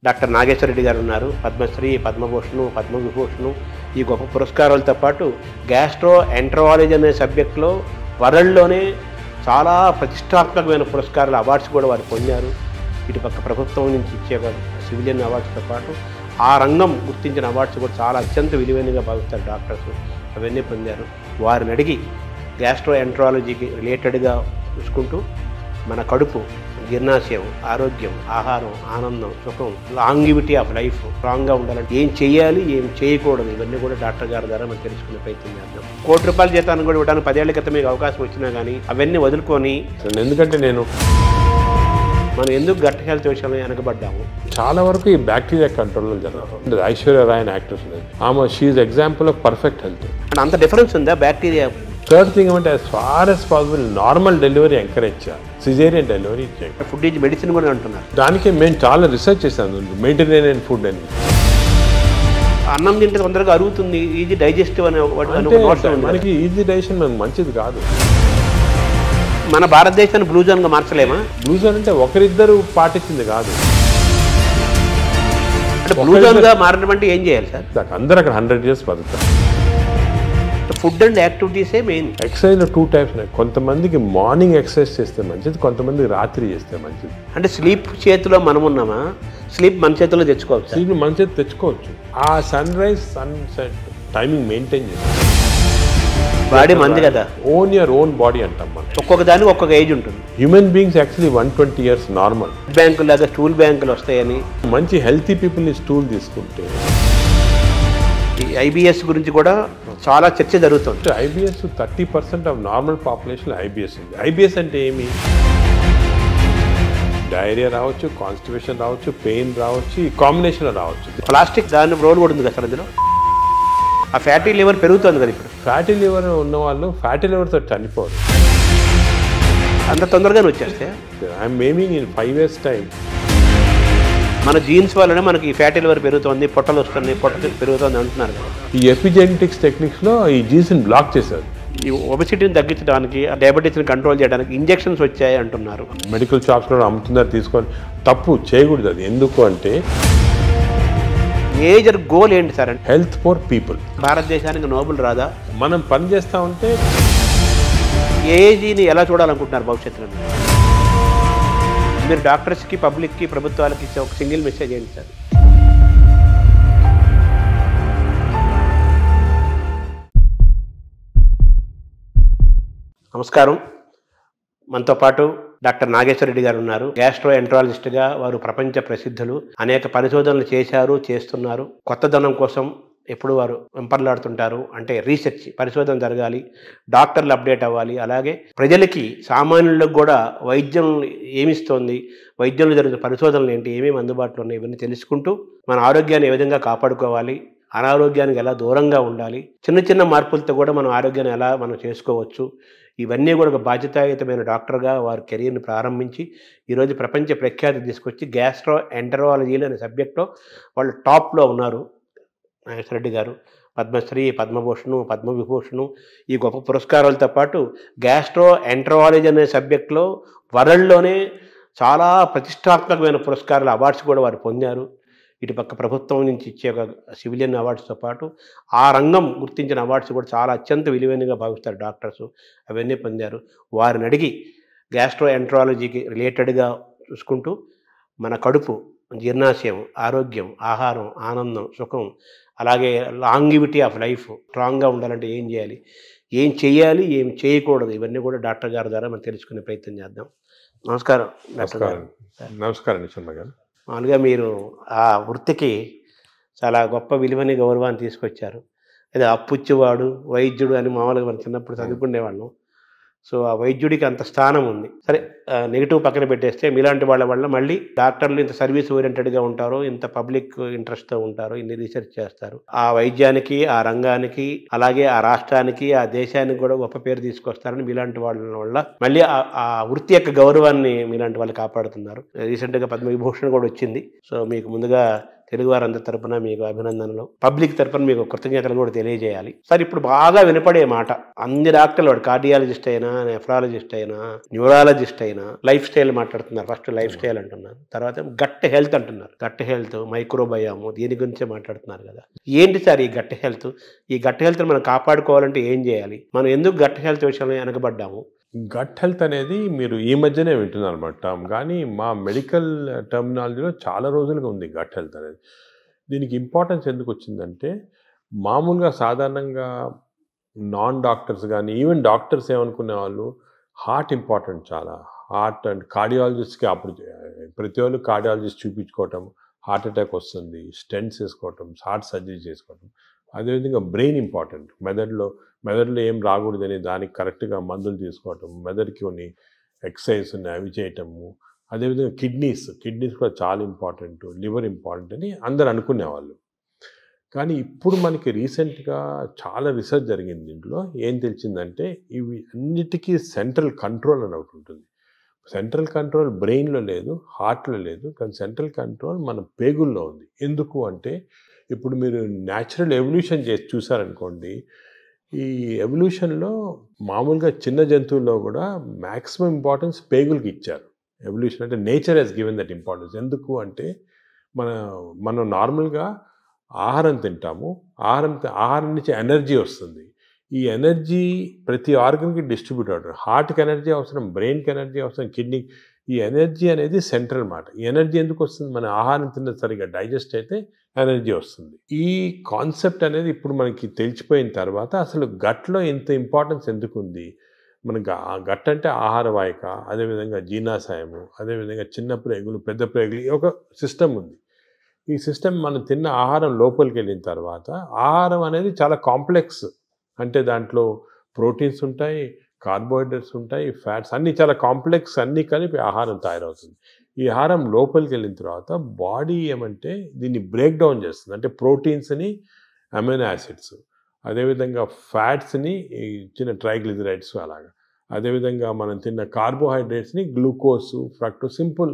Doctor Nageswara Reddy గారు ఉన్నారు. పద్మశ్రీ, పద్మభూషణ్, పద్మవిభూషణ్ ఈ గొప్ప పురస్కారాలతో పాటు గ్యాస్ట్రో ఎంటరాలజీ అనే సబ్జెక్టులో వరల్డ్లోనే చాలా ప్రతిష్టాత్మకమైన పురస్కారాలు, అవార్డ్స్ కూడా వారు పొందారు. ఇటుపక్క ప్రభుత్వం నుంచి ఇచ్చే సివిలియన్ అవార్డ్స్తో పాటు ఆ రంగం గుర్తించిన అవార్డ్స్ కూడా చాలా అత్యంత విలువైనగా భావిస్తారు డాక్టర్స్. అవన్నీ పొందారు. వారిని అడిగి గ్యాస్ట్రో ఎంటరాలజీకి రిలేటెడ్గా చూసుకుంటూ మన కడుపు, జీర్ణాశయం, ఆరోగ్యం, ఆహారం, ఆనందం, సుఖం, లాంగివిటీ ఆఫ్ లైఫ్ స్ట్రాంగ్గా ఉండాలంటే ఏం చేయాలి, ఏం చేయకూడదు, ఇవన్నీ కూడా డాక్టర్ గారి ద్వారా మనం తెలుసుకునే ప్రయత్నం చేద్దాం. ₹1,00,00,000 జీతాన్ని కూడా ఇవ్వడానికి 10 ఏళ్ల క్రితం మీకు అవకాశం వచ్చినా కానీ అవన్నీ వదులుకొని, ఎందుకంటే మనం ఎందుకు గట్ హెల్త్ విషయంలో వెనకబడ్డాము. చాలా వరకు ఈ బ్యాక్టీరియా కంట్రోల్లో జరుగుతుంది. ఐశ్వర్య రాయ్ అని యాక్ట్రెస్ ఆమె she is example of perfect health. అంత డిఫరెన్స్ ఉందా బ్యాక్టీరియా? థర్డ్ థింగ్ అంటే as far as possible normal delivery encourage చేయాలి, సిజేరియన్ డెలివరీ చేయాలి. ఫుడ్ ఈజ్ మెడిసిన్ కూడా అంటున్నారు. దానికి మేము చాలా రీసెర్చ్ చేశాను, మెడిటరేనియన్ ఫుడ్ అని. అన్నం తింటే తొందరగా అరుగుతుంది, ఈజీ డైజెస్టివ్ అనే మనకి ఈజీ డైజెషన్ మనకు మంచిది కాదు. మన భారతదేశాన్ని బ్లూ జోన్గా మార్చలేమా? బ్లూ జోన్ అంటే ఒకరిద్దరు పాటించింది కాదు. అంటే బ్లూ జోన్గా మారడం అంటే ఏం చేయాలి సార్? అందరూ అక్కడ 100 years బతుకుతారు. ఫుడ్ అండ్ యాక్టివిటీసే మెయిన్. ఎక్సర్సైజ్లో 2 types ఉన్నాయి. కొంతమందికి మార్నింగ్ ఎక్సర్సైజ్ చేస్తే మంచిది, కొంతమందికి రాత్రి చేస్తే మంచిది. అంటే స్లీప్ చేతిలో మనం ఉన్నామా? స్లీప్ మన చేతిలో తెచ్చుకోవచ్చు. స్లీప్ మన చేతి తెచ్చుకోవచ్చు. ఆ sun rise sunset timing maintain చేయాలి. బాడీ మంది కదా, ఓన్ యువర్ ఓన్ బాడీ అంటాం మనం. ఒక్కొక్క దానికి ఒక్కొక్క ఏజ్ ఉంటుంది. Human beings actually 120 years normal. బ్యాంకులు లాగా స్టూల్ బ్యాంకులు వస్తాయని మంచి హెల్తీ పీపుల్ని స్టూల్ తీసుకుంటే. ఐబిఎస్ గురించి కూడా చాలా చర్చ జరుగుతుంది. IBS 30% of normal population IBS ఉంది. ఐబిఎస్ అంటే ఏమి? డైరియా రావచ్చు, కాన్స్టిపేషన్ రావచ్చు, పెయిన్ రావచ్చు, ఈ కాంబినేషన్లో రావచ్చు. ప్లాస్టిక్ దాని రోల్ కూడా ఉంది కదా సార్ అందులో. ఆ ఫ్యాటీ లివర్ పెరుగుతుంది కదా ఇప్పుడు. ఫ్యాటీ లివర్ ఉన్న వాళ్ళు ఫ్యాటీ లివర్తో చనిపోరు. అంత తొందరగానే వచ్చేస్తే I'm aiming in 5 years time. మన జీన్స్ వల్లనే మనకి ఫ్యాటీ లివర్ పెరుగుతుంది, పొట్టలు వస్తుంది, పొట్ట పెరుగుతుంది అంటున్నారు. ఈ ఎపిజెనెటిక్స్ టెక్నిక్స్లో ఈ జీన్స్ని బ్లాక్ చేశారు. ఈ ఒబెసిటీని తగ్గించడానికి, డయాబెటీస్ని కంట్రోల్ చేయడానికి ఇంజెక్షన్స్ వచ్చాయి అంటున్నారు. మెడికల్ షాప్స్లో అమ్ముతున్నారు, తీసుకొని తప్పు చేయకూడదు. అది ఎందుకు అంటే మేజర్ గోల్ ఏంటి సార్ అంటే హెల్త్ ఫర్ పీపుల్. భారతదేశానికి నోబెల్ రాదా? మనం పని చేస్తూ ఉంటే ఏజీని ఎలా చూడాలనుకుంటున్నారు భవిష్యత్తులో? మీరు డాక్టర్స్కి, పబ్లిక్కి, ప్రభుత్వాలకి ఇచ్చే ఒక సింగిల్ మెసేజ్ ఏంటి సార్? నమస్కారం. మనతో పాటు డాక్టర్ నాగేశ్వర రెడ్డి గారు ఉన్నారు. గ్యాస్ట్రో ఎంటరాలజిస్ట్గా వారు ప్రపంచ ప్రసిద్ధులు. అనేక పరిశోధనలు చేశారు, చేస్తున్నారు. కొత్తదనం కోసం ఎప్పుడు వారు వెంపర్లాడుతుంటారు. అంటే రీసెర్చ్, పరిశోధన జరగాలి, డాక్టర్లు అప్డేట్ అవ్వాలి. అలాగే ప్రజలకి, సామాన్యులకు కూడా వైద్యం ఏమిస్తోంది, వైద్యంలో జరుగుతున్న పరిశోధనలు ఏంటి, ఏమేమి అందుబాటులో ఉన్నాయి, ఇవన్నీ తెలుసుకుంటూ మన ఆరోగ్యాన్ని ఏ విధంగా కాపాడుకోవాలి, అనారోగ్యానికి ఎలా దూరంగా ఉండాలి, చిన్న చిన్న మార్పులతో కూడా మనం ఆరోగ్యాన్ని ఎలా మనం చేసుకోవచ్చు, ఇవన్నీ కూడా ఒక బాధ్యతాయుతమైన డాక్టర్గా వారి కెరీర్ని ప్రారంభించి ఈరోజు ప్రపంచ ప్రఖ్యాతి తీసుకొచ్చి గ్యాస్ట్రో ఎంటరాలజీలు అనే సబ్జెక్ట్లో వాళ్ళు టాప్లో ఉన్నారు. నాగేశ్వర రెడ్డి గారు పద్మశ్రీ, పద్మభూషణ్, పద్మవిభూషణ్ ఈ గొప్ప పురస్కారాలతో పాటు గ్యాస్ట్రో ఎంటరాలజీ అనే సబ్జెక్టులో వరల్డ్లోనే చాలా ప్రతిష్టాత్మకమైన పురస్కారాలు, అవార్డ్స్ కూడా వారు పొందారు. ఇటుపక్క ప్రభుత్వం నుంచి ఇచ్చే సివిలియన్ అవార్డ్స్తో పాటు ఆ రంగం గుర్తించిన అవార్డ్స్ కూడా చాలా అత్యంత విలువైనగా భావిస్తారు డాక్టర్స్. అవన్నీ పొందారు. వారిని అడిగి గ్యాస్ట్రో ఎంటరాలజీకి రిలేటెడ్గా చూసుకుంటూ మన కడుపు, జీర్ణాశయం, ఆరోగ్యం, ఆహారం, ఆనందం, సుఖం, అలాగే లాంగివిటీ ఆఫ్ లైఫ్ స్ట్రాంగ్గా ఉండాలంటే ఏం చేయాలి, ఏం చేయాలి, ఏం చేయకూడదు, ఇవన్నీ కూడా డాక్టర్ గారి ద్వారా మనం తెలుసుకునే ప్రయత్నం చేద్దాం. నమస్కారం డాక్టర్ గారు. నమస్కారం శర్మ గారు. మామూలుగా మీరు ఆ వృత్తికి చాలా గొప్ప విలువని, గౌరవాన్ని తీసుకొచ్చారు. అదే అప్పుచ్చువాడు, వైద్యుడు అని మామూలుగా మనం చిన్నప్పుడు చదువుకునేవాళ్ళం. సో ఆ వైద్యుడికి అంత స్థానం ఉంది. సరే, నెగిటివ్ పక్కన పెట్టేస్తే మీలాంటి వాళ్ళ వల్ల మళ్ళీ డాక్టర్లు ఇంత సర్వీస్ ఓరియంటెడ్గా ఉంటారు, ఇంత పబ్లిక్ ఇంట్రెస్ట్తో ఉంటారు, ఇన్ని రీసెర్చ్ చేస్తారు. ఆ వైద్యానికి, ఆ రంగానికి, అలాగే ఆ రాష్ట్రానికి, ఆ దేశానికి కూడా గొప్ప పేరు తీసుకొస్తారని మీలాంటి వాళ్ళ వల్ల మళ్ళీ ఆ వృత్తి యొక్క గౌరవాన్ని మీలాంటి వాళ్ళు కాపాడుతున్నారు. రీసెంట్గా పద్మవిభూషణ్ కూడా వచ్చింది. సో మీకు ముందుగా తెలుగు వారందరి తరపున మీకు అభినందనలు, పబ్లిక్ తరపున మీకు కృతజ్ఞతలు కూడా తెలియజేయాలి. సార్ ఇప్పుడు బాగా వినపడే మాట అన్ని డాక్టర్లు, వాడు కార్డియాలజిస్ట్ అయినా, నెఫ్రాలజిస్ట్ అయినా, న్యూరాలజిస్ట్ అయినా లైఫ్ స్టైల్ మాట్లాడుతున్నారు. ఫస్ట్ లైఫ్ స్టైల్ అంటున్నారు, తర్వాత గట్ హెల్త్ అంటున్నారు. గట్ హెల్త్, మైక్రోబయాము, దీని గురించే మాట్లాడుతున్నారు కదా. ఏంటి సార్ ఈ గట్ హెల్త్? ఈ గట్ హెల్త్ మనం కాపాడుకోవాలంటే ఏం చేయాలి? మనం ఎందుకు గట్ హెల్త్ విషయంలో వెనకబడ్డాము? గట్ హెల్త్ అనేది మీరు ఈ మధ్యనే వింటున్నారు అన్నమాట టర్మ్, కానీ మా మెడికల్ టర్మినాలజీలో చాలా రోజులుగా ఉంది గట్ హెల్త్ అనేది. దీనికి ఇంపార్టెన్స్ ఎందుకు వచ్చిందంటే, మామూలుగా సాధారణంగా నాన్ డాక్టర్స్ కానీ ఈవెన్ డాక్టర్స్ ఏమనుకునే వాళ్ళు హార్ట్ ఇంపార్టెంట్, చాలా హార్ట్ అండ్ కార్డియాలజిస్ట్కి అప్పుడు ప్రతి వాళ్ళు కార్డియాలజిస్ట్ చూపించుకోవటం, హార్ట్ అటాక్ వస్తుంది, స్టెంట్స్ వేసుకోవటం, హార్ట్ సర్జరీ చేసుకోవటం. అదేవిధంగా బ్రెయిన్ ఇంపార్టెంట్, మెదడులో ఏం రాకూడదని దానికి కరెక్ట్గా మందులు తీసుకోవటం, మెదడుకి కొన్ని ఎక్సర్సైజ్ ఉన్నాయి అవి చేయటము. అదేవిధంగా కిడ్నీస్ కూడా చాలా ఇంపార్టెంట్, లివర్ ఇంపార్టెంట్ అని అందరు అనుకునేవాళ్ళు. కానీ ఇప్పుడు మనకి రీసెంట్గా చాలా రీసెర్చ్ జరిగింది. దీంట్లో ఏం తెలిసిందంటే, ఇవి అన్నిటికీ సెంట్రల్ కంట్రోల్ అని ఒకటి ఉంటుంది. సెంట్రల్ కంట్రోల్ బ్రెయిన్లో లేదు, హార్ట్లో లేదు, కానీ సెంట్రల్ కంట్రోల్ మన పేగుల్లో ఉంది. ఎందుకు అంటే, ఇప్పుడు మీరు న్యాచురల్ ఎవల్యూషన్ చేసి చూసారనుకోండి, ఈ ఎవల్యూషన్లో మామూలుగా చిన్న జంతువుల్లో కూడా మ్యాక్సిమం ఇంపార్టెన్స్ పేగులకి ఇచ్చారు. ఎవల్యూషన్ అంటే nature has given that importance. ఎందుకు అంటే, మనం నార్మల్గా ఆహారం తింటాము, ఆహారం నుంచి ఎనర్జీ వస్తుంది. ఈ ఎనర్జీ ప్రతి ఆర్గన్కి డిస్ట్రిబ్యూట్ అవుతుంది. హార్ట్కి ఎనర్జీ అవసరం, బ్రెయిన్కి ఎనర్జీ అవసరం, కిడ్నీ. ఈ ఎనర్జీ అనేది సెంట్రల్ మాట. ఈ ఎనర్జీ ఎందుకు వస్తుంది? మన ఆహారం తిన్న సరిగ్గా డైజెస్ట్ అయితే ఎనర్జీ వస్తుంది. ఈ కాన్సెప్ట్ అనేది ఇప్పుడు మనకి తెలిసిపోయిన తర్వాత అసలు గట్లో ఇంత ఇంపార్టెన్స్ ఎందుకు ఉంది? మనకు గట్ అంటే ఆహార వాహిక, అదేవిధంగా జీర్ణాశయము, అదేవిధంగా చిన్న ప్రేగులు, పెద్ద ప్రేగులు, ఒక సిస్టమ్ ఉంది. ఈ సిస్టమ్ మనం తిన్న ఆహారం లోపలికి వెళ్ళిన తర్వాత ఆహారం అనేది చాలా కాంప్లెక్స్. అంటే దాంట్లో ప్రోటీన్స్ ఉంటాయి, కార్బోహైడ్రేట్స్ ఉంటాయి, ఫ్యాట్స్, అన్నీ చాలా కాంప్లెక్స్, అన్నీ కలిపి ఆహారం తయారవుతుంది. ఈ ఆహారం లోపలికి వెళ్ళిన తర్వాత బాడీ ఏమంటే దీన్ని బ్రేక్ డౌన్ చేస్తుంది. అంటే ప్రోటీన్స్ని అమైనో యాసిడ్స్, అదేవిధంగా ఫ్యాట్స్ని చిన్న ట్రైగ్లిజరైడ్స్ అలాగా, అదేవిధంగా మనం తిన్న కార్బోహైడ్రేట్స్ని గ్లూకోజ్, ఫ్రక్టోజ్, సింపుల్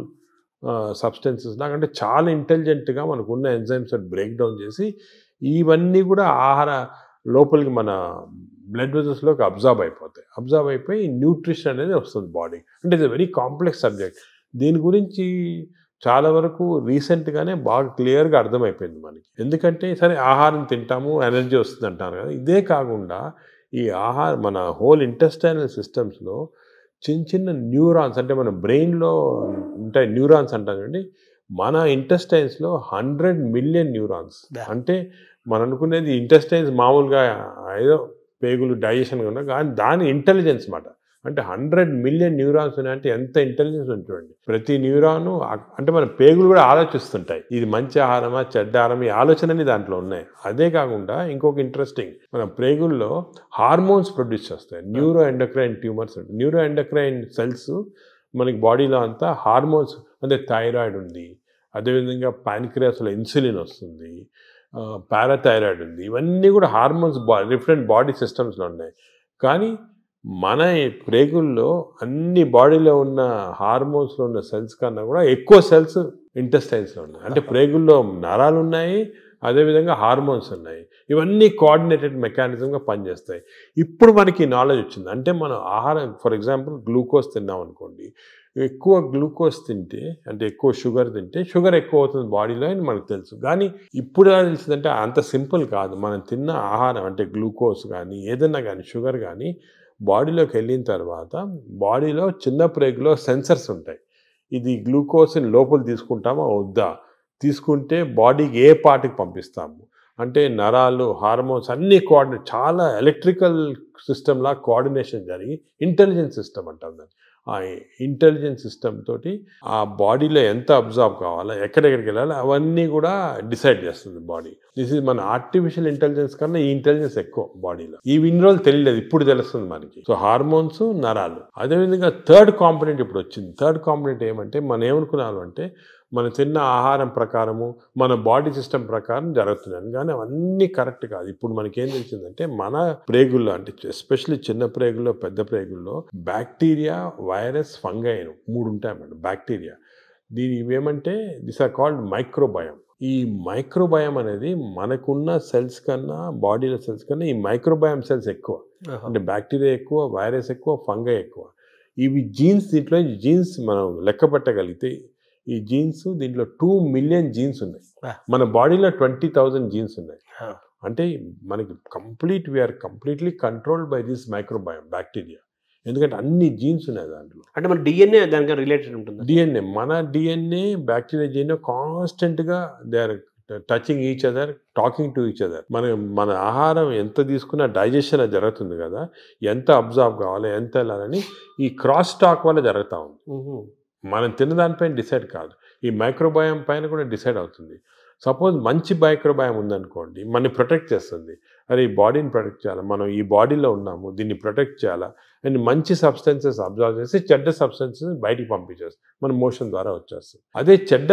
సబ్స్టెన్సెస్ లాగా, అంటే చాలా ఇంటెలిజెంట్గా మనకు ఉన్న ఎంజైమ్స్ బ్రేక్ డౌన్ చేసి ఇవన్నీ కూడా ఆహార లోపలికి మన బ్లడ్ వెజల్స్లోకి అబ్జర్వ్ అయిపోయి న్యూట్రిషన్ అనేది వస్తుంది బాడీ. అంటే ఇది వెరీ కాంప్లెక్స్ సబ్జెక్ట్. దీని గురించి చాలా వరకు రీసెంట్గానే బాగా క్లియర్గా అర్థమైపోయింది మనకి. ఎందుకంటే సరే ఆహారం తింటాము, ఎనర్జీ వస్తుంది అంటారు కదా, ఇదే కాకుండా ఈ మన హోల్ ఇంటెస్టైనల్ సిస్టమ్స్లో చిన్న న్యూరాన్స్, అంటే మన బ్రెయిన్లో ఉంటాయి న్యూరాన్స్ అంటాం కండి, మన ఇంటెస్టైన్స్లో 100 మిలియన్ న్యూరాన్స్. అంటే మనం అనుకునేది ఇంటెస్టైన్స్ మామూలుగా ఏదో పేగులు డైజెషన్ ఉన్నా, కానీ దాని ఇంటెలిజెన్స్ మాట. అంటే 100 మిలియన్ న్యూరాన్స్ ఉన్నాయంటే ఎంత ఇంటెలిజెన్స్ ఉంటుందండి. ప్రతి న్యూరాను అంటే మన పేగులు కూడా ఆలోచిస్తుంటాయి, ఇది మంచి ఆహారమా చెడ్డ ఆహారం, ఈ ఆలోచనని దాంట్లో ఉన్నాయి. అదే కాకుండా ఇంకొక ఇంట్రెస్టింగ్, మన పేగుల్లో హార్మోన్స్ ప్రొడ్యూస్ చేస్తాయి, neuro endocrine tumours. Neuro endocrine cells మనకి బాడీలో అంతా హార్మోన్స్, అంటే థైరాయిడ్ ఉంది, అదేవిధంగా ప్యాన్క్రియాస్లో ఇన్సులిన్ వస్తుంది, పారాథైరాయిడ్ ఉంది, ఇవన్నీ కూడా హార్మోన్స్ డిఫరెంట్ బాడీ సిస్టమ్స్లో ఉన్నాయి. కానీ మన ప్రేగుల్లో అన్ని బాడీలో ఉన్న హార్మోన్స్లో ఉన్న సెల్స్ కన్నా కూడా ఎక్కువ సెల్స్ ఇంటెస్టైన్స్లో ఉన్నాయి. అంటే ప్రేగుల్లో నరాలు ఉన్నాయి, అదేవిధంగా హార్మోన్స్ ఉన్నాయి. ఇవన్నీ కోఆర్డినేటెడ్ మెకానిజంగా పనిచేస్తాయి. ఇప్పుడు మనకి నాలెడ్జ్ వచ్చింది. అంటే మనం ఆహారం, ఫర్ ఎగ్జాంపుల్ గ్లూకోజ్ తిన్నాం అనుకోండి, ఎక్కువ గ్లూకోజ్ తింటే, అంటే ఎక్కువ షుగర్ తింటే షుగర్ ఎక్కువ అవుతుంది బాడీలో అని మనకు తెలుసు. కానీ ఇప్పుడు ఎలా తెలిసిందంటే అంత సింపుల్ కాదు. మనం తిన్న ఆహారం అంటే గ్లూకోజ్ కానీ ఏదన్నా కానీ షుగర్ కానీ బాడీలోకి వెళ్ళిన తర్వాత బాడీలో చిన్న ప్రేగులో సెన్సర్స్ ఉంటాయి. ఇది గ్లూకోజ్ని లోపల తీసుకుంటామా వద్దా, తీసుకుంటే బాడీకి ఏ పార్ట్కి పంపిస్తాము, అంటే నరాలు, హార్మోన్స్ అన్నీ కోఆర్డినేట్, చాలా ఎలక్ట్రికల్ సిస్టమ్లా కోఆర్డినేషన్ జరిగి ఇంటెలిజెన్స్ సిస్టమ్ అంటాం దాన్ని. ఆ ఇంటెలిజెన్స్ సిస్టమ్ తోటి ఆ బాడీలో ఎంత అబ్జర్వ్ కావాలా, ఎక్కడెక్కడికి వెళ్ళాలి, అవన్నీ కూడా డిసైడ్ చేస్తుంది బాడీ. దిస్ ఈజ్ మన ఆర్టిఫిషియల్ ఇంటెలిజెన్స్ కన్నా ఈ ఇంటెలిజెన్స్ ఎక్కువ బాడీలో. ఇన్ని రోజులు తెలియలేదు, ఇప్పుడు తెలుస్తుంది మనకి. సో హార్మోన్స్, నరాలు. అదేవిధంగా థర్డ్ కాంపోనెంట్ ఇప్పుడు వచ్చింది. థర్డ్ కాంపోనెంట్ ఏమంటే, మనం ఏమనుకున్నాము అంటే మనం తిన్న ఆహారం ప్రకారము మన బాడీ సిస్టమ్ ప్రకారం జరుగుతున్నాయి, కానీ అవన్నీ కరెక్ట్ కాదు. ఇప్పుడు మనకేం తెలిసిందంటే మన ప్రేగుల్లో, అంటే ఎస్పెషల్లీ చిన్న ప్రేగుల్లో, పెద్ద ప్రేగుల్లో బ్యాక్టీరియా, వైరస్, ఫంగై 3 ఉంటాయి అన్నమాట. బ్యాక్టీరియా దీని ఇవేమంటే దిస్ ఆర్ కాల్డ్ మైక్రోబయం. ఈ మైక్రోబయం అనేది మనకున్న సెల్స్ కన్నా బాడీలో సెల్స్ కన్నా ఈ మైక్రోబయం సెల్స్ ఎక్కువ. అంటే బ్యాక్టీరియా ఎక్కువ, వైరస్ ఎక్కువ, ఫంగై ఎక్కువ. ఇవి జీన్స్, దీంట్లో జీన్స్ మనం లెక్క పెట్టగలిగితే ఈ జీన్స్ దీంట్లో 2 మిలియన్ జీన్స్ ఉన్నాయి. మన బాడీలో 20,000 జీన్స్ ఉన్నాయి. అంటే మనకి we are completely controlled by this microbiome bacteria. ఎందుకంటే అన్ని జీన్స్ ఉన్నాయి దాంట్లో. అంటే మన డిఎన్ఏ దానికి రిలేటెడ్ ఉంటుంది. డిఎన్ఏ, మన డిఎన్ఏ బ్యాక్టీరియా డిఎన్ఏ కాన్స్టెంట్గా they are touching each other, talking to each other. మన ఆహారం ఎంత తీసుకున్నా డైజెషన్ జరుగుతుంది కదా, ఎంత అబ్జర్వ్ కావాలి, ఎంత వెళ్ళాలని ఈ క్రాస్ టాక్ వల్ల జరుగుతూ ఉంది. మనం తిన్నదానిపైన డిసైడ్ కాదు, ఈ మైక్రోబయం పైన కూడా డిసైడ్ అవుతుంది. సపోజ్ మంచి మైక్రోబయం ఉందనుకోండి, మనని ప్రొటెక్ట్ చేస్తుంది. అరే ఈ బాడీని ప్రొటెక్ట్ చేయాలి, మనం ఈ బాడీలో ఉన్నాము, దీన్ని ప్రొటెక్ట్ చేయాలా అండ్ మంచి సబ్స్టెన్సెస్ అబ్జర్వ్ చేసి చెడ్డ సబ్స్టెన్సెస్ బయటికి పంపించేస్తుంది, మన మోషన్ ద్వారా వచ్చేస్తుంది. అదే చెడ్డ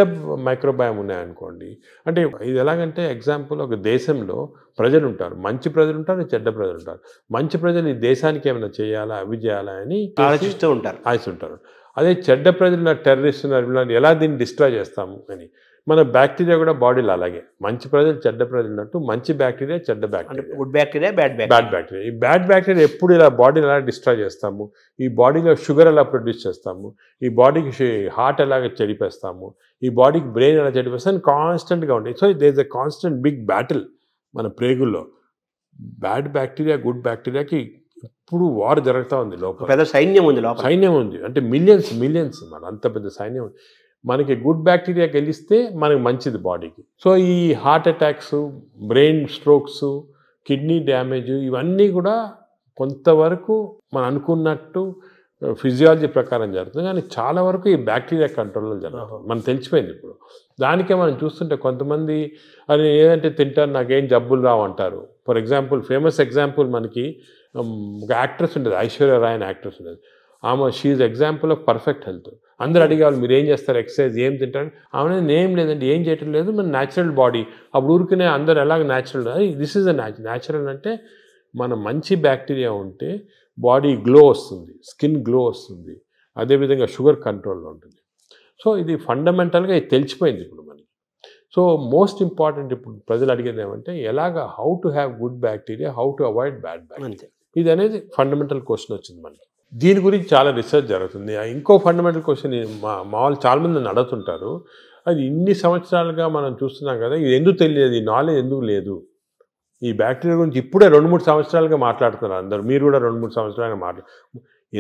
మైక్రోబయం ఉన్నాయనుకోండి, అంటే ఇది ఎలాగంటే ఎగ్జాంపుల్, ఒక దేశంలో ప్రజలు ఉంటారు, మంచి ప్రజలు ఉంటారు, చెడ్డ ప్రజలు ఉంటారు. మంచి ప్రజలు ఈ దేశానికి ఏమైనా చేయాలా, అవి చేయాలా అని ఆలోచిస్తూ ఉంటారు. అదే చెడ్డ ప్రజలు టెర్రరిస్ట్ ఉన్నారు, ఎలా దీన్ని డిస్ట్రాయ్ చేస్తాము అని. మన బ్యాక్టీరియా కూడా బాడీలో అలాగే మంచి ప్రజలు చెడ్డ ప్రజలు ఉన్నట్టు మంచి బ్యాక్టీరియా చెడ్డ bacteria, good bacteria bad bacteria. ఈ బ్యాడ్ బ్యాక్టీరియా ఎప్పుడు ఇలా బాడీని ఎలా డిస్ట్రాయ్ చేస్తాము, ఈ బాడీలో షుగర్ ఎలా ప్రొడ్యూస్ చేస్తాము, ఈ బాడీకి హార్ట్ ఎలాగ చెడిపేస్తాము, ఈ బాడీకి బ్రెయిన్ ఎలా చెడిపేస్తాము కాన్స్టెంట్గా ఉంటాయి. So there is a constant big battle మన ప్రేగుల్లో. బ్యాడ్ బ్యాక్టీరియా గుడ్ బ్యాక్టీరియాకి ఇప్పుడు వార్ జరుగుతూ ఉంది లోపల. పెద్ద సైన్యం ఉంది, అంటే మిలియన్స్ మన అంత పెద్ద సైన్యం ఉంది. మనకి గుడ్ బ్యాక్టీరియా గెలిస్తే మనకి మంచిది బాడీకి. సో ఈ heart attacks, brain strokes, kidney damage ఇవన్నీ కూడా కొంతవరకు మనం అనుకున్నట్టు ఫిజియాలజీ ప్రకారం జరుగుతుంది, కానీ చాలా వరకు ఈ బ్యాక్టీరియా కంట్రోల్లో జరుగుతుంది. మనకు తెలిసిపోయింది ఇప్పుడు. దానికే మనం చూస్తుంటే కొంతమంది అది ఏదంటే తింటారు, నాకేం జబ్బులు రావంటారు. ఫర్ ఎగ్జాంపుల్, ఫేమస్ ఎగ్జాంపుల్ మనకి ఒక యాక్ట్రెస్ ఉండేది, ఐశ్వర్య రాయ్ అని యాక్ట్రెస్ ఉండేది. ఆమె she is example of perfect health. అందరు అడిగేవాళ్ళు మీరు ఏం చేస్తారు, ఎక్సర్సైజ్ ఏం తింటారు, ఆమె ఏం లేదండి, ఏం చేయటం లేదు, మన న్యాచురల్ బాడీ. అప్పుడు ఊరికనే అందరు ఎలాగ natural, this is a natural. అంటే మన మంచి బ్యాక్టీరియా ఉంటే బాడీ గ్లో వస్తుంది, స్కిన్ గ్లో వస్తుంది, అదేవిధంగా షుగర్ కంట్రోల్లో ఉంటుంది. సో ఇది ఫండమెంటల్గా ఇది తెలిసిపోయింది ఇప్పుడు మనకి. సో మోస్ట్ ఇంపార్టెంట్ ఇప్పుడు ప్రజలు అడిగేది ఏమంటే ఎలాగ how to have good bacteria, how to avoid bad bacteria, ఇది అనేది ఫండమెంటల్ క్వశ్చన్ వచ్చింది మనకి. దీని గురించి చాలా రీసెర్చ్ జరుగుతుంది. ఇంకో ఫండమెంటల్ క్వశ్చన్ మా వాళ్ళు చాలామంది నన్ను అడుగుతుంటారు, అది ఇన్ని సంవత్సరాలుగా మనం చూస్తున్నాం కదా, ఇది ఎందుకు తెలియదు, ఈ నాలెడ్జ్ ఎందుకు లేదు, ఈ బ్యాక్టీరియా గురించి ఇప్పుడే 2-3 సంవత్సరాలుగా మాట్లాడుతున్నారు అందరూ, మీరు కూడా 2-3 సంవత్సరాలుగా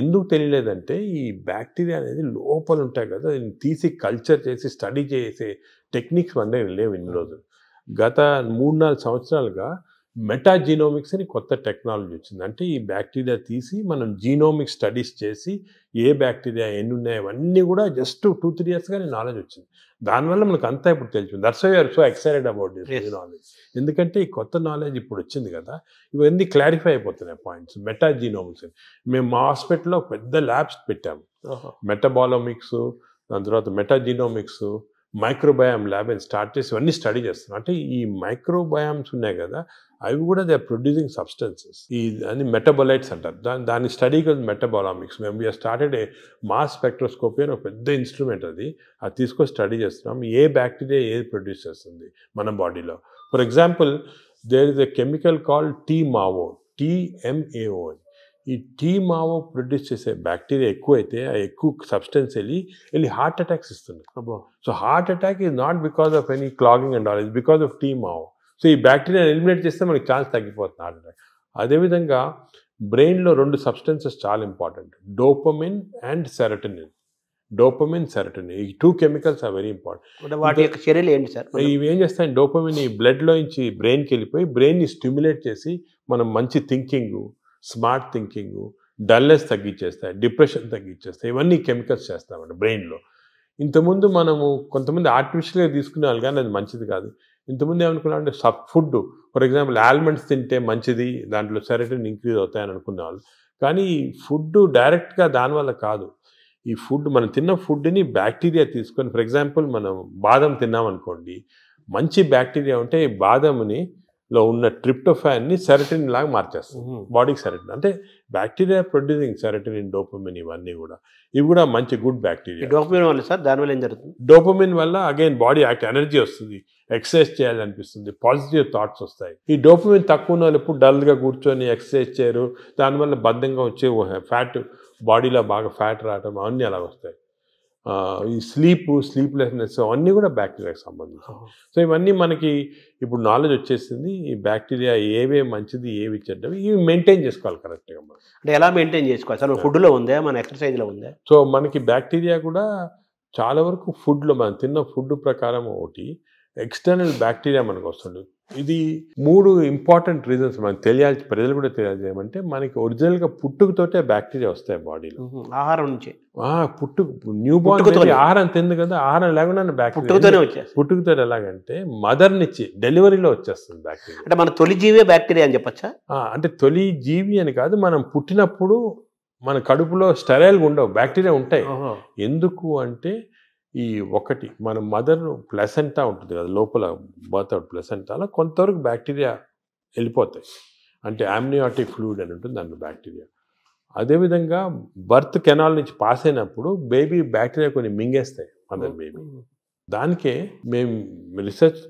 ఎందుకు తెలియలేదంటే ఈ బ్యాక్టీరియా అనేది లోపల ఉంటాయి కదా, దీన్ని తీసి కల్చర్ చేసి స్టడీ చేసే టెక్నిక్స్ మన దగ్గర లేవు ఇన్ని రోజులు. గత 3-4 సంవత్సరాలుగా మెటాజీనోమిక్స్ అని కొత్త టెక్నాలజీ వచ్చింది. అంటే ఈ బ్యాక్టీరియా తీసి మనం జీనోమిక్ స్టడీస్ చేసి ఏ బ్యాక్టీరియా ఎన్ని ఉన్నాయి అవన్నీ కూడా జస్ట్ 2-3 ఇయర్స్గానే నాలెడ్జ్ వచ్చింది. దానివల్ల మనకు అంతా ఇప్పుడు తెలిసింది. That's why are so excited about this knowledge. ఎందుకంటే ఈ కొత్త నాలెడ్జ్ ఇప్పుడు వచ్చింది కదా, ఇవన్నీ క్లారిఫై అయిపోతున్నాయి పాయింట్స్. మెటాజీనోమిక్స్ మేము మా హాస్పిటల్లో పెద్ద ల్యాబ్స్ పెట్టాము, మెటబాలోమిక్స్, దాని తర్వాత మెటాజీనోమిక్స్, మైక్రోబయామ్ ల్యాబ్ అని స్టార్ట్ చేసి ఇవన్నీ స్టడీ చేస్తున్నాం. అంటే ఈ మైక్రోబయామ్స్ ఉన్నాయి కదా, అవి కూడా దే ఆర్ ప్రొడ్యూసింగ్ సబ్స్టెన్సెస్, ఈ అన్ని మెటబొలైట్స్ అంటారు. దాని స్టడీకి మెటబాలామిక్స్. మేము we are started a mass spectroscopy అని ఒక పెద్ద ఇన్స్ట్రుమెంట్, అది తీసుకొని స్టడీ చేస్తున్నాం ఏ బ్యాక్టీరియా ఏది ప్రొడ్యూస్ చేస్తుంది మన బాడీలో. For example, there is a chemical called TMAO. ఈ TMAO ప్రొడ్యూస్ చేసే బ్యాక్టీరియా ఎక్కువైతే ఆ ఎక్కువ సబ్స్టెన్స్ వెళ్ళి హార్ట్ అటాక్స్ ఇస్తుంది. So heart attack is not because of any clogging and all, is because of TMAO. So ఈ బ్యాక్టీరియా ఎలిమినేట్ చేస్తే మనకి ఛాన్స్ తగ్గిపోతుంది హార్ట్ అటాక్. అదేవిధంగా బ్రెయిన్లో 2 సబ్స్టెన్సెస్ చాలా ఇంపార్టెంట్, డోపమిన్ అండ్ సెరటోనిన్. ఈ 2 కెమికల్స్ ఆర్ వెరీ ఇంపార్టెంట్. వాటి యొక్క చర్యలు ఏంటి సార్? ఇవి ఏం చేస్తాయి, డోపమిన్ ఈ బ్లడ్లో నుంచి బ్రెయిన్కి వెళ్ళిపోయి బ్రెయిన్ని స్టిమ్యులేట్ చేసి మనం మంచి థింకింగ్, స్మార్ట్ థింకింగ్, డల్నెస్ తగ్గించేస్తాయి, డిప్రెషన్ తగ్గించేస్తాయి. ఇవన్నీ కెమికల్స్ చేస్తామండి బ్రెయిన్లో. ఇంతకుముందు మనము కొంతమంది ఆర్టిఫిషియల్గా తీసుకునే వాళ్ళు, కానీ అది మంచిది కాదు. ఇంతకుముందు ఏమనుకున్నామంటే ఫుడ్, ఫర్ ఎగ్జాంపుల్ ఆల్మండ్స్ తింటే మంచిది, దాంట్లో సెరటోనిన్ ఇంక్రీజ్ అవుతాయని అనుకునేవాళ్ళు. కానీ ఫుడ్ డైరెక్ట్గా దానివల్ల కాదు. ఈ ఫుడ్, మనం తిన్న ఫుడ్ని బ్యాక్టీరియా తీసుకొని, ఫర్ ఎగ్జాంపుల్ మనం బాదం తిన్నామనుకోండి, మంచి బ్యాక్టీరియా ఉంటే ఈ బాదంని లో ఉన్న ట్రిప్టోఫాన్ని సెరటిన్ లాగా మార్చేస్తుంది బాడీకి. సెరటిన్ అంటే బ్యాక్టీరియా ప్రొడ్యూసింగ్ సెరటిన్, డోపమిన్, ఇవన్నీ కూడా ఇవి కూడా మంచి గుడ్ బ్యాక్టీరియా. డోపమిన్ వల్ల సార్ దానివల్ల ఏం జరుగుతుంది? డోపమిన్ వల్ల అగైన్ బాడీ ఎనర్జీ వస్తుంది, ఎక్సర్సైజ్ చేయాలనిపిస్తుంది, పాజిటివ్ థాట్స్ వస్తాయి. ఈ డోపమిన్ తక్కువ ఉన్న వాళ్ళు ఎప్పుడు డల్గా కూర్చొని ఎక్సర్సైజ్ చేయరు, దానివల్ల బద్ధంగా వచ్చే ఫ్యాట్, బాడీలో బాగా ఫ్యాట్ రావడం అవన్నీ అలా వస్తాయి. ఈ స్లీప్లెస్నెస్ అవన్నీ కూడా బ్యాక్టీరియాకి సంబంధించి. సో ఇవన్నీ మనకి ఇప్పుడు నాలెడ్జ్ వచ్చేసింది. ఈ బ్యాక్టీరియా ఏవే మంచిది, ఏవి చెడ్డవి, ఇవి మెయింటైన్ చేసుకోవాలి కరెక్ట్గా. మనం అంటే ఎలా మెయింటైన్ చేసుకోవాలి సార్? ఫుడ్లో ఉందా, మన ఎక్సర్సైజ్లో ఉందా? సో మనకి బ్యాక్టీరియా కూడా చాలా వరకు ఫుడ్లో, మనం తిన్న ఫుడ్ ప్రకారం ఒకటి, ఎక్స్టర్నల్ బ్యాక్టీరియా మనకు వస్తుంది. ఇది 3 ఇంపార్టెంట్ రీజన్స్ మనకు తెలియాలి, ప్రజలు కూడా తెలియజేయమంటే, మనకి ఒరిజినల్గా పుట్టుకతోటే బ్యాక్టీరియా వస్తాయి బాడీలో. ఆహారం నుంచి న్యూ బార్న్ ఆహారం తింది కదా, ఆహారం లేకుండా బ్యాక్టీరియా పుట్టుకతో. ఎలాగంటే మదర్ నుంచి డెలివరీలో వచ్చేస్తుంది బ్యాక్టీరియా. అంటే మన తొలి జీవే బ్యాక్టీరియా అని చెప్పచ్చా? అంటే తొలి జీవి అని కాదు, మనం పుట్టినప్పుడు మన కడుపులో స్టెరైల్గా ఉండవు, బ్యాక్టీరియా ఉంటాయి. ఎందుకు అంటే ఈ ఒకటి మన మదర్ ప్లసెంటా ఉంటుంది కదా లోపల, బర్త్ అవుట్ ప్లసెంటాలో కొంతవరకు బ్యాక్టీరియా వెళ్ళిపోతాయి. అంటే ఆమ్నియాటిక్ ఫ్లూయిడ్ అని ఉంటుంది దాంట్లో బ్యాక్టీరియా. అదేవిధంగా బర్త్ కెనాల్ నుంచి పాస్ అయినప్పుడు బేబీ బ్యాక్టీరియా కొన్ని మింగేస్తాయి మదర్ బేబీ. దానికే మేము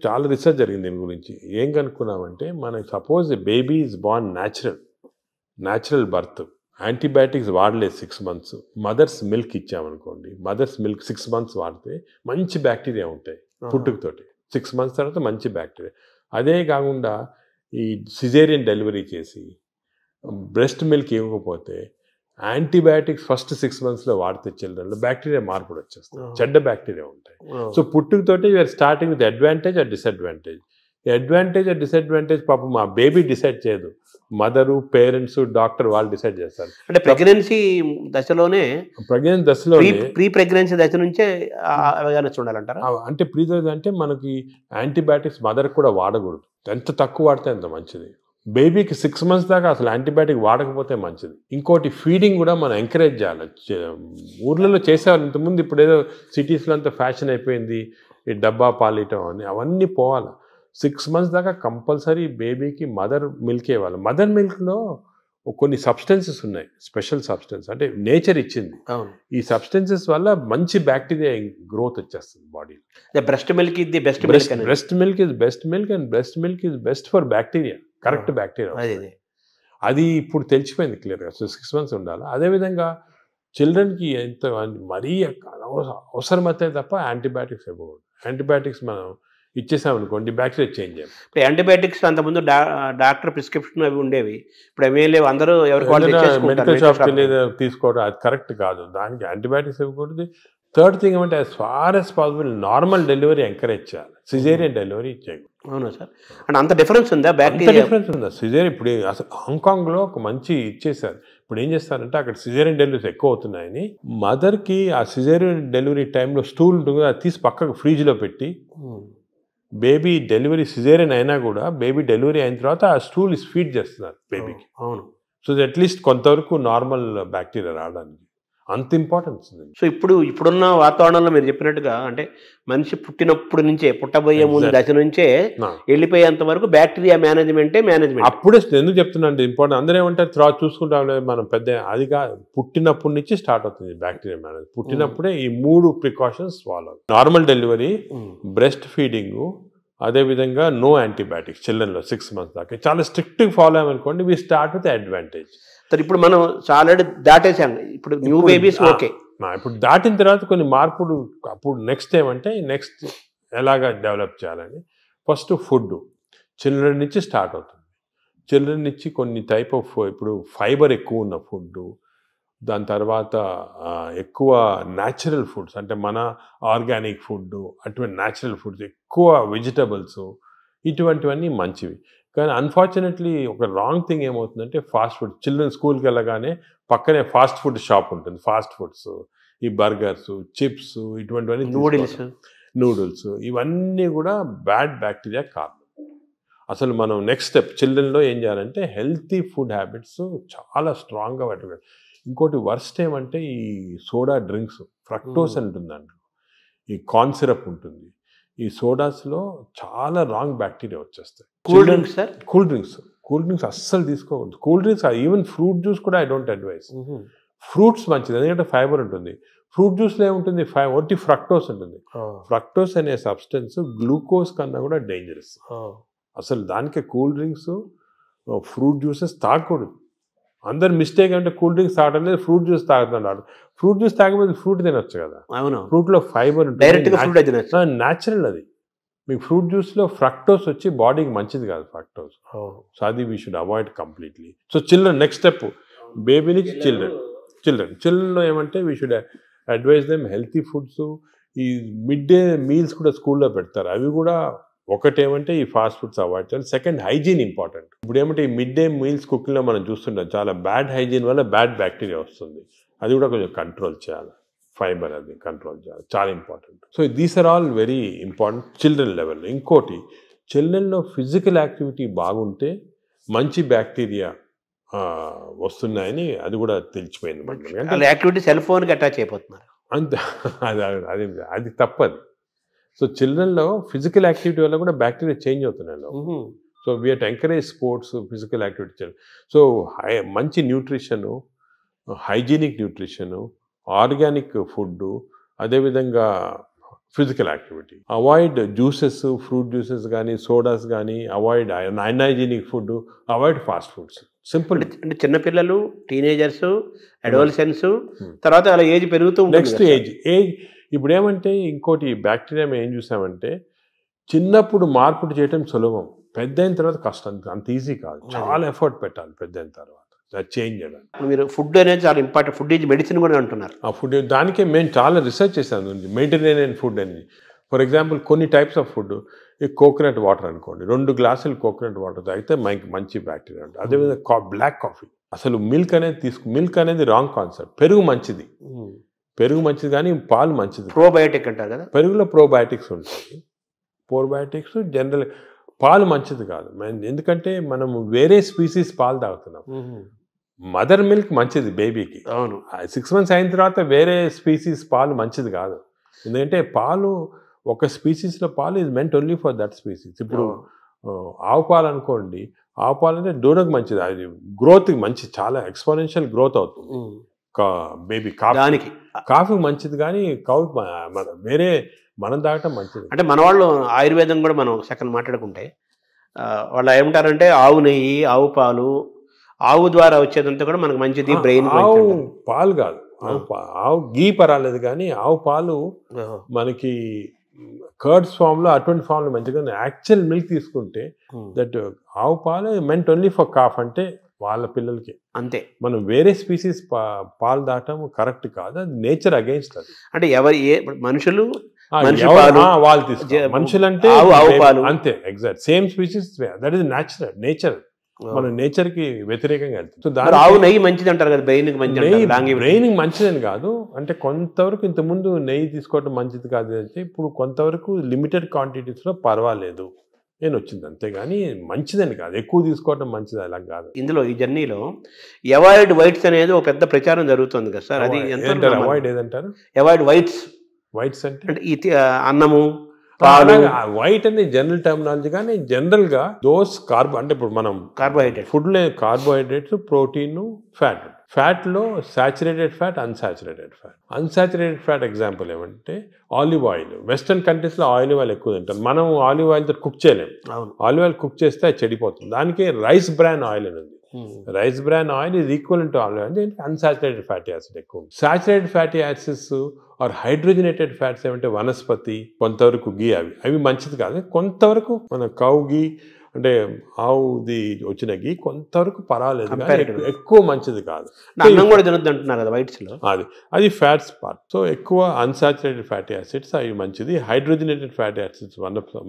చాలా రీసెర్చ్ జరిగింది దీని గురించి. ఏం కనుక్కున్నామంటే, మనకి suppose baby is born natural birth, antibiotics వాడలేదు 6 months, మదర్స్ మిల్క్ ఇచ్చామనుకోండి, మదర్స్ మిల్క్ 6 months వాడితే మంచి బ్యాక్టీరియా ఉంటాయి పుట్టుకతోటి. 6 months తర్వాత మంచి బ్యాక్టీరియా. అదే కాకుండా ఈ సిజేరియన్ డెలివరీ చేసి బ్రెస్ట్ మిల్క్ ఇవ్వకపోతే యాంటీబయాటిక్స్ ఫస్ట్ 6 monthsలో వాడితే చిల్డ్రన్లో బ్యాక్టీరియా మార్పులు వచ్చేస్తాయి, చెడ్డ బ్యాక్టీరియా ఉంటాయి. సో పుట్టుకతోటి you're starting with advantage or disadvantage. Advantage or disadvantage పాపం మా బేబీ డిసైడ్ చేయదు, మదరు, పేరెంట్స్, డాక్టర్ వాళ్ళు డిసైడ్ చేస్తారు. అంటే ప్రెగ్నెన్సీ దశలోనే ప్రీ ప్రెగ్నెన్సీ దశ నుంచే చూడాలంటారా? అంటే ప్రీ అంటే మనకి యాంటీబయాటిక్స్ మదర్ కూడా వాడకూడదు, ఎంత తక్కువ వాడితే అంత మంచిది. బేబీకి 6 months దాకా అసలు యాంటీబయాటిక్ వాడకపోతే మంచిది. ఇంకోటి ఫీడింగ్ కూడా మనం ఎంకరేజ్ చేయాలి. ఊర్లలో చేసేవాళ్ళు ఇంతకుముందు, ఇప్పుడు ఏదో సిటీస్లో అంతా ఫ్యాషన్ అయిపోయింది ఈ డబ్బా పాలియటం అని, అవన్నీ పోవాలి. 6 months దాకా కంపల్సరీ బేబీకి మదర్ మిల్క్ ఇవ్వాలి. మదర్ మిల్క్లో కొన్ని సబ్స్టెన్సెస్ ఉన్నాయి, స్పెషల్ సబ్స్టెన్స్, అంటే నేచర్ ఇచ్చింది. ఈ సబ్స్టెన్సెస్ వల్ల మంచి బ్యాక్టీరియా గ్రోత్ వచ్చేస్తుంది బాడీలో. బ్రెస్ట్ మిల్క్ ఇది best, breast milk is best milk and breast milk is best for bacteria, correct bacteria. అది ఇప్పుడు తెలిసిపోయింది క్లియర్గా. సో 6 months ఉండాలి. అదేవిధంగా చిల్డ్రన్కి ఎంత మరీ అవసరమైతే తప్ప యాంటీబయాటిక్స్ ఇవ్వకూడదు. యాంటీబయాటిక్స్ మనం ఇచ్చేసామనుకోండి బ్యాక్టీరియా చేంజ్ అయ్యాం. ఇప్పుడు యాంటీబయాటిక్స్ అంతకుముందు డాక్టర్ ప్రిస్క్రిప్షన్ అవి ఉండేవి, ఇప్పుడు అవి లేవు, అందరూ మెడికల్ షాప్కి వెళ్ళి తీసుకోవడం అది కరెక్ట్ కాదు. దానికి యాంటీబయాటిక్స్ ఇవ్వకూడదు. థర్డ్ థింగ్ ఏమంటే, as far as possible normal delivery encourage చేయాలి, సిజేరియన్ డెలివరీ చేయకూడదు. అవునా సార్? అంటే అంత డిఫరెన్స్ ఉందా? బ్యాక్టీరియా డిఫరెన్స్ ఉందా? సిజేరియన్ ఇప్పుడు అసలు హాంకాంగ్లో ఒక మంచి ఇచ్చేసారు. ఇప్పుడు ఏం చేస్తారంటే, అక్కడ సిజేరియన్ డెలివరీస్ ఎక్కువ అవుతున్నాయని మదర్కి ఆ సిజేరియన్ డెలివరీ టైంలో స్టూల్ ఉంటుంది, అది తీసి పక్కకు ఫ్రిడ్జ్లో పెట్టి బేబీ డెలివరీ సిజేరియన్ అయినా కూడా బేబీ డెలివరీ అయిన తర్వాత ఆ స్టూల్ ఫీడ్ చేస్తున్నారు బేబీకి. అవును. సో అట్లీస్ట్ కొంతవరకు నార్మల్ బ్యాక్టీరియా రావడానికి అంత ఇంపార్టెన్స్ ఉంది. సో ఇప్పుడున్న వాతావరణంలో మీరు చెప్పినట్టుగా, అంటే మనిషి పుట్టినప్పుడు నుంచే, పుట్టబోయే ముందు దశ నుంచే వెళ్ళిపోయేంత వరకు బ్యాక్టీరియా మేనేజ్మెంట్. అప్పుడే ఎందుకు చెప్తున్నాను ఇంపార్టెంట్, అందరూ ఏమంటారు తర్వాత చూసుకుంటాం మనం, పెద్ద అది కాదు, పుట్టినప్పటి నుంచి స్టార్ట్ అవుతుంది బ్యాక్టీరియా మేనేజ్. పుట్టినప్పుడే ఈ 3 precautions follow: normal delivery, breast feeding, అదేవిధంగా నో యాంటీబయాటిక్స్ చిల్డ్రన్లో 6 months దాకా. చాలా స్ట్రిక్ట్గా ఫాలో అయ్యామనుకోండి, వీ స్టార్ట్ విత్ అడ్వాంటేజ్. ఇప్పుడు మనం ఆల్రెడీ దాటేసాం, ఇప్పుడు న్యూ బేబీస్ ఓకే. ఇప్పుడు దాటిన తర్వాత కొన్ని మార్పులు, అప్పుడు నెక్స్ట్ ఏమంటే నెక్స్ట్ ఎలాగా డెవలప్ చేయాలని, ఫస్ట్ ఫుడ్ చిల్డ్రన్ నుంచి స్టార్ట్ అవుతుంది. చిల్డ్రన్ నుంచి కొన్ని టైప్ ఆఫ్, ఇప్పుడు ఫైబర్ ఎక్కువ ఉన్న ఫుడ్, దాని తర్వాత ఎక్కువ న్యాచురల్ ఫుడ్స్, అంటే మన ఆర్గానిక్ ఫుడ్, అటువంటి న్యాచురల్ ఫుడ్స్, ఎక్కువ వెజిటబుల్స్, ఇటువంటివన్నీ మంచివి. కానీ అన్ఫార్చునేట్లీ ఒక రాంగ్ థింగ్ ఏమవుతుందంటే, ఫాస్ట్ ఫుడ్. చిల్డ్రన్ స్కూల్కి వెళ్ళగానే పక్కనే ఫాస్ట్ ఫుడ్ షాప్ ఉంటుంది, ఫాస్ట్ ఫుడ్స్, ఈ బర్గర్స్, చిప్స్, ఇటువంటివన్నీ, నూడిల్స్, ఇవన్నీ కూడా బ్యాడ్ బ్యాక్టీరియా కారణం. అసలు మనం నెక్స్ట్ స్టెప్ చిల్డ్రన్లో ఏం చేయాలంటే, హెల్తీ ఫుడ్ హ్యాబిట్స్ చాలా స్ట్రాంగ్గా పెట్టాలి. ఇంకోటి వర్స్ట్ ఏమంటే, ఈ సోడా డ్రింక్స్, ఫ్రక్టోస్ ఉంటుందండి, ఈ కార్న్ సిరప్ ఉంటుంది, ఈ సోడాస్లో చాలా రాంగ్ బ్యాక్టీరియా వచ్చేస్తాయి. Cool drinks sir? Cool drinks అస్సలు తీసుకోకూడదు. Cool drinks even fruit juice కూడా ఐ డోంట్ అడ్వైస్. ఫ్రూట్స్ మంచిది, ఎందుకంటే ఫైబర్ ఉంటుంది. ఫ్రూట్ జ్యూస్లో ఏముంటుంది, ఒట్టి ఫ్రక్టోస్ ఉంటుంది. ఫ్రక్టోస్ అనే సబ్స్టెన్స్ గ్లూకోజ్ కన్నా కూడా డేంజరస్. అసలు దానికే కూల్ డ్రింక్స్, ఫ్రూట్ జ్యూసెస్ తాగకూడదు. అందరు మిస్టేక్ అంటే కూల్ డ్రింక్స్ తాగడం లేదు, ఫ్రూట్ జ్యూస్ తాగుతున్నాడు. ఫ్రూట్ జ్యూస్ తాగకపోతే ఫ్రూట్ తినొచ్చు కదా. అవును, ఫ్రూట్లో ఫైబర్ ఉంటుంది, న్యాచురల్ అది. మీకు ఫ్రూట్ జ్యూస్లో ఫ్రక్టోస్ వచ్చి బాడీకి మంచిది కాదు ఫ్రక్టోస్. సో అది we should avoid completely. So children next step, baby నుంచి చిల్డ్రన్లో ఏమంటే we should advise them healthy foods. ఈ మిడ్ డే మీల్స్ కూడా స్కూల్లో పెడతారు, అవి కూడా ఒకటేమంటే ఈ ఫాస్ట్ ఫుడ్స్ అవాయిడ్ చేయాలి. Second, hygiene important. ఇప్పుడు ఏమంటే ఈ మిడ్ డే మీల్స్ కుకింగ్లో మనం చూస్తుంటాం, చాలా బ్యాడ్ హైజీన్ వల్ల బ్యాడ్ బ్యాక్టీరియా వస్తుంది. అది కూడా కొంచెం కంట్రోల్ చేయాలి. ఫైబర్ అది కంట్రోల్ చేయాలి, చాలా important. So these are all very important children level. ఇంకోటి, చిల్డ్రన్లో ఫిజికల్ యాక్టివిటీ బాగుంటే మంచి బ్యాక్టీరియా వస్తున్నాయని అది కూడా తెలిసిపోయింది. యాక్టివిటీ సెల్ ఫోన్కి అటాచ్ అయిపోతున్నారు అంతే, అది తప్పది. సో చిల్డ్రన్లో ఫిజికల్ యాక్టివిటీ వల్ల కూడా బ్యాక్టీరియా చేంజ్ అవుతున్నాయి. So we have to encourage sports, physical activity. So మంచి nutrition, hygienic nutrition, organic food, అదేవిధంగా physical activity. Avoid juices, fruit juices కానీ సోడాస్ కానీ, avoid unhygienic food, avoid fast foods. Simple. అంటే చిన్నపిల్లలు, teenagers, adolescence, తర్వాత అలా age పెరుగుతూ next age ఇప్పుడు ఏమంటే ఇంకోటి బ్యాక్టీరియా మేము ఏం చూసామంటే, చిన్నప్పుడు మార్పులు చేయటం సులభం, పెద్ద అయిన తర్వాత కష్టం, అంత ఈజీ కాదు, చాలా ఎఫర్ట్ పెట్టాలి పెద్ద అయిన తర్వాత చేంజ్ చేయడానికి. మీరు ఫుడ్ అనేది చాలా ఇంపార్టెంట్, ఫుడ్ ఈజ్ మెడిసిన్ కూడా అంటున్నారు. ఆ ఫుడ్ దానికే మేము చాలా రీసెర్చ్ చేసాము, మెడిటరేనియన్ ఫుడ్ అనేది. ఫర్ ఎగ్జాంపుల్ కొన్ని టైప్స్ ఆఫ్ ఫుడ్, ఈ కోకోనట్ వాటర్ అనుకోండి, 2 గ్లాసులు కోకోనట్ వాటర్ తాగితే మంచి బ్యాక్టీరియా ఉంటుంది. అదేవిధంగా బ్లాక్ కాఫీ, అసలు మిల్క్ అనేది రాంగ్ కాన్సెప్ట్. పెరుగు మంచిది కానీ పాలు మంచిది. ప్రోబయోటిక్ అంటారు కదా, పెరుగులో ప్రోబయోటిక్స్ ఉంటాయి. ప్రోబయోటిక్స్ జనరల్, పాలు మంచిది కాదు. ఎందుకంటే మనం వేరే స్పీసీస్ పాలు తాగుతున్నాం. మదర్ మిల్క్ మంచిది బేబీకి. అవును, 6 months అయిన తర్వాత వేరే స్పీసీస్ పాలు మంచిది కాదు. ఎందుకంటే పాలు, ఒక స్పీసీస్లో పాలు is meant only for that species. ఇప్పుడు ఆవు పాలు అనుకోండి, ఆవు పాలు అంటే దూడకు మంచిది, అది గ్రోత్కి మంచి, చాలా ఎక్స్పోనెన్షియల్ గ్రోత్ అవుతుంది బేబీ. కాఫీ మంచిది కానీ వేరే మనం తాగటం మంచిది. అంటే మన వాళ్ళు ఆయుర్వేదం కూడా మనం సెకండ్ మాట్లాడుకుంటే వాళ్ళు ఏమంటారంటే ఆవు నెయ్యి, ఆవు పాలు, ఆవు ద్వారా వచ్చేదంతా కూడా మనకు మంచిది, బ్రెయిన్. ఆవు పాలు కాదు, ఆవు గీ పర్వాలేదు కానీ ఆవు పాలు మనకి కర్డ్స్ ఫామ్లో, అటువంటి ఫామ్లో మంచిగా. యాక్చువల్ మిల్క్ తీసుకుంటే దట్ ఆవు పాలు మెంట్ ఓన్లీ ఫర్ కాఫ్, అంటే వాళ్ళ పిల్లలకి అంతే. మనం వేరే స్పీసీస్ పాలు దాటం కరెక్ట్ కాదు, అది నేచర్ అగెయిన్స్ట్. అది అంటే మనుషులు వాళ్ళు తీసుకోవాలి, మనుషులంటే అంతే, exact same species, that is nature. మన నేచర్ కి వ్యతిరేకంగా వెళ్తుంది. ఆవు నెయ్యి మంచిది అంటారు కదా, బ్రెయిన్ మంచిదని కాదు, అంటే కొంతవరకు ఇంతకుముందు నెయ్యి తీసుకోవడం మంచిది కాదు అంటే, ఇప్పుడు కొంతవరకు లిమిటెడ్ క్వాంటిటీస్ లో పర్వాలేదు నేను వచ్చింది, అంతేగాని మంచిదని కాదు, ఎక్కువ తీసుకోవడం మంచిది అలా కాదు. ఇందులో ఈ జర్నీలో అవాయిడ్ వైట్స్ అనేది ఒక పెద్ద ప్రచారం జరుగుతుంది కదా సార్, అది అవాయిడ్ ఏదంటారు? అవాయిడ్ వైట్స్ అంటే అన్నము, వైట్ అనే జనరల్ టర్మినాలజీ, కానీ జనరల్ గా దోస్ అంటే ఇప్పుడు మనం ఫుడ్ లో కార్బోహైడ్రేట్స్, ప్రోటీన్, ఫ్యాట్ లో saturated fat, unsaturated fat example ఏమంటే ఆలివ్ ఆయిల్. వెస్టర్న్ కంట్రీస్ లో ఆలివ్ ఆయిల్ ఎక్కువ తింటాం, మనం ఆలివ్ ఆయిల్ తో కుక్ చేయలేము. ఆలివ్ ఆయిల్ కుక్ చేస్తే అది చెడిపోతుంది. దానికి రైస్ బ్రాన్ ఆయిల్ అని ఉంది. Rice bran oil is equal to olive oil. దీనికి అన్సాచురేటెడ్ ఫ్యాటీ యాసిడ్ ఎక్కువ. Saturated fatty acids are hydrogenated fats ఏమంటే వనస్పతి, కొంతవరకు గీ, అవి మంచిది కాదు. కొంతవరకు మన కౌ గీ అంటే ఆవుది వచ్చిన గీ కొంతవరకు పర్వాలేదు, ఎక్కువ మంచిది కాదు. అది ఫ్యాట్స్ పార్ట్. సో ఎక్కువ అన్సాచురేటెడ్ ఫ్యాటీ యాసిడ్స్ అవి మంచిది. హైడ్రోజనేటెడ్ ఫ్యాటీ యాసిడ్స్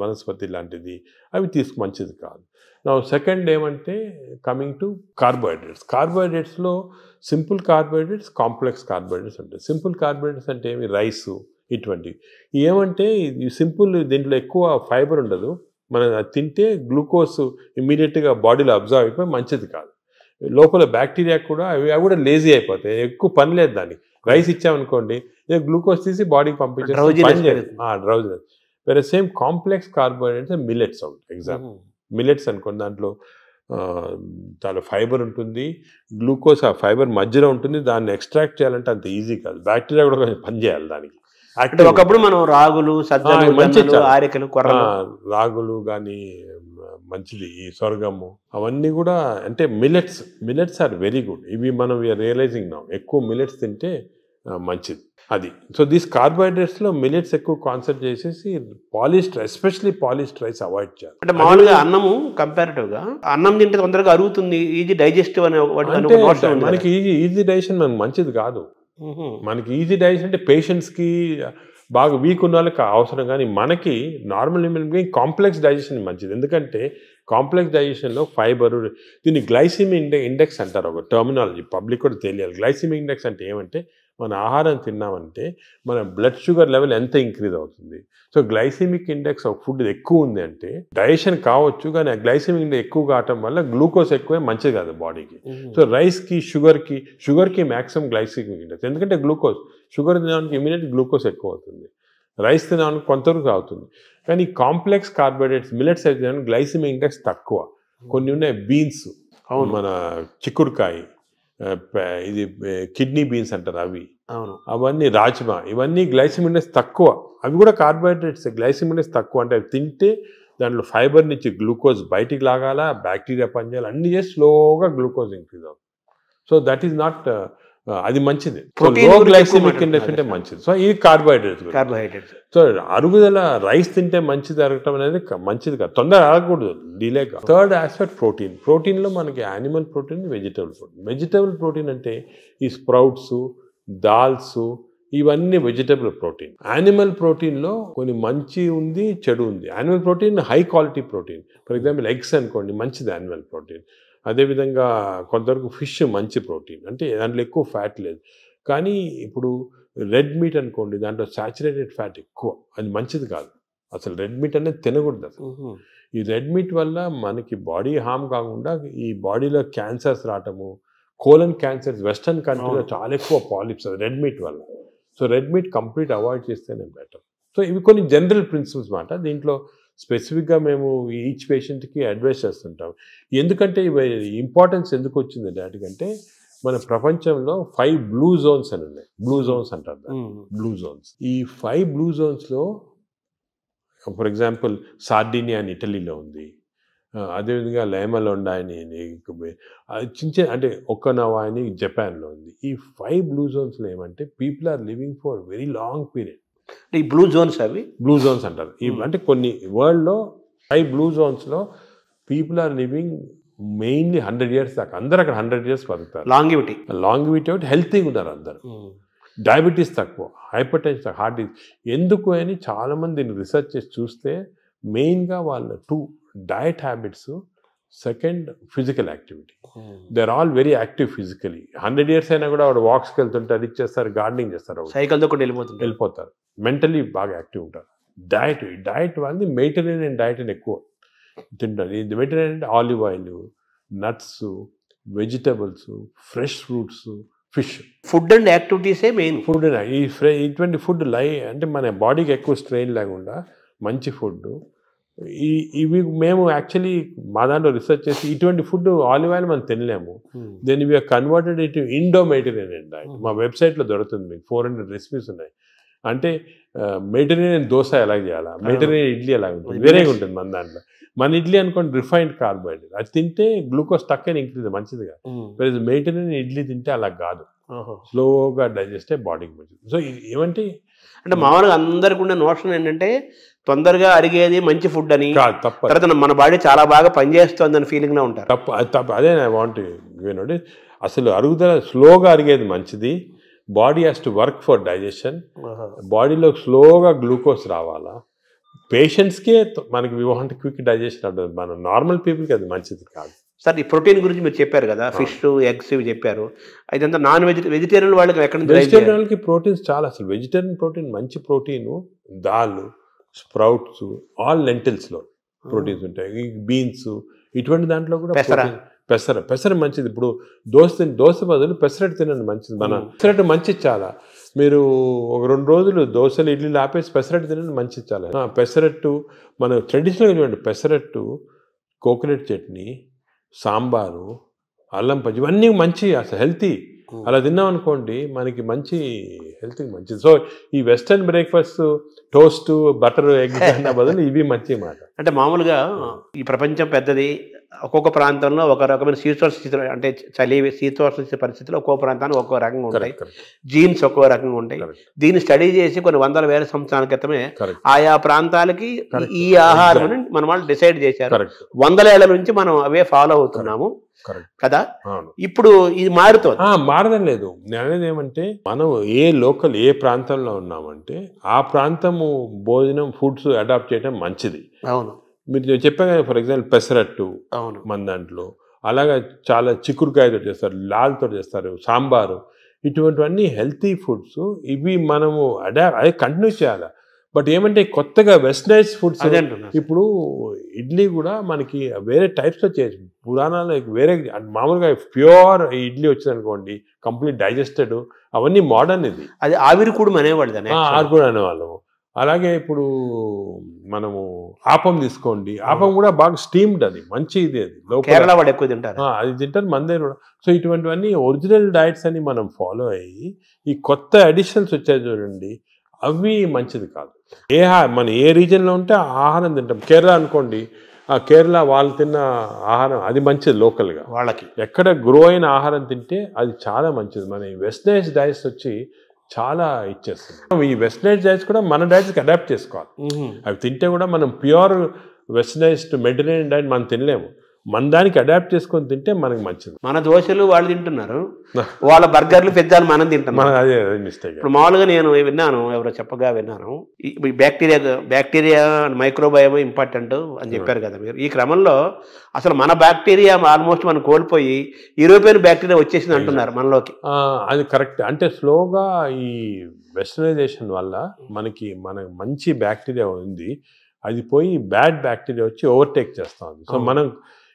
వనస్పతి లాంటిది అవి మంచిది కాదు. నా సెకండ్ ఏమంటే కమింగ్ టు కార్బోహైడ్రేట్స్లో సింపుల్ కార్బోహైడ్రేట్స్, కాంప్లెక్స్ కార్బోహైడ్రేట్స్ ఉంటాయి. సింపుల్ కార్బోహైడ్రేట్స్ అంటే ఏమి, రైసు ఇటువంటివి. ఏమంటే ఈ సింపుల్, దీంట్లో ఎక్కువ ఫైబర్ ఉండదు, మనం తింటే గ్లూకోజ్ ఇమ్మీడియట్గా బాడీలో అబ్జర్వ్ అయిపోయి మంచిది కాదు. లోపల బ్యాక్టీరియా కూడా అవి కూడా లేజీ అయిపోతాయి, ఎక్కువ పని లేదు దానికి. రైస్ ఇచ్చామనుకోండి, గ్లూకోజ్ తీసి బాడీకి పంపించేసి డ్రౌజినెస్. వేరే సేమ్ కాంప్లెక్స్ కార్బోహైడ్రేట్స్ మిల్లెట్స్ ఉంటాయి. ఎగ్జాంపుల్ మిల్లెట్స్ అనుకోండి, దాంట్లో చాలా ఫైబర్ ఉంటుంది, గ్లూకోజ్ ఆ ఫైబర్ మధ్యలో ఉంటుంది. దాన్ని ఎక్స్ట్రాక్ట్ చేయాలంటే అంత ఈజీ కాదు, బ్యాక్టీరియా కూడా కొంచెం పనిచేయాలి దానికి. అంటే ఒకప్పుడు మనం రాగులు, సజ్జలు, ఆరికలు, కొర్రలు, రాగులు కానీ మంచిది, ఈ సొరగము అవన్నీ కూడా అంటే మిల్లెట్స్ ఆర్ వెరీ గుడ్. ఇవి మనం రియలైజింగ్ నా ఎక్కువ మిల్లెట్స్ తింటే మంచిది అది. సో దీస్ కార్బోహైడ్రేట్స్లో మిల్లెట్స్ ఎక్కువ కాన్సన్ట్రేట్ చేసేసి polished, especially polished rice avoid చేయాలి. అంటే మామూలుగా అన్నము కంపారిటివ్గా అన్నం తింటే తొందరగా అరుగుతుంది, ఈజీ డైజెస్టివ్ అనే మనకి ఈజీ డైజెషన్ మనకు మంచిది కాదు. మనకి ఈజీ డైజెషన్ అంటే పేషెంట్స్కి బాగా వీక్ ఉన్న వాళ్ళకి అవసరం, కానీ మనకి normal human being complex digestion మంచిది. ఎందుకంటే కాంప్లెక్స్ డైజెషన్లో ఫైబర్, దీన్ని గ్లైసిమిక్ ఇండెక్స్ అంటారు, ఒక టర్మినాలజీ పబ్లిక్ కూడా తెలియాలి. గ్లైసిమిక్ ఇండెక్స్ అంటే ఏమంటే మన ఆహారం తిన్నామంటే మన బ్లడ్ షుగర్ లెవెల్ ఎంత ఇంక్రీజ్ అవుతుంది. So glycemic index of food ఎక్కువ ఉంది అంటే డైజెషన్ కావచ్చు, కానీ ఆ గ్లైసిమిక్ ఇండెక్స్ ఎక్కువ కావటం వల్ల గ్లూకోజ్ ఎక్కువే మంచిది కాదు బాడీకి. సో రైస్కి, షుగర్కి మ్యాక్సిమం గ్లైసిమిక్ ఇండెక్స్, ఎందుకంటే గ్లూకోజ్ షుగర్ తినడానికి ఇమీడియట్ గ్లూకోజ్ ఎక్కువ అవుతుంది, రైస్ తినడానికి కొంతవరకు అవుతుంది. కానీ కాంప్లెక్స్ కార్బోహైడ్రేట్స్ మిల్లెట్స్ అయితే గ్లైసిమిక్ ఇండెక్స్ తక్కువ. కొన్ని ఉన్నాయి బీన్స్, మన చిక్కుడుకాయ, ఇది కిడ్నీ బీన్స్ అంటారు అవి, అవన్నీ రాజ్మా, ఇవన్నీ గ్లైసిమిక్ ఇండెక్స్ తక్కువ. అవి కూడా కార్బోహైడ్రేట్స్, గ్లైసిమిక్ ఇండెక్స్ తక్కువ. అంటే అవి తింటే దాంట్లో ఫైబర్ నుంచి గ్లూకోజ్ బయటికి లాగాల, బ్యాక్టీరియా పనిచేయాలి, అన్ని చేసి స్లోగా గ్లూకోజ్ ఇంక్రీజ్ అవుతుంది. సో దట్ ఈస్ నాట్, అది మంచిది. లో గ్లైసిమిక్ ఇండెక్స్ అంటే మంచిది. సో ఇది కార్బోహైడ్రేట్స్. సో అరుగుదల రైస్ తింటే మంచిది అరగటం అనేది మంచిది కాదు, తొందర అరగకూడదు, డిలే కాదు. థర్డ్ ఆస్పెక్ట్ ప్రోటీన్లో మనకి యానిమల్ ప్రోటీన్, వెజిటబుల్ ప్రోటీన్ అంటే ఈ స్ప్రౌట్స్, దాల్స్, ఇవన్నీ వెజిటబుల్ ప్రోటీన్. యానిమల్ ప్రోటీన్లో కొన్ని మంచి ఉంది, చెడు ఉంది. Animal protein high quality protein, for example eggs అనుకోండి, మంచిది యానిమల్ ప్రోటీన్. అదేవిధంగా కొంతవరకు ఫిష్ మంచి ప్రోటీన్, అంటే దాంట్లో ఎక్కువ ఫ్యాట్ లేదు. కానీ ఇప్పుడు రెడ్ మీట్ అనుకోండి, దాంట్లో సాచురేటెడ్ ఫ్యాట్ ఎక్కువ, అది మంచిది కాదు. అసలు రెడ్ మీట్ అనేది తినకూడదు అసలు. ఈ రెడ్ మీట్ వల్ల మనకి బాడీ హార్మ్ కాకుండా ఈ బాడీలో క్యాన్సర్స్ రావటము, కోలన్ క్యాన్సర్స్ వెస్టర్న్ కంట్రీలో చాలా ఎక్కువ పాలిప్స్ అది రెడ్ మీట్ వల్ల. So red meat complete avoid చేస్తేనే బెటర్. సో ఇవి కొన్ని జనరల్ ప్రిన్సిపల్స్ మాట. దీంట్లో స్పెసిఫిక్గా మేము ఈచ్ పేషెంట్కి అడ్వైస్ చేస్తుంటాం. ఎందుకంటే ఇవి ఇంపార్టెన్స్ ఎందుకు వచ్చిందంటే వాటికంటే మన ప్రపంచంలో 5 బ్లూ జోన్స్ అని ఉన్నాయి. బ్లూ జోన్స్ అంటారు దాన్ని, బ్లూ జోన్స్. ఈ 5 బ్లూ జోన్స్లో ఫర్ ఎగ్జాంపుల్ సార్డినియా అని ఇటలీలో ఉంది, అదేవిధంగా లైమలోండా అని చిన్న అంటే ఒక్కనవా అని జపాన్లో ఉంది. ఈ 5 బ్లూ జోన్స్లో ఏమంటే people are living for very long period. ఈ బ్లూ జోన్స్, అవి బ్లూ జోన్స్ అంటారు. అంటే కొన్ని వరల్డ్లో 5 బ్లూ జోన్స్లో people are living mainly 100 years దాకా. అందరు అక్కడ 100 years బతుకుతారు. లాంగివిటీ ఒకటి, హెల్తీగా ఉన్నారు అందరు. డయాబెటీస్ తక్కువ, హైపర్ టెన్షన్, హార్ట్ డిసీజ్. ఎందుకు అని చాలామంది దీన్ని రీసెర్చ్ చేసి చూస్తే మెయిన్గా వాళ్ళ 2 diet habits, second physical activity. They are all very active physically. 100 years అయినా కూడా వాడు వాక్స్కి వెళ్తుంటారు, ఇది చేస్తారు, గార్డెనింగ్ చేస్తారు, సైకిల్తో కూడా వెళ్ళిపోతారు. మెంటలీ బాగా యాక్టివ్ ఉంటారు. డయట్ వాళ్ళది మెడిటరేనియన్ డయట్ అని ఎక్కువ తింటారు. ఇది మెడిటరేనియన్ అంటే olive oil, nuts, vegetables, fresh fruits, fish. Food and యాక్టివిటీసే మెయిన్. ఫుడ్ ఇటువంటి ఫుడ్ అంటే మన బాడీకి ఎక్కువ స్ట్రెయిన్ లేకుండా మంచి ఫుడ్. ఇవి మేము యాక్చువల్లీ మా దాంట్లో రీసెర్చ్ చేసి ఇటువంటి ఫుడ్ ఆలివ్ ఆయిల్ మనం తినలేము. దెన్ ఇవి కన్వర్టెడ్ ఇటు ఇండో మెడిటరేనియన్ డయట్. మా వెబ్సైట్లో దొరుకుతుంది, మీకు 400 రెసిపీస్ ఉన్నాయి. అంటే మెడిటరేనియన్ దోశ ఎలా చేయాలా, మెడిటరేనియన్ ఇడ్లీ ఎలా ఉంటుంది, వేరేగా ఉంటుంది మన దాంట్లో. మన ఇడ్లీ అనుకోండి రిఫైన్డ్ కార్బోహైడ్రేట్, అది తింటే గ్లూకోజ్ తక్కువ ఇంక్రీజ్ మంచిది కాదు. మెడిటరేనియన్ ఇడ్లీ తింటే అలా కాదు, స్లోగా డైజెస్ట్ అయ్యి బాడీకి మంచిది. సో ఏమంటే అంటే మామూలుగా అందరికి ఉన్న నోషన్ ఏంటంటే తొందరగా అరిగేది మంచి ఫుడ్ అని, తర్వాత మన బాడీ చాలా బాగా పనిచేస్తుంది అని ఫీలింగ్లో ఉంటారు. తప్పు. అదే నా వాంట్ వినండి, అసలు అరుగుదల స్లోగా అరిగేది మంచిది. Body has to work for digestion. బాడీలో స్లోగా గ్లూకోజ్ రావాలా. పేషెంట్స్కే మనకి వి వాంట్ క్విక్ డైజెషన్ ఉంటుంది, మన నార్మల్ పీపుల్కి అది మంచిది కాదు. సార్, ఈ ప్రోటీన్ గురించి మీరు చెప్పారు కదా, ఫిష్, ఎగ్స్ ఇవి చెప్పారు. అయితే నాన్ వెజిటేరియన్ వాళ్ళకి ఎక్కడ నుంచి? వెజిటేరియన్ వాళ్ళకి ప్రోటీన్స్ చాలా. అసలు వెజిటేరియన్ ప్రోటీన్ మంచి ప్రోటీను, దాల్, స్ప్రౌట్స్, ఆల్ లెంటిల్స్లో ప్రోటీన్స్ ఉంటాయి. ఈ బీన్స్, ఇటువంటి దాంట్లో కూడా పెసర మంచిది. ఇప్పుడు దోశ బదులు పెసరట్టు తినండి, మంచిది. మన పెసరట్టు మంచిది చాలా. మీరు ఒక 2 రోజులు దోశలు ఇడ్లీలు ఆపేసి పెసరట్టు తినండి, మంచిది చాలా. పెసరట్టు మన ట్రెడిషనల్గా చూడండి, పెసరట్టు, కోకోనట్ చట్నీ, సాంబారు, అల్లం పచ్చి, ఇవన్నీ మంచి, అసలు హెల్తీ. అలా తిన్నాం అనుకోండి మనకి మంచి హెల్త్కి మంచిది. సో ఈ western breakfast, toast, butter, egg అన్న బదులు ఇవి మంచి మాట. అంటే మామూలుగా ఈ ప్రపంచం పెద్దది, ఒక్కొక్క ప్రాంతంలో ఒక రకమైన శీతోష్ణ, అంటే చలి శీతోష్ణ పరిస్థితుల్లో ఒక్కో ప్రాంతానికి ఒక్కో రకంగా ఉంటాయి, జీన్స్ ఒక్కో రకంగా ఉంటాయి. దీన్ని స్టడీ చేసి కొన్ని వందల వేల సంవత్సరాల క్రితమే ఆయా ప్రాంతాలకి ఈ ఆహారం మన వాళ్ళు డిసైడ్ చేశారు. 100 ఏళ్ల నుంచి మనం అవే ఫాలో అవుతున్నాము కదా. ఇప్పుడు ఇది మారడం లేదు. నేను అనేది ఏమంటే, మనం ఏ ప్రాంతంలో ఉన్నామంటే ఆ ప్రాంతము భోజనం, ఫుడ్స్ అడాప్ట్ చేయడం మంచిది. అవును, మీరు చెప్పాను కదా, ఫర్ ఎగ్జాంపుల్ పెసరట్టు మన దాంట్లో, అలాగా చాలా చిక్కుడుకాయతో చేస్తారు, లాల్తో చేస్తారు, సాంబారు, ఇటువంటివన్నీ హెల్తీ ఫుడ్స్. ఇవి మనము అదే కంటిన్యూ చేయాలి. బట్ ఏమంటే కొత్తగా వెస్టర్నైజ్ ఫుడ్స్, ఇప్పుడు ఇడ్లీ కూడా మనకి వేరే టైప్స్లో చేయొచ్చు. పురాణాలు వేరే, మామూలుగా ప్యూర్ ఇడ్లీ వచ్చింది అనుకోండి, కంప్లీట్ డైజెస్టెడ్, అవన్నీ మోడర్న్. ఇది అది ఆవిరికూడు అనేవాళ్ళు, ఆవిరికూడు అనేవాళ్ళము. అలాగే ఇప్పుడు మనము ఆపం తీసుకోండి, ఆపం కూడా బాగా స్టీమ్డ్, అది మంచి ఇది. అది కేరళ వాళ్ళు ఎక్కువ తింటారు, అది తింటారు మన దగ్గర కూడా. సో ఇటువంటివన్నీ ఒరిజినల్ డైట్స్ అని మనం ఫాలో అయ్యి, ఈ కొత్త అడిషనల్స్ వచ్చాయి చూడండి, అవి మంచిది కాదు. మన ఏ రీజన్లో ఉంటే ఆ ఆహారం తింటాం. కేరళ అనుకోండి, ఆ కేరళ వాళ్ళు తిన్న ఆహారం అది మంచిది, లోకల్గా వాళ్ళకి ఎక్కడ గ్రో అయిన ఆహారం తింటే అది చాలా మంచిది. మన ఈ వెస్టర్నైజ్ డైట్స్ వచ్చి చాలా ఇచ్చేస్తుంది. ఈ వెస్టర్నైజ్ డైట్స్ కూడా మన డైట్స్కి అడాప్ట్ చేసుకోవాలి. అవి తింటే కూడా మనం ప్యూర్ వెస్టర్నైజ్డ్ మెడిటరేనియన్ డైట్ మనం తినలేము. మన దానికి అడాప్ట్ చేసుకొని తింటే మనకి మంచిది. మన దోశలు వాళ్ళు తింటున్నారు, వాళ్ళ బర్గర్లు, పిజ్జాలు మనం తింటున్నాం. అదే మిస్టేక్. ఇప్పుడు మామూలుగా నేను విన్నాను, ఎవరో చెప్పగా విన్నాను, ఈ బ్యాక్టీరియా మైక్రోబయోమ్ ఇంపార్టెంట్ అని చెప్పారు కదా మీరు. ఈ క్రమంలో అసలు మన బ్యాక్టీరియా ఆల్మోస్ట్ మనం కోల్పోయి యూరోపియన్ బ్యాక్టీరియా వచ్చేసింది అంటున్నారు మనలోకి. అది కరెక్ట్. అంటే స్లోగా ఈ వెస్టర్నైజేషన్ వల్ల మనకి మంచి బ్యాక్టీరియా ఉంది, అది పోయి బ్యాడ్ బ్యాక్టీరియా వచ్చి ఓవర్టేక్ చేస్తూ ఉంది. సో మనం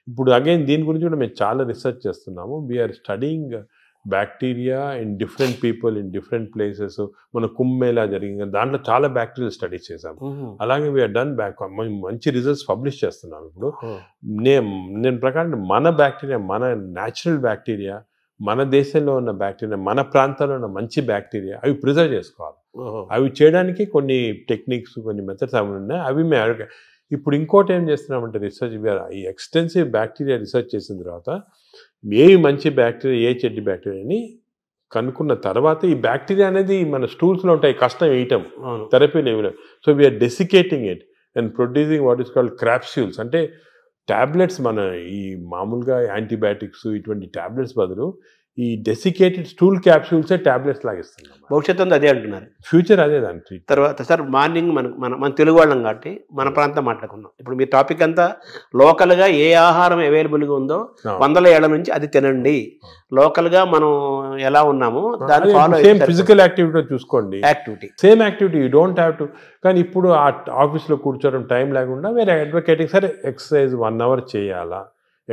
ఇప్పుడు అగైన్ దీని గురించి కూడా మేము చాలా రీసెర్చ్ చేస్తున్నాము. We are studying bacteria in different people in different places. మన కుంభమేళా జరిగింది, దాంట్లో చాలా బ్యాక్టీరియల్ స్టడీస్ చేసాము. అలాగే వీఆర్ డన్ మంచి రిజల్ట్స్ పబ్లిష్ చేస్తున్నాం. ఇప్పుడు నేను ప్రకారం మన బ్యాక్టీరియా, మన న్యాచురల్ బ్యాక్టీరియా, మన దేశంలో ఉన్న బ్యాక్టీరియా, మన ప్రాంతాల్లో ఉన్న మంచి బ్యాక్టీరియా, అవి ప్రిజర్వ్ చేసుకోవాలి. అవి చేయడానికి కొన్ని టెక్నిక్స్, కొన్ని మెథడ్స్ అవి ఉన్నాయి. అవి మేము ఇప్పుడు ఇంకోటి ఏం చేస్తున్నామంటే రీసెర్చ్, ఈ ఎక్స్టెన్సివ్ బ్యాక్టీరియా రీసెర్చ్ చేసిన తర్వాత ఏవి మంచి బ్యాక్టీరియా, ఏ చెడ్డ బ్యాక్టీరియా అని కనుక్కున్న తర్వాత, ఈ బ్యాక్టీరియా అనేది మన స్టూల్స్లో ఉంటాయి, కష్టం వేయటం, థెరపీలు ఏమి. So we're desiccating it and producing what is called capsules. అంటే ట్యాబ్లెట్స్, మన ఈ మామూలుగా యాంటీబయాటిక్స్ ఇటువంటి ట్యాబ్లెట్స్ బదులు ఈ డెసికేటెడ్ స్టూల్ క్యాప్సూల్సే ట్యాబ్లెట్స్ లాగిస్తున్నాం. భవిష్యత్తు అదే అంటున్నారు, ఫ్యూచర్ అదే దాని తర్వాత. సార్ మార్నింగ్ మన తెలుగు వాళ్ళం కాబట్టి మన ప్రాంతం మాట్లాడుకున్నాం. ఇప్పుడు మీ టాపిక్ అంతా లోకల్గా ఏ ఆహారం అవైలబుల్గా ఉందో 100 ఏళ్ల నుంచి అది తినండి. లోకల్గా మనం ఎలా ఉన్నామో దాన్ని ఫాలో సేమ్ ఫిజికల్ యాక్టివిటీ చూసుకోండి, same activity you don't have to. కానీ ఇప్పుడు ఆ ఆఫీస్లో కూర్చోవడం టైం లేకుండా వేరే అడ్వకేటింగ్, సరే ఎక్సర్సైజ్ 1 అవర్ చేయాలా,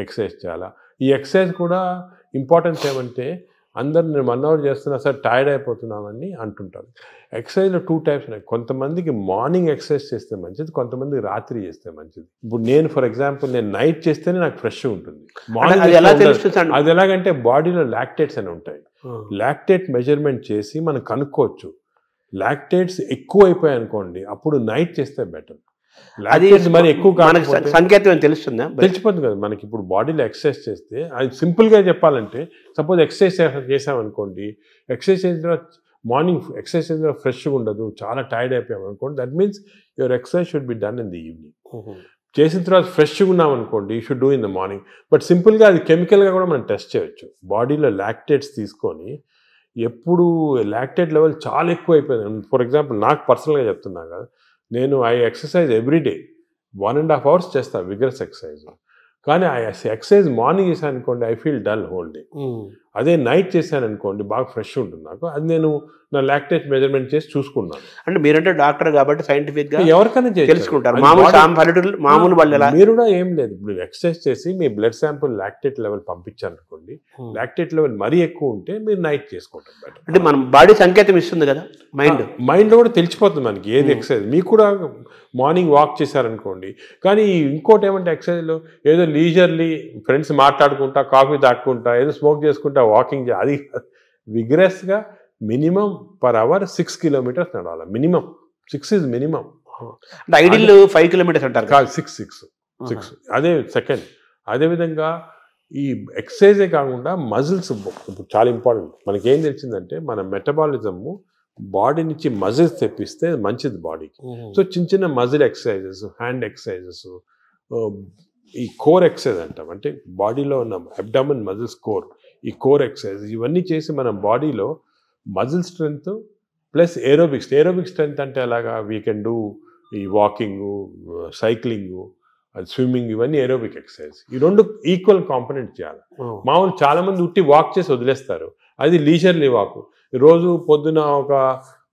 ఎక్సర్సైజ్ చేయాలా. ఈ ఎక్సర్సైజ్ కూడా ఇంపార్టెన్స్ ఏమంటే, అందరు నేను 1 అవర్ చేస్తున్నా సార్ టైర్డ్ అయిపోతున్నామని అంటుంటారు. ఎక్సర్సైజ్లో 2 టైప్స్ ఉన్నాయి. కొంతమందికి మార్నింగ్ ఎక్సర్సైజ్ చేస్తే మంచిది, కొంతమందికి రాత్రి చేస్తే మంచిది. ఇప్పుడు నేను ఫర్ ఎగ్జాంపుల్ నేను నైట్ చేస్తేనే నాకు ఫ్రెష్గా ఉంటుంది. మార్నింగ్ అది ఎలాగంటే బాడీలో లాక్టేట్స్ అని ఉంటాయి. లాక్టేట్ మెజర్మెంట్ చేసి మనం కనుక్కోవచ్చు. లాక్టేట్స్ ఎక్కువ అయిపోయాయి అనుకోండి, అప్పుడు నైట్ చేస్తే బెటర్. అది మరి ఎక్కువ సంకేతం తెలుస్తుందా? తెలిసిపోతుంది కదా మనకి. ఇప్పుడు బాడీలో ఎక్సర్సైజ్ చేస్తే, అది సింపుల్గా చెప్పాలంటే, సపోజ్ ఎక్సర్సైజ్ చేసామనుకోండి, ఎక్సర్సైజ్ చేసిన తర్వాత మార్నింగ్ ఎక్సర్సైజ్ చేసిన తర్వాత ఫ్రెష్గా ఉండదు, చాలా టైర్డ్ అయిపోయాం అనుకోండి, that means your exercise should be done in the evening. చేసిన తర్వాత ఫ్రెష్గా ఉన్నాం అనుకోండి, you should do in the morning. But సింపుల్గా అది కెమికల్గా కూడా మనం టెస్ట్ చేయొచ్చు. బాడీలో లాక్టేట్స్ తీసుకొని, ఎప్పుడు లాక్టేట్ లెవెల్ చాలా ఎక్కువ అయిపోయింది, ఫర్ ఎగ్జాంపుల్ నాకు పర్సనల్గా చెప్తున్నా కదా, నేను ఎక్సర్సైజ్ ఎవ్రీడే 1.5 hours చేస్తాను విగరస్ ఎక్సర్సైజ్. కానీ ఎక్సర్సైజ్ మార్నింగ్ చేశాను అనుకోండి, I feel dull whole day. అదే నైట్ చేశాను అనుకోండి బాగా ఫ్రెష్ ఉంటుంది నాకు. అది నేను నా లాక్టేజ్ మెజర్మెంట్ చేసి చూసుకున్నాను. అంటే మీరంటే డాక్టర్ కాబట్టి సైంటిఫిక్ గా ఎవరికైనా తెలుసుకుంటారు. మామూలు వాళ్ళు మీరు కూడా ఏం లేదు, ఇప్పుడు ఎక్సర్సైజ్ చేసి మీ బ్లడ్ శాంపుల్ లాక్టేట్ లెవెల్ పంపించారనుకోండి, లాక్టేట్ లెవెల్ మరీ ఎక్కువ ఉంటే మీరు నైట్ చేసుకుంటారు బెటర్. అంటే మన బాడీ సంకేతం ఇస్తుంది కదా, మైండ్ లో కూడా తెలిసిపోతుంది మనకి ఏది ఎక్సర్సైజ్. మీకు కూడా మార్నింగ్ వాక్ చేశారనుకోండి, కానీ ఇంకోటి ఏమంటే ఎక్సర్సైజ్లో ఏదో లీజర్లీ ఫ్రెండ్స్ మాట్లాడుకుంటా కాఫీ తాక్కుంటా ఏదో స్మోక్ చేసుకుంటా వాకింగ్ అది విగ్రెస్గా మినిమం పర్ అవర్ 6 kilometers నడవాలి. Minimum 6 is minimum. అంటే ఐడియల్ 5 kilometers అంటారు కాదు, 6 అదే సెకండ్. అదేవిధంగా ఈ ఎక్సర్సైజే కాకుండా మజిల్స్ చాలా ఇంపార్టెంట్. మనకేం తెలిసిందంటే మన మెటబాలిజము బాడీ నుంచి మజిల్స్ తెప్పిస్తే మంచిది బాడీకి. సో చిన్న చిన్న మజిల్ ఎక్సర్సైజెస్, హ్యాండ్ ఎక్సర్సైజెస్, ఈ కోర్ ఎక్సర్సైజ్ అంటాం, అంటే బాడీలో ఉన్న అబ్డామిన్ మజిల్స్ కోర్, ఈ కోర్ ఎక్సర్సైజ్ ఇవన్నీ చేసి మన బాడీలో muscle strength plus aerobics. Aerobic strength అంటే అలాగా వీ కెన్ డూ ఈ వాకింగ్, సైక్లింగ్, స్విమ్మింగ్, ఇవన్నీ ఏరోబిక్ ఎక్సర్సైజ్. ఈ రెండు ఈక్వల్ కాంపనెంట్ చేయాలి. మామూలు చాలా మంది ఉట్టి వాక్ చేసి వదిలేస్తారు, అది లీజర్లీ వాక్. రోజు పొద్దున ఒక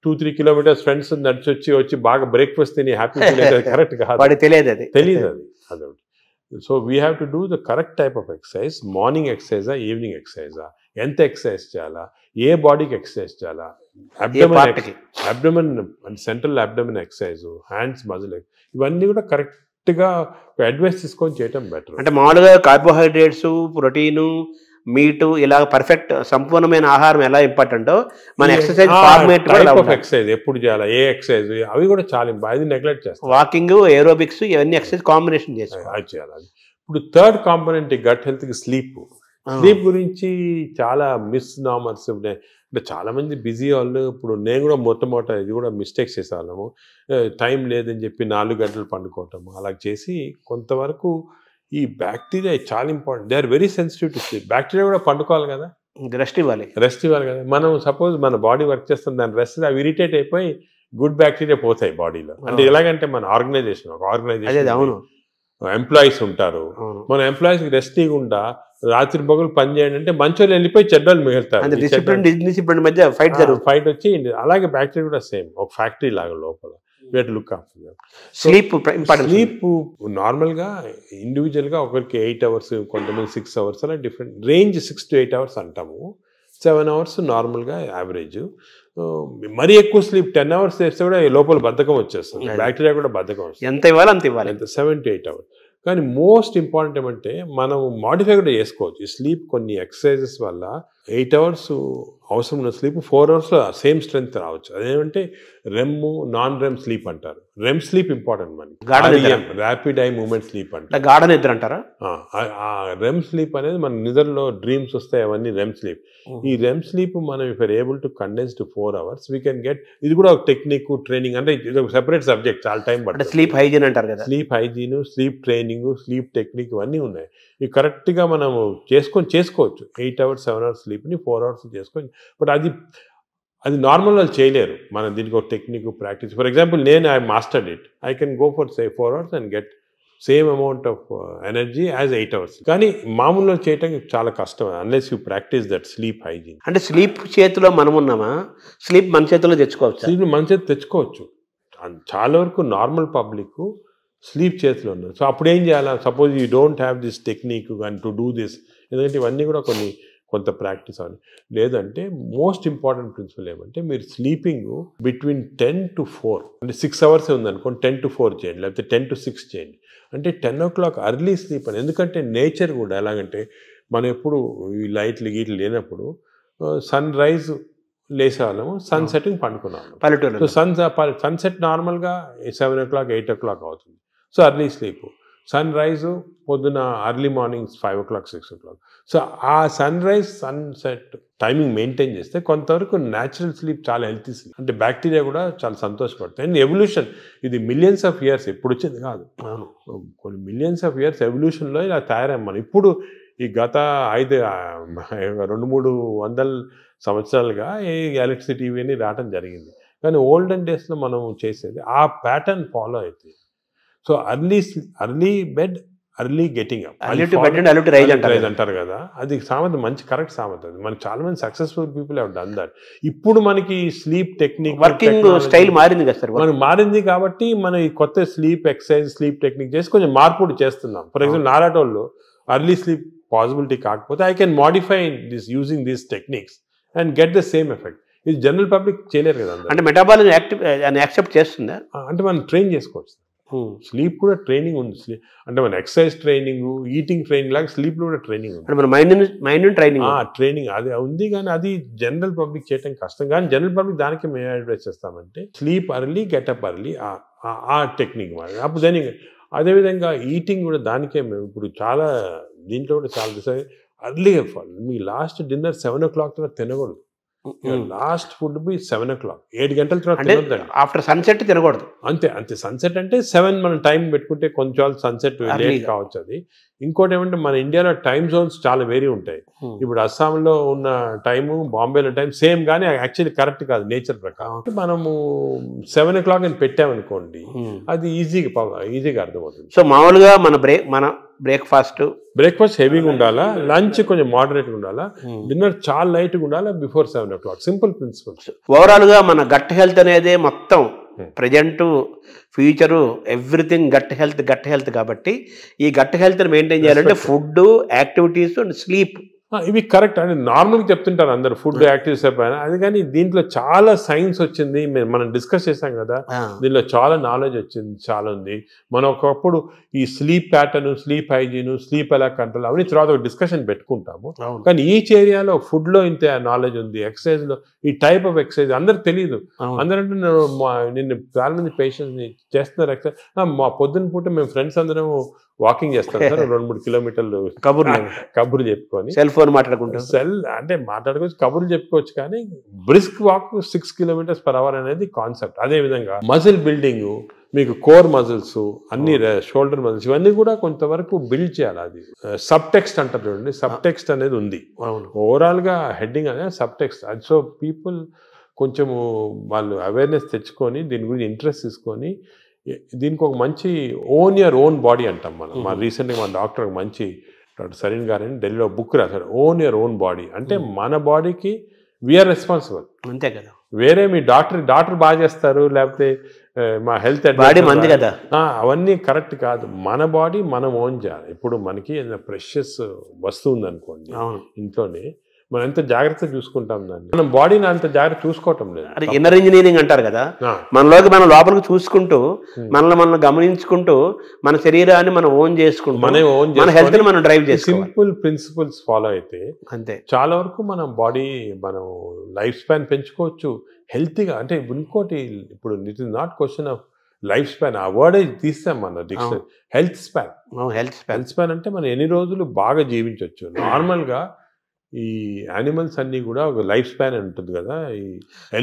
2-3 kilometers ఫ్రెండ్స్ నడిచి వచ్చి బాగా బ్రేక్ఫాస్ట్ తిని హ్యాపీ కరెక్ట్ కాదు, తెలియదు అది. So we have to do the correct type of exercise. Morning ఎక్సర్సైజా, ఈవినింగ్ ఎక్సర్సైజా, ఎంత ఎక్సర్సైజ్ చేయాలా, ఏ బాడీకి ఎక్సర్సైజ్ చేయాలా, abdomen central abdomen exercise, hands muscle, ఇవన్నీ కూడా కరెక్ట్గా అడ్వైస్ తీసుకొని చేయటం బెటర్. అంటే మామూలుగా కార్బోహైడ్రేట్స్, ప్రోటీను, మీటు ఇలా పర్ఫెక్ట్ సంపూర్ణమైన ఆహారం ఎలా ఇంపార్టెంటో మన ఎక్సర్సైజ్ ఫార్మేట్ ఎక్సర్సైజ్ ఎప్పుడు చేయాలా, ఏ ఎక్సర్సైజ్, అవి కూడా చాలా అది నెగ్లెక్ట్ చేస్తాం. వాకింగ్, ఏరోబిక్స్, ఇవన్నీ ఎక్సర్సైజ్ కాంబినేషన్ అది చేయాలి. ఇప్పుడు థర్డ్ కాంపోనెంట్ గట్ హెల్త్కి స్లీప్. స్లీప్ గురించి చాలా మిస్నామర్స్ ఉన్నాయి. అంటే చాలామంది బిజీ వాళ్ళు, ఇప్పుడు నేను కూడా మొట్టమొదట ఇది కూడా మిస్టేక్స్ చేసేవాళ్ళము. టైం లేదని చెప్పి 4 గంటలు పండుకోవటము అలా చేసి కొంతవరకు ఈ బ్యాక్టీరియా చాలా important. They are very sensitive to sleep. Bacteria కూడా పండుకోవాలి కదా, రెస్ట్ ఇవ్వాలి కదా. మనం సపోజ్ మన బాడీ వర్క్ చేస్తుంది, దాని రెస్ట్ అవి ఇరిటేట్ అయిపోయి గుడ్ బ్యాక్టీరియా పోతాయి బాడీలో. అంటే ఎలాగంటే మన ఆర్గనైజేషన్ ఎంప్లాయీస్ ఉంటారు, మన ఎంప్లాయీస్కి రెస్ట్ ఇవ్వకుండా రాత్రి పగలు పని చేయండి అంటే మంచోళ్ళు వెళ్ళిపోయి చెడ్డోళ్ళు మిగులుతారు, మధ్య ఫైట్ వచ్చి. అలాగే బ్యాక్టీరియా కూడా సేమ్ ఒక ఫ్యాక్టరీ లాగా లోపల. లుక్ ఆఫ్టర్ స్లీప్ నార్మల్గా ఇండివిజువల్గా ఒకరికి 8 hours, కొంతమంది 6 hours, అలా డిఫరెంట్ రేంజ్. 6 to 8 hours అంటాము, 7 hours నార్మల్గా యావరేజ్. మరీ ఎక్కువ స్లీప్ 10 hours చేస్తే కూడా లోపల బద్ధకం వచ్చేస్తుంది, బ్యాక్టీరియా కూడా బద్ధకం వస్తుంది. ఎంత ఇవ్వాలి అంత ఇవ్వాలి, 7 to 8 hours. కానీ మోస్ట్ ఇంపార్టెంట్ ఏమంటే మనం మాడిఫై కూడా చేసుకోవచ్చు ఈ స్లీప్. కొన్ని ఎక్సర్సైజెస్ వల్ల 8 hours అవసరం ఉన్న స్లీప్ 4 hours సేమ్ స్ట్రెంగ్త్ రావచ్చు. అదేమంటే రెమ్, నాన్ రెమ్ స్లీప్ అంటారు. రెమ్ స్లీప్ ఇంపార్టెంట్ మనకి, ర్యాపిడ్ ఐ మూవ్మెంట్ స్లీప్ అంటే గాఢ నిద్ర అంటారా. రెమ్ స్లీప్ అనేది మన నిద్రలో డ్రీమ్స్ వస్తాయి, అవన్నీ రెమ్ స్లీప్. ఈ రెమ్ స్లీప్ మనం if are able to condense to 4 hours we can get. ఇది కూడా ఒక టెక్నిక్, ట్రైనింగ్, అంటే ఇది ఒక సెపరేట్ సబ్జెక్ట్, చాలా టైం పడుతుంది. స్లీప్ హైజీన్ అంటారు కదా, sleep hygiene, sleep training, sleep technique, ఇవన్నీ ఉన్నాయి. ఇవి కరెక్ట్గా మనము చేసుకోవచ్చు. 8 hours 7 hours స్లీప్ని 4 hours చేసుకోవచ్చు. బట్ అది నార్మల్ వాళ్ళు చేయలేరు. మనం దీనికి ఒక టెక్నిక్, ప్రాక్టీస్. ఫర్ ఎగ్జాంపుల్ నేను I mastered it, I can go for 4 hours and get same amount of energy as 8 hours. కానీ మామూలుగా చేయటం చాలా కష్టం unless you practice that sleep hygiene. అంటే స్లీప్ చేతిలో మనం ఉన్నామా, స్లీప్ మన చేతిలో తెచ్చుకోవచ్చు. స్లీప్ మన చేతి తెచ్చుకోవచ్చు. చాలా వరకు నార్మల్ పబ్లిక్ స్లీప్ చేతిలో ఉన్నారు. సో అప్పుడు ఏం చేయాలా, suppose you don't have this technique and to do this, ఎందుకంటే ఇవన్నీ కూడా కొంత ప్రాక్టీస్ అవ్వాలి. లేదంటే మోస్ట్ ఇంపార్టెంట్ ప్రిన్సిపల్ ఏమంటే మీరు స్లీపింగ్ బిట్వీన్ 10 to 4, అంటే 6 hours ఉందనుకోండి, 10 to 4 చేయండి, లేకపోతే 10 to 6 చేయండి. అంటే 10 o'clock అర్లీ స్లీప్ అని. ఎందుకంటే నేచర్ కూడా ఎలాగంటే మనం ఎప్పుడు ఈ లైట్లు గీట్లు లేనప్పుడు సన్ రైజ్ లేసేవాళ్ళము, సన్ సెట్టింగ్ పండుకున్నాము. సో సన్సెట్ నార్మల్గా 7 o'clock 8 o'clock అవుతుంది. So early sleep. Sun rise పొద్దున early morning 5 o'clock 6 o'clock. So ఆ sun rise sunset timing maintain చేస్తే కొంతవరకు న్యాచురల్ స్లీప్ చాలా హెల్తీ స్లీప్. అంటే బ్యాక్టీరియా కూడా చాలా సంతోషపడతాయి. అండ్ ఎవల్యూషన్ ఇది మిలియన్స్ ఆఫ్ ఇయర్స్ ఎప్పుడు వచ్చింది కాదు, కొన్ని మిలియన్స్ ఆఫ్ ఇయర్స్ ఎవల్యూషన్లో ఇలా తయారయ్యాం మనం. ఇప్పుడు ఈ గత 200-300 సంవత్సరాలుగా ఈ ఎలక్ట్రిసిటీ ఇవన్నీ రావడం జరిగింది. కానీ ఓల్డెన్ డేస్లో మనం చేసేది ఆ ప్యాటర్న్ ఫాలో అవుతుంది. So early bed, early getting up, early to bed and early to rise అంటారు కదా, అది సామెత మంచి కరెక్ట్ సామెత. అది మనకి చాలా మంది successful people have done that. ఇప్పుడు మనకి స్లీప్ టెక్నిక్, వర్కింగ్ స్టైల్ మారింది కదా సార్, మనకు మారింది కాబట్టి మనం ఈ కొత్త స్లీప్ ఎక్సర్సైజ్, స్లీప్ టెక్నిక్ చేసి కొంచెం మార్పు చేస్తున్నాం. ఫర్ ఎగ్జాంపుల్ నారాటోళ్ళు ఎర్లీ స్లీప్ పాసిబిలిటీ కాకపోతే I can modify this using these techniques and get the same effect. ఇది జనరల్ పబ్లిక్ చేయలేరు కదా. అంటే మెటాబాలిజం యాక్సెప్ట్ చేస్తుందా? అంటే మనం ట్రైన్ చేసుకోవచ్చు. స్లీప్ కూడా ట్రైనింగ్ ఉంది. అంటే మన ఎక్సర్సైజ్ ట్రైనింగ్, ఈటింగ్ ట్రైనింగ్ లాగా స్లీప్ లో కూడా ట్రైనింగ్ ఉంది. మన మైండ్ ట్రైనింగ్ అది ఉంది, కానీ అది జనరల్ పబ్లిక్ చేయడం కష్టం. కానీ జనరల్ పబ్లిక్ దానికి మేము అడ్వైస్ చేస్తామంటే స్లీప్ అర్లీ, గెటప్ అర్లీ, ఆ టెక్నిక్ మరి. అప్పుడు దాని అదేవిధంగా ఈటింగ్ కూడా దానికే మేము ఇప్పుడు చాలా దీంట్లో కూడా చాలా అర్లీగా మీ లాస్ట్ డిన్నర్ 7 o'clock తర్వాత తినకూడదు. లాస్ట్ ఫుడ్ బి 7 o'clock, 7 గంటల తర్వాత తినొద్దండి. ఆఫ్టర్ సన్సెట్ తినకూడదు. అంతే సన్సెట్ అంటే 7 మనం టైం పెట్టుకుంటే కొంచెం సన్సెట్ లేట్ కావచ్చు. అది ఇంకోటి ఏమంటే మన ఇండియాలో టైమ్ జోన్స్ చాలా వేరీ ఉంటాయి. ఇప్పుడు అస్సాంలో ఉన్న టైము, బాంబేలో టైం సేమ్, కానీ యాక్చువల్లీ కరెక్ట్ కాదు నేచర్ ప్రకారం. మనము 7 o'clock అని పెట్టామనుకోండి, అది ఈజీగా అర్థమవుతుంది. సో మామూలుగా మన బ్రేక్ఫాస్ట్ హెవీగా ఉండాలా, లంచ్ కొంచెం మోడరేట్గా ఉండాలా, డిన్నర్ చాలా లైట్గా ఉండాలా బిఫోర్ 7 o'clock. Simple principles. ఓవరాల్గా మన గట్ హెల్త్ అనేది మొత్తం present future everything gut health కాబట్టి ఈ గట్ హెల్త్ని మెయింటైన్ చేయాలంటే ఫుడ్, యాక్టివిటీస్ అండ్ స్లీప్, ఇవి కరెక్ట్ అని నార్మల్గా చెప్తుంటారు అందరు, ఫుడ్, యాక్టివ్స్ అయిపోయినా. అది కానీ దీంట్లో చాలా సైన్స్ వచ్చింది, మనం డిస్కస్ చేసాం కదా, దీనిలో చాలా నాలెడ్జ్ వచ్చింది, చాలా ఉంది. మనం ఒకప్పుడు ఈ sleep pattern, sleep hygiene, sleep ఎలా కంట్రోల్ అవన్నీ తర్వాత ఒక డిస్కషన్ పెట్టుకుంటాము. కానీ ఈచ్ ఏరియాలో ఫుడ్లో ఇంత నాలెడ్జ్ ఉంది, ఎక్సర్సైజ్లో ఈ టైప్ ఆఫ్ ఎక్సర్సైజ్ అందరికి తెలియదు. అందరంటే నిన్ను చాలా మంది పేషెంట్స్ని చేస్తున్నారు ఎక్సర్సైజ్. మా పొద్దున్న పూట మేము ఫ్రెండ్స్ అందరం వాకింగ్ చేస్తాం సార్, 2-3 కిలోమీటర్లు కబుర్లు చెప్పుకొని, సెల్ ఫోన్ మాట్లాడుకుంటాం. అంటే మాట్లాడుకోవచ్చు, కబుర్లు చెప్పుకోవచ్చు. కానీ బ్రిస్క్ వాక్ 6 km/h అనేది కాన్సెప్ట్. అదే విధంగా మజిల్ బిల్డింగ్, మీకు కోర్ మజిల్స్, అన్ని షోల్డర్ మజిల్స్, ఇవన్నీ కూడా కొంతవరకు బిల్డ్ చేయాలి. అది సబ్ టెక్స్ట్ అంటారు చూడండి, సబ్ టెక్స్ట్ అనేది ఉంది. ఓవరాల్ గా హెడ్డింగ్ అనేది సబ్ టెక్స్ట్. అది సో పీపుల్ కొంచెము వాళ్ళు అవేర్నెస్ తెచ్చుకొని దీని గురించి ఇంట్రెస్ట్ తీసుకొని దీనికి ఒక మంచి ఓన్ యువర్ ఓన్ బాడీ అంటాం మనం. మా రీసెంట్గా మా డాక్టర్ మంచి డాక్టర్ సరీన్ గారని ఢిల్లీలో బుక్ రాశాడు, ఓన్ యువర్ ఓన్ బాడీ. అంటే మన బాడీకి వీఆర్ రెస్పాన్సిబుల్. అంతే కదా, వేరే మీ డాక్టర్ బాగా చేస్తారు, లేకపోతే మా హెల్త్ బాడీ మంది కదా, అవన్నీ కరెక్ట్ కాదు. మన బాడీ మనం ఓన్ చేయాలి. ఇప్పుడు మనకి ఏదైనా ప్రెషియస్ వస్తువు ఉందనుకోండి ఇంట్లోనే, మనం ఎంత జాగ్రత్తగా చూసుకుంటాం దాన్ని, మనం బాడీని అంత జాగ్రత్త చూసుకోవటం లేదు. అది ఇన్నర్ ఇంజనీరింగ్ అంటారు కదా, మనలోకి మనం లోపలికి చూసుకుంటూ, మనల్ని గమనించుకుంటూ, మన శరీరాన్ని మనం ఓన్ చేసుకుంటూ, మన హెల్త్ ని మనం డ్రైవ్ చేసి సింపుల్ ప్రిన్సిపల్స్ ఫాలో అయితే అంతే చాలా వరకు మనం బాడీ, మనం లైఫ్ స్పాన్ పెంచుకోవచ్చు హెల్తీగా. అంటే ఇంకోటి, ఇప్పుడు it is not question of life span, ఆ వర్డ్ తీస్తాం మన డిక్షనరీ. హెల్త్ స్పాన్ అంటే మనం ఎన్ని రోజులు బాగా జీవించవచ్చు. నార్మల్గా ఈ యానిమల్స్ అన్ని కూడా ఒక లైఫ్ స్పాన్ ఉంటుంది కదా,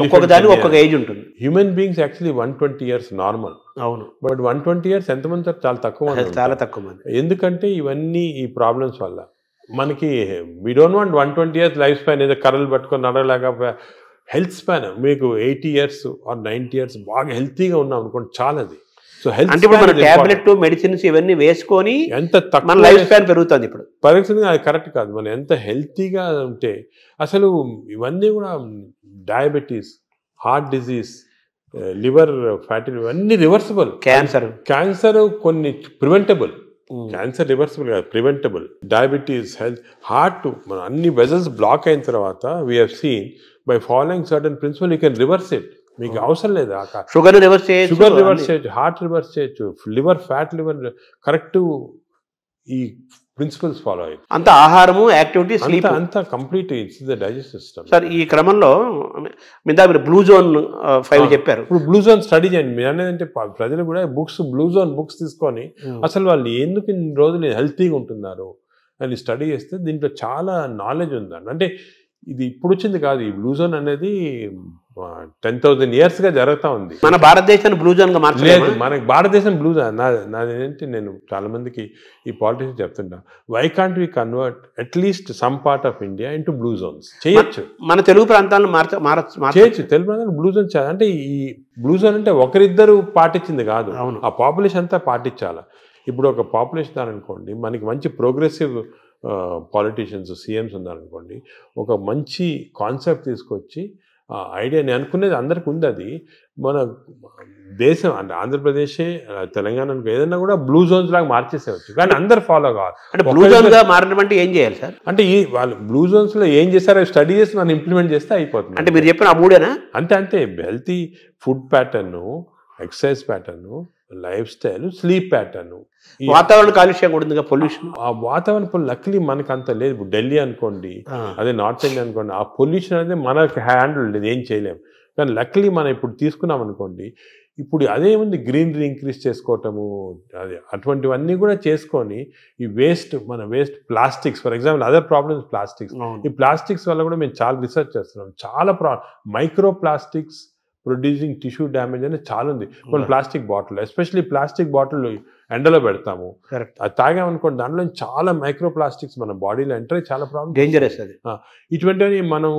ఒక్కొక్క ఏజ్ ఉంటుంది. Human beings actually 120 years normal. అవును, బట్ 120 years ఎంతమంది? చాలా తక్కువ మంది. ఎందుకంటే ఇవన్నీ ఈ ప్రాబ్లమ్స్ వల్ల మనకి we don't want 120 years life span, ఏదో కర్రలు పట్టుకొని నడవలేక. హెల్త్ స్పాన్ మీకు 80 years or 90 years బాగా హెల్తీగా ఉన్నాం అనుకోండి, చాలా. అది సో హెల్త్ టాబ్లెట్, మెడిసిన్స్ ఇవన్నీ వేసుకొని ఎంత తక్కువ లైఫ్ స్పాన్ పెరుగుతుంది. ఇప్పుడు పరిస్థితి అది కరెక్ట్ కాదు. మనం ఎంత హెల్తీగా ఉంటే అసలు ఇవన్నీ కూడా diabetes, heart disease, liver fatty, ఇవన్నీ రివర్సిబుల్. క్యాన్సర్ కొన్ని ప్రివెంటబుల్, క్యాన్సర్ రివర్సిబుల్ కాదు, ప్రివెంటబుల్. డయాబెటీస్, హెల్త్, హార్ట్, మన అన్ని వెజల్స్ బ్లాక్ అయిన తర్వాత we have seen by following certain principal you can reverse it. మీకు అవసరం లేదు, షుగర్ రివర్స్ చేయొచ్చు, హార్ట్ రివర్స్ చేయొచ్చు, లివర్ ఫ్యాట్, లివర్ కరెక్ట్. ఈ ప్రిన్సిపల్స్ ఫాలో అయ్యి అంత ఆహారము, యాక్టివిటీ, స్లీప్ అంతా complete it's the digestive system. Sir ఈ క్రమంలో మీరు బ్లూ జోన్ 5 చెప్పారు. ఇప్పుడు బ్లూ జోన్ స్టడీ చేయండి. మీరు అనేది ప్రజలు కూడా బ్లూ జోన్ బుక్స్ తీసుకొని అసలు వాళ్ళు ఎందుకు ఇన్ని రోజులు హెల్తీగా ఉంటున్నారు అని స్టడీ చేస్తే దీంట్లో చాలా నాలెడ్జ్ ఉందండి. అంటే ఇది ఇప్పుడు వచ్చింది కాదు, ఈ బ్లూ జోన్ అనేది 10,000 years గా జరుగుతూ ఉంది. మన భారతదేశాన్ని బ్లూ జోన్ గా మార్చలేదు. మనకి భారతదేశం బ్లూ జోన్. నాదేంటి, నేను చాలా మందికి ఈ పాలిటిక్స్ చెప్తుంటా, why can't we convert at least some part of India into blue zones? చేయొచ్చు. మన తెలుగు ప్రాంతాలను చేయొచ్చు. తెలుగు ప్రాంతాలను బ్లూ జోన్ చేయాలి. అంటే ఈ బ్లూ జోన్ అంటే ఒకరిద్దరు పాటించింది కాదు, ఆ పాపులేషన్ అంతా పాటించాలి. ఇప్పుడు ఒక పాపులేషన్ ఉన్నారనుకోండి, మనకి మంచి ప్రోగ్రెసివ్ పాలిటీషియన్స్ సీఎంస్ ఉన్నారనుకోండి, ఒక మంచి కాన్సెప్ట్ తీసుకొచ్చి ఐడియా, నేను అనుకునేది అందరికి ఉంది, అది మన దేశం అంటే ఆంధ్రప్రదేశే తెలంగాణ ఏదైనా కూడా బ్లూ జోన్స్ లాగా మార్చేసేవచ్చు, కానీ అందరు ఫాలో కావాలి. అంటే బ్లూ జోన్గా మారడం అంటే ఏం చేయాలి సార్? అంటే ఈ వాళ్ళు బ్లూ జోన్స్లో ఏం చేస్తారో స్టడీ చేసి మనం ఇంప్లిమెంట్ చేస్తే అయిపోతుంది. అంటే మీరు చెప్పిన ఆ మూడేనా? అంతే healthy food pattern, exercise pattern, life style, sleep pattern. వాతావరణ కాలుష్యం కూడా ఉంది, పొల్యూషన్. ఆ వాతావరణ పొల్యూషన్ లక్లీ మనకు అంత లేదు. ఇప్పుడు ఢిల్లీ అనుకోండి, అదే నార్త్ ఇండియా అనుకోండి, ఆ పొల్యూషన్ అనేది మనకు హ్యాండిల్ లేదు, ఏం చేయలేము. కానీ లక్లీ మనం ఇప్పుడు తీసుకున్నాం అనుకోండి, ఇప్పుడు అదేముంది, గ్రీనరీ ఇంక్రీజ్ చేసుకోవటము, అది అటువంటివన్నీ కూడా చేసుకొని ఈ మన waste plastics, for example other problems plastics. ఈ ప్లాస్టిక్స్ వల్ల కూడా మేము చాలా రీసెర్చ్ చేస్తున్నాం. చాలా micro plastics producing tissue damage అనేది చాలా ఉంది. కొన్ని plastic bottle, especially plastic bottle ఎండలో పెడతాము, అది తాగామనుకోండి, దాంట్లో చాలా మైక్రో ప్లాస్టిక్స్ మన బాడీలో ఎంటర్ అయ్యి చాలా ప్రాబ్లమ్, డేంజరస్ అది. ఇటువంటివి మనం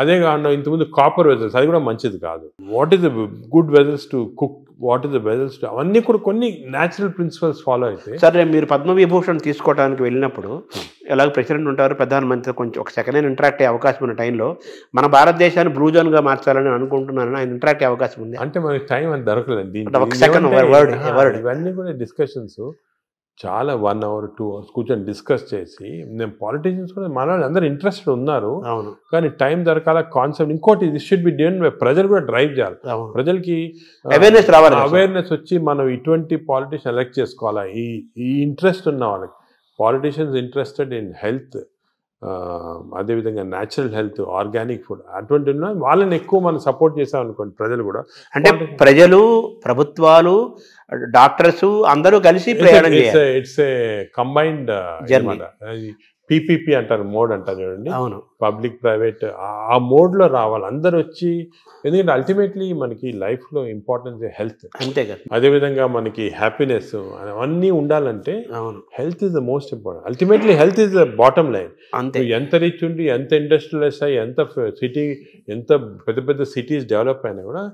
అదే కాకుండా ఇంతకుముందు కాపర్ వెజల్స్, అది కూడా మంచిది కాదు. What is the good vessels to cook, what is the vessels to, అవన్నీ కూడా కొన్ని న్యాచురల్ ప్రిన్సిపల్స్ ఫాలో అయితే. సరే, మీరు పద్మవిభూషణ్ తీసుకోవడానికి వెళ్ళినప్పుడు ఎలాగ ప్రెసిడెంట్ ఉంటారు, ప్రధానమంత్రి, కొంచెం ఒక సెకండ్ హ్యాండ్ ఇంటరాక్ట్ అయ్యే అవకాశం ఉన్న టైంలో మన భారతదేశాన్ని బ్లూ జోన్గా మార్చాలని అనుకుంటున్నాను, ఆయన ఇంటరాక్ట్ అయ్యే అవకాశం ఉంది? అంటే మనకి టైం అని దొరకలేదు. ఇవన్నీ కూడా డిస్కషన్స్ చాలా 1 hour 2 hours కూర్చొని డిస్కస్ చేసి, నేను పాలిటీషియన్స్ కూడా మన వాళ్ళు అందరూ ఇంట్రెస్టెడ్ ఉన్నారు, కానీ టైం దొరకాల కాన్సెప్ట్. ఇంకోటి, ఇది షుడ్ బి డన్ బై ప్రజలు కూడా డ్రైవ్ చేయాలి, ప్రజలకి అవేర్నెస్ రావాలి, అవేర్నెస్ వచ్చి మనం ఇటువంటి పాలిటీషియన్ ఎలక్ట్ చేసుకోవాలా. ఈ ఇంట్రెస్ట్ ఉన్న వాళ్ళకి, పాలిటీషియన్స్ ఇంట్రెస్టెడ్ ఇన్ హెల్త్, అదేవిధంగా న్యాచురల్ హెల్త్, ఆర్గానిక్ ఫుడ్, అటువంటి వాళ్ళని ఎక్కువ మనం సపోర్ట్ చేసాం అనుకోండి, ప్రజలు కూడా. అంటే ప్రజలు, ప్రభుత్వాలు, డాక్టర్స్ అందరూ కలిసి ప్రయాణం చేయాలి. ఇట్స్ ఏ కంబైన్డ్ పీపీపీ అంటారు, మోడ్ అంటారు చూడండి. అవును, పబ్లిక్ ప్రైవేట్, ఆ మోడ్లో రావాలి అందరు వచ్చి. ఎందుకంటే అల్టిమేట్లీ మనకి లైఫ్లో ఇంపార్టెన్స్ హెల్త్, అంతే కదా. అదేవిధంగా మనకి హ్యాపీనెస్ అవన్నీ ఉండాలంటే health is the most important. Ultimately health is the bottom line. అంతే, ఎంత రిచ్ ఉండి, ఎంత ఇండస్ట్రియలైజ్ అయ్యి, ఎంత సిటీ, ఎంత పెద్ద పెద్ద సిటీస్ డెవలప్ అయినా కూడా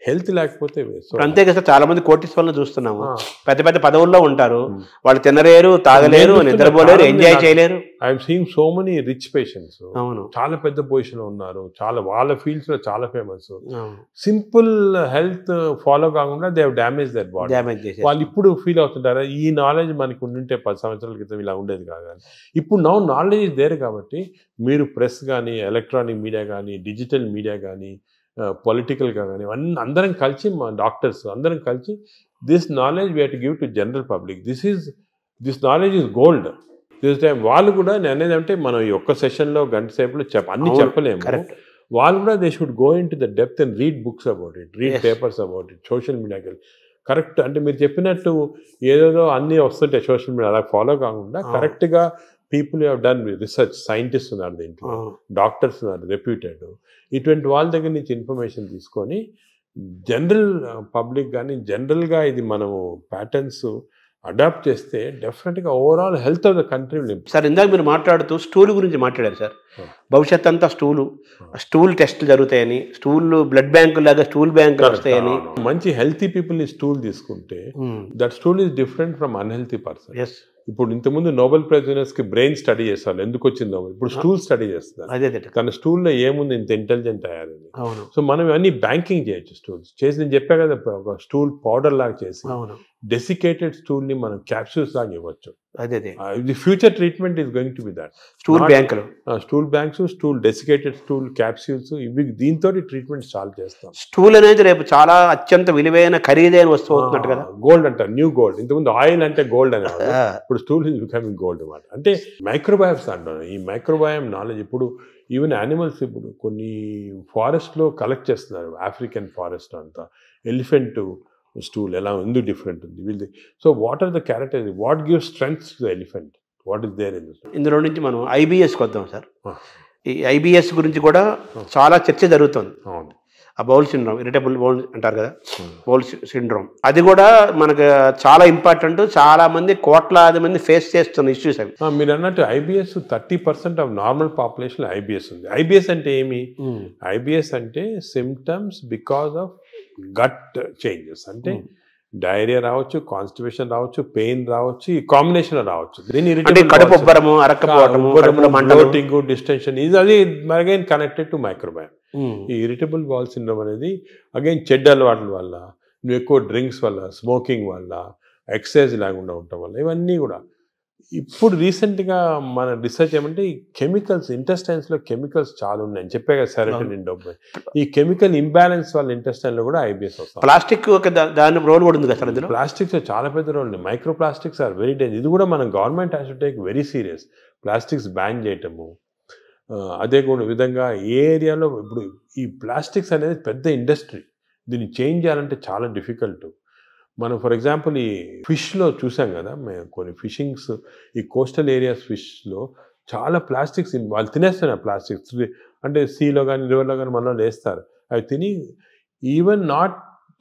హెల్త్ లేకపోతే. అంతే కదా, చాలా మంది కోటీశ్వరులను చూస్తున్నాము, పెద్ద పెద్ద పదవుల్లో ఉంటారు, వాళ్ళు తినలేరు, తాగలేరు, నిద్రపోలేరు, ఎంజాయ్ చేయలేరు. I'm seeing so many rich patients, అవును, చాలా పెద్ద పొజిషన్ లో ఉన్నారు, చాలా వాళ్ళ ఫీల్డ్స్ లో చాలా ఫేమస్. సింపుల్ హెల్త్ ఫాలో కాకుండా they have damage that body. వాళ్ళు ఇప్పుడు ఫీల్ అవుతుంటారా, ఈ నాలెడ్జ్ మనకు ఉండుంటే 10 సంవత్సరాల క్రితం ఇలా ఉండేది కాదు. ఇప్పుడు నౌ నాలెడ్జ్ ఇస్ దేర్ కాబట్టి మీరు ప్రెస్ కానీ, ఎలక్ట్రానిక్ మీడియా కానీ, డిజిటల్ మీడియా కానీ, పొలిటికల్గా కానీ, అన్నీ అందరం కలిసి, మా డాక్టర్స్ అందరం కలిసి, this knowledge we have to give to general public. This knowledge is gold. This time వాళ్ళు కూడా, నేను అనేది అంటే మనం ఈ ఒక్క సెషన్లో గంట సేపులో అన్నీ చెప్పలేము. వాళ్ళు కూడా they should go in to the depth and read books about it, read papers about it, social మీడియాకి కరెక్ట్. అంటే మీరు చెప్పినట్టు ఏదేదో అన్నీ వస్తుంటాయి సోషల్ మీడియా, అలా ఫాలో కాకుండా కరెక్ట్గా people have done research, scientist ఉన్నారు దీంట్లో, డాక్టర్స్ ఉన్నారు రెప్యూటెడ్, ఇటువంటి వాళ్ళ దగ్గర నుంచి ఇన్ఫర్మేషన్ తీసుకొని జనరల్ పబ్లిక్ కానీ, జనరల్గా ఇది మనము ప్యాటర్న్స్ అడాప్ట్ చేస్తే డెఫినెట్గా overall health of the country will improve. Sir, ఇందాక మీరు మాట్లాడుతూ స్టూల్ గురించి మాట్లాడారు సార్. భవిష్యత్ అంతా స్టూల్ టెస్టులు జరుగుతాయని, బ్లడ్ బ్యాంకు లాగా స్టూల్ బ్యాంకులు వస్తాయని. మంచి హెల్తీ పీపుల్ని స్టూల్ తీసుకుంటే that stool is different from unhealthy person. ఇప్పుడు ఇంతకుముందు నోబెల్ ప్రైజ్ విన్నర్స్కి బ్రెయిన్ స్టడీ చేస్తారు, ఎందుకు వచ్చిందో. ఇప్పుడు స్టూల్ స్టడీ చేస్తారు, తన స్టూల్లో ఏముంది ఇంత ఇంటెలిజెంట్ అయ్యారని. సో మనం ఇవన్నీ బ్యాంకింగ్ చేయొచ్చు. స్టూల్స్ చేసి, నేను చెప్పా కదా, ఒక స్టూల్ పౌడర్ లాగా చేసి డెసికేటెడ్ స్టూల్ని మనం క్యాప్సూల్స్ లాగా ఇవ్వచ్చు. The future treatment is going to be that. Stool banks, stool desiccated stool capsules, ఇవి దీంతో ట్రీట్మెంట్ స్టార్ట్ చేస్తాం. స్టూల్ అనేది రేపు చాలా అత్యంత విలువైన ఖరీదైన వస్తువు అవుతున్నట్టు కదా. గోల్డ్ అంటారు, న్యూ గోల్డ్. ఇంతకుముందు ఆయిల్ అంటే గోల్డ్ అనేవాళ్ళు, ఇప్పుడు స్టూల్ ఈజ్ బికమింగ్ గోల్డ్ అన్నమాట. అంటే మైక్రోబయామ్స్ అంటారు. ఈ మైక్రోబయామ్ నాలెడ్జ్ ఇప్పుడు ఈవెన్ యానిమల్స్, ఇప్పుడు కొన్ని ఫారెస్ట్లో కలెక్ట్ చేస్తున్నారు, ఆఫ్రికన్ ఫారెస్ట్ అంతా, ఎలిఫెంట్ స్టూల్ ఎలా ఎందుకు డిఫరెంట్ ఉంది వీళ్ళది. So what are the characters, what give strength to the elephant, what is there in this. ఇందులో నుంచి మనం ఐబిఎస్కి వద్దాం సార్. ఈ ఐబిఎస్ గురించి కూడా చాలా చర్చ జరుగుతుంది. ఆ బౌల్ సిండ్రోమ్, ఇరిటబుల్ బౌల్ అంటారు కదా, బౌల్ సిండ్రోమ్, అది కూడా మనకు చాలా ఇంపార్టెంట్. చాలా మంది, కోట్లాది మంది ఫేస్ చేస్తున్న ఇష్యూస్ అవి. మీరు అన్నట్టు IBS 30% of normal population IBS ఉంది. ఐబిఎస్ అంటే ఏమి? ఐబిఎస్ అంటే symptoms because of gut changes. అంటే డైరియా రావచ్చు, కాన్స్టిపేషన్ రావచ్చు, పెయిన్ రావచ్చు, ఈ కాంబినేషన్ రావచ్చు. దీని అంటే కడుపు ఉబ్బరము, అరక్కపోవటము, కడుపులో మంటలు, బ్లోటింగ్, డిస్టెన్షన్, ఇది అది అగైన్ కనెక్టెడ్ టు మైక్రోబయామ్. ఈ ఇరిటబుల్ బౌల్ సిండ్రోమ్ అనేది అగైన్ చెడ్డ అలవాట్ల వల్ల, నువ్వు ఎక్కువ డ్రింక్స్ వల్ల, స్మోకింగ్ వల్ల, ఎక్సర్సైజ్ లేకుండా ఉండటం వల్ల, ఇవన్నీ కూడా. ఇప్పుడు రీసెంట్గా మన రీసెర్చ్ ఏమంటే ఈ కెమికల్స్, ఇంటెస్టైన్స్లో కెమికల్స్ చాలా ఉన్నాయి అని చెప్పే కదా, సెరోటోనిన్, డోపమైన్. ఈ కెమికల్ ఇంబ్యాలెన్స్ వల్ల ఇంటెస్టైన్లో కూడా ఐబిఎస్ వస్తుంది. ప్లాస్టిక్ దాని రోల్ కూడా ఉంది కదా సార్ ఇందులో. ప్లాస్టిక్స్ చాలా పెద్ద రోల్ ఉంది. Microplastics are very danger. ఇది కూడా మన government has to take very serious. Plastics ban చేయటము, అదే కూడా విధంగా ఏ ఏరియాలో ఇప్పుడు ఈ ప్లాస్టిక్స్ అనేది పెద్ద ఇండస్ట్రీ. దీన్ని చేంజ్ చేయాలంటే చాలా డిఫికల్ట్. మనం ఫర్ ఎగ్జాంపుల్ ఈ ఫిష్లో చూసాం కదా, మేము కొన్ని ఫిషింగ్స్, ఈ కోస్టల్ ఏరియాస్ ఫిష్లో చాలా ప్లాస్టిక్స్ వాళ్ళు తినేస్తున్నారు. ప్లాస్టిక్స్ అంటే సీలో కానీ రివర్లో కానీ మనలో వేస్తారు. అవి తిని even not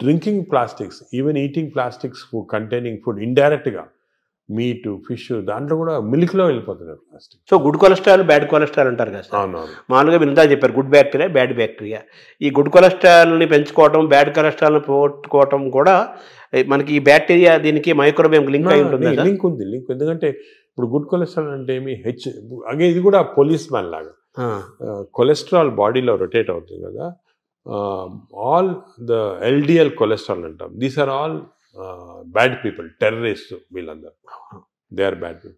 drinking plastics, even eating plastics containing food ఇండైరెక్ట్గా, మీట్, ఫిష్, దాంట్లో కూడా మిల్క్లో వెళ్ళిపోతున్నారు plastic. So good cholesterol, bad cholesterol అంటారు కదా సార్. అవునవును. మామూలుగా మీరు ఇందా చెప్పారు గుడ్ బ్యాక్టీరియా, బ్యాడ్ బ్యాక్టీరియా. ఈ గుడ్ కొలెస్ట్రాల్ని పెంచుకోవటం, బ్యాడ్ కొలెస్ట్రాల్ని పోగొట్టుకోవటం కూడా మనకి ఈ బ్యాక్టీరియా దీనికి మైక్రోబయామ్ లింక్ అయి ఉంటుంది. లింక్ ఉంది, లింక్. ఎందుకంటే ఇప్పుడు గుడ్ కొలెస్ట్రాల్ అంటే ఏమి అగే ఇది కూడా పోలీస్ మ్యాన్ లాగా. కొలెస్ట్రాల్ బాడీలో రొటేట్ అవుతుంది కదా, ఆల్ ద ఎల్డిఎల్ కొలెస్ట్రాల్ అంటాం. These are all bad people, terrorist, వీళ్ళందరూ they are bad people.